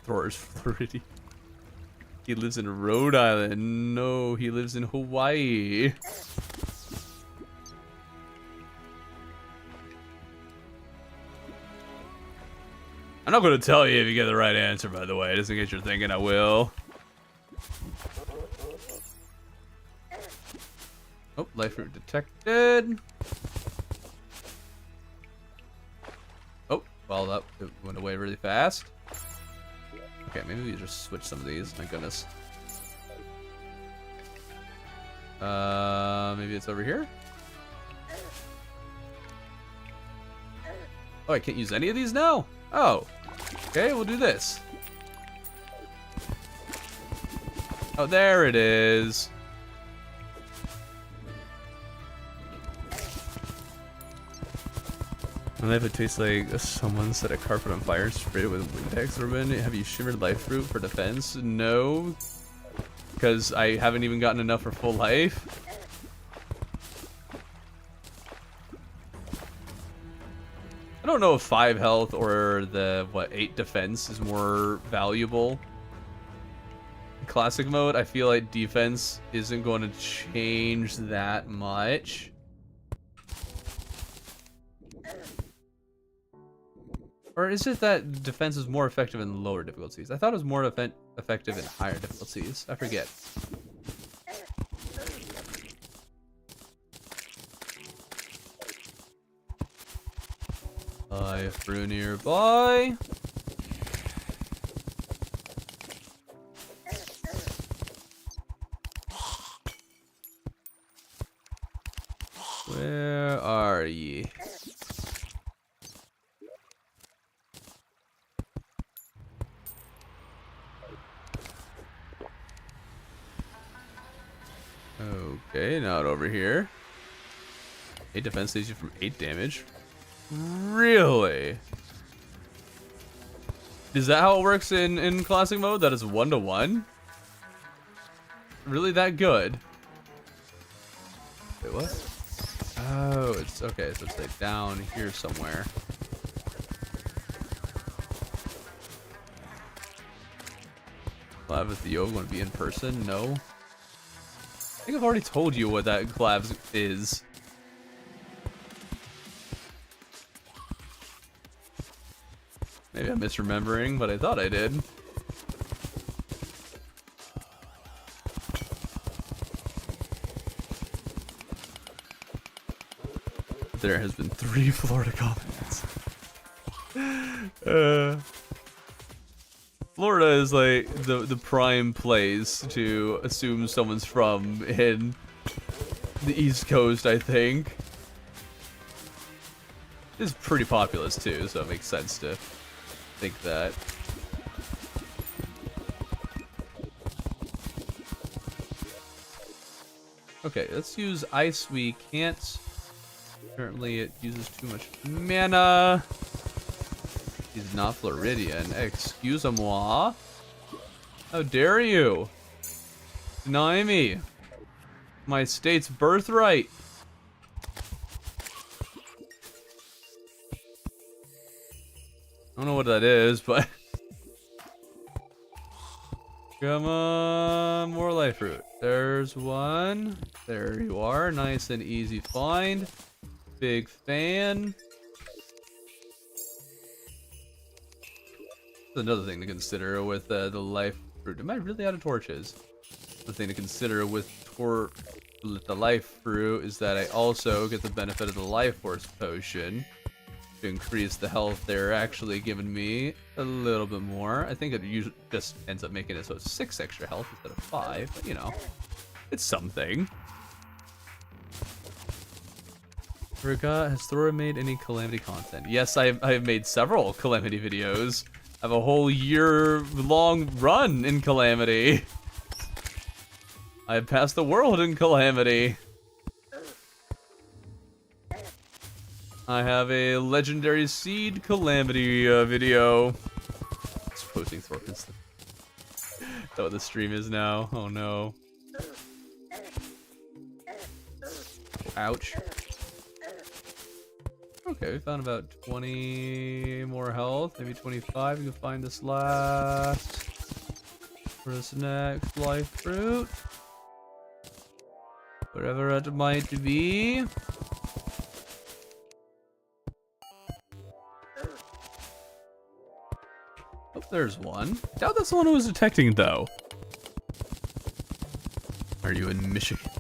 Thor's Floridian. He lives in Rhode Island. No, he lives in Hawaii. I'm not going to tell you if you get the right answer, by the way, just in case you're thinking I will. Oh, life root detected. Oh, well, that went away really fast. Okay, maybe we just switch some of these. My goodness. Maybe it's over here? Oh, I can't use any of these now? Oh. Okay, we'll do this. Oh, there it is. And if it tastes like someone set a carpet on fire and sprayed it with Windex ribbon, have you shimmered life fruit for defense? No. Because I haven't even gotten enough for full life. I don't know if 5 health or the, 8 defense is more valuable. In classic mode, I feel like defense isn't going to change that much. Or is it that defense is more effective in lower difficulties? I thought it was more effective in higher difficulties. I forget. Life brew nearby. Where are ye? Okay, not over here. 8 defense saves you from 8 damage. Really? Is that how it works in classic mode? That is 1-to-1? Really that good? Wait, what? Oh, it's okay, so it's like down here somewhere. Collab with Theo going to be in person? No. I think I've already told you what that collab is. Maybe I'm misremembering, but I thought I did. There has been 3 Florida comments. Florida is like the prime place to assume someone's from in the East Coast, I think. It's pretty populous too, so it makes sense to think that. Okay, let's use ice. We can't. Apparently it uses too much mana. He's not Floridian. Excuse-moi. How dare you deny me my state's birthright? I don't know what that is, but come on, more life fruit. There's one. There you are. Nice and easy find. Big fan. Another thing to consider with the life fruit. Am I really out of torches? The thing to consider with the life fruit is that I also get the benefit of the life force potion. to increase the health, they're actually giving me a little bit more. I think it usually just ends up making it so it's 6 extra health instead of 5, but you know, it's something. Forgot, has Thora made any Calamity content? Yes, I have made several Calamity videos. I have a whole year-long run in Calamity. I have passed the world in Calamity. I have a legendary seed Calamity video. Just posting Thorpin's. That's what the stream is now. Oh no. Ouch. Okay, we found about 20 more health, maybe 25. We can find this last. For this next life fruit. Wherever it might be. Oh, there's one. I doubt that's the one who was detecting, though. Are you in Michigan?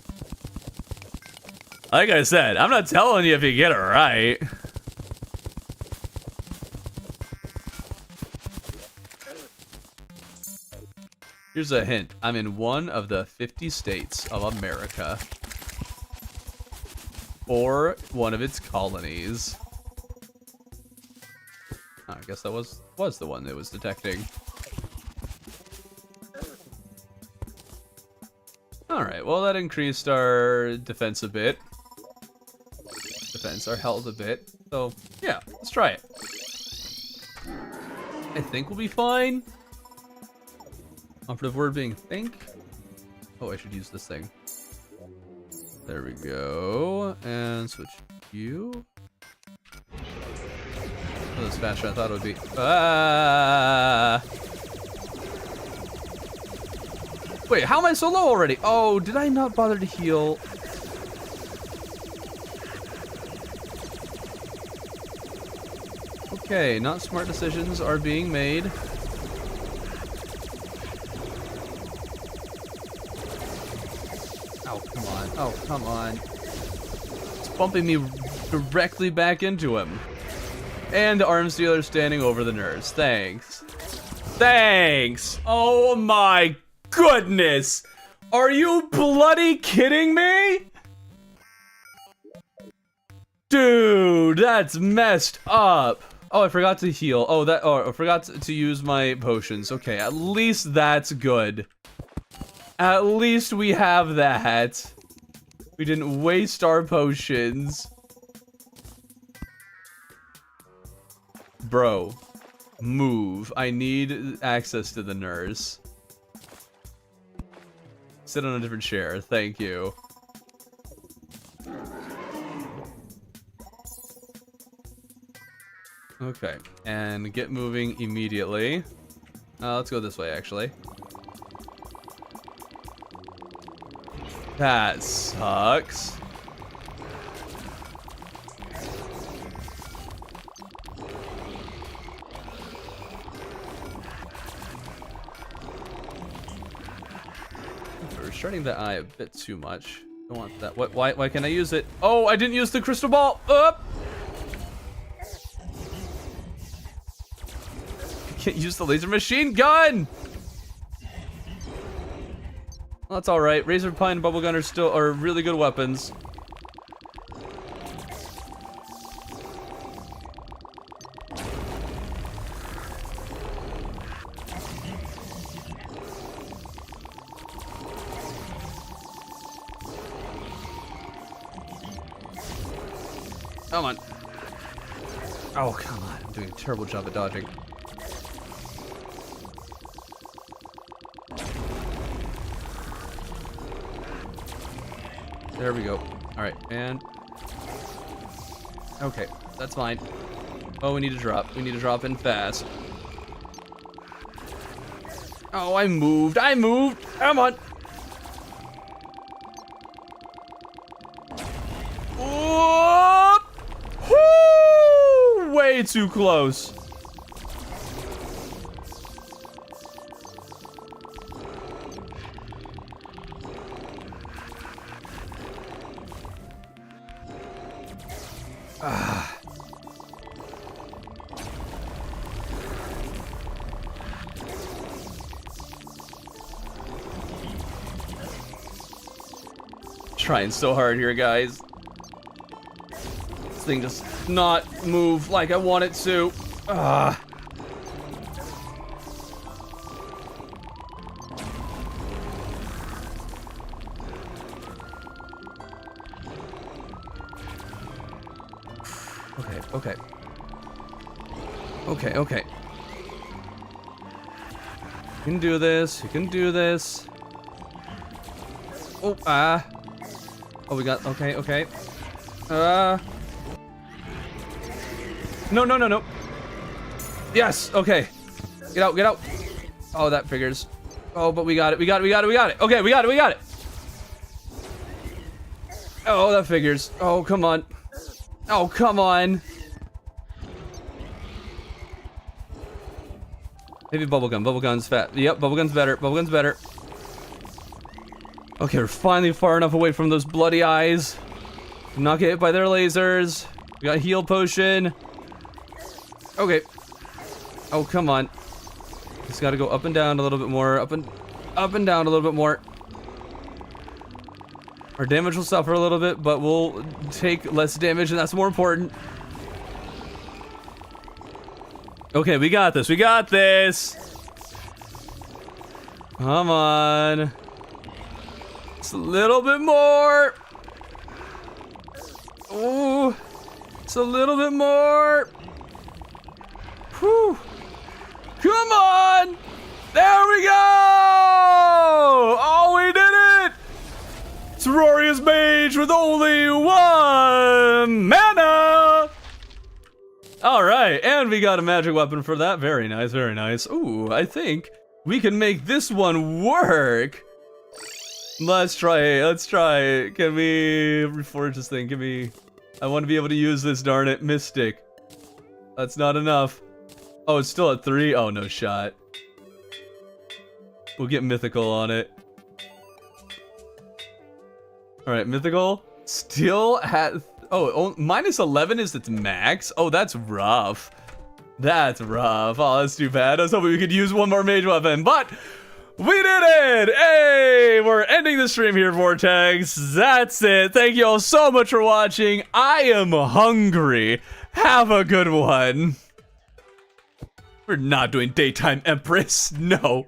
Like I said, I'm not telling you if you get it right. Here's a hint. I'm in one of the 50 states of America. Or one of its colonies. Oh, I guess that was the one that was detecting. Alright, well that increased our defense a bit. Our health a bit. So, yeah, let's try it. I think we'll be fine. Operative word being think. Oh, I should use this thing. There we go. And switch you. Oh, that's faster than I thought it would be. Ah! Wait, how am I so low already? Oh, did I not bother to heal? Okay, not smart decisions are being made. Oh, come on. Oh, come on. It's bumping me directly back into him. And the arms dealer standing over the nurse. Thanks. Thanks! Oh my goodness! Are you bloody kidding me? Dude, that's messed up. Oh, I forgot to heal. Oh, I forgot to use my potions. Okay, at least that's good. At least we have that. We didn't waste our potions. Bro, move. I need access to the nurse. Sit on a different chair. Thank you. Okay, and get moving immediately. Let's go this way, actually. That sucks. We're restraining the eye a bit too much. Don't want that. What? Why can't I use it? Oh, I didn't use the crystal ball. Up. Can't use the laser machine gun. Well, that's all right. Razor Pine and Bubble Gun are really good weapons. Come on. Oh, come on. I'm doing a terrible job at dodging. There we go. Alright, and... Okay, that's fine. Oh, we need to drop. We need to drop in fast. Oh, I moved. I moved! Come on! Oh! Woo! Way too close. trying so hard here, guys. This thing does not move like I want it to. Ah. Okay. Okay. You can do this. You can do this. Oh, Oh, we got, okay. No. Yes, okay. Get out. Oh, that figures. Oh, but we got it. Okay, we got it. Oh, that figures. Oh, come on. Maybe bubblegum. Bubblegum's fat. Yep, bubblegum's better. Okay, we're finally far enough away from those bloody eyes. Not get hit by their lasers. We got heal potion. Okay. Oh, come on. Just gotta go up and down a little bit more. Up and down a little bit more. Our damage will suffer a little bit, but we'll take less damage, and that's more important. Okay, we got this. Come on. Just a little bit more. Ooh. Just a little bit more. Whew. Come on. There we go. Oh, we did it. Terraria's Mage with only 1 mana. All right, and we got a magic weapon for that. Very nice. Ooh, I think we can make this one work. Let's try it. Can we reforge this thing? I want to be able to use this, darn it. Mystic. That's not enough. Oh, it's still at 3? Oh, no shot. We'll get mythical on it. All right, mythical. Still at... Oh, minus 11 is its max? Oh, that's rough. Oh, that's too bad. I was hoping we could use one more mage weapon, but we did it! Hey, we're ending the stream here, Vortex. That's it. Thank you all so much for watching. I am hungry. Have a good one. We're not doing Daytime Empress. No.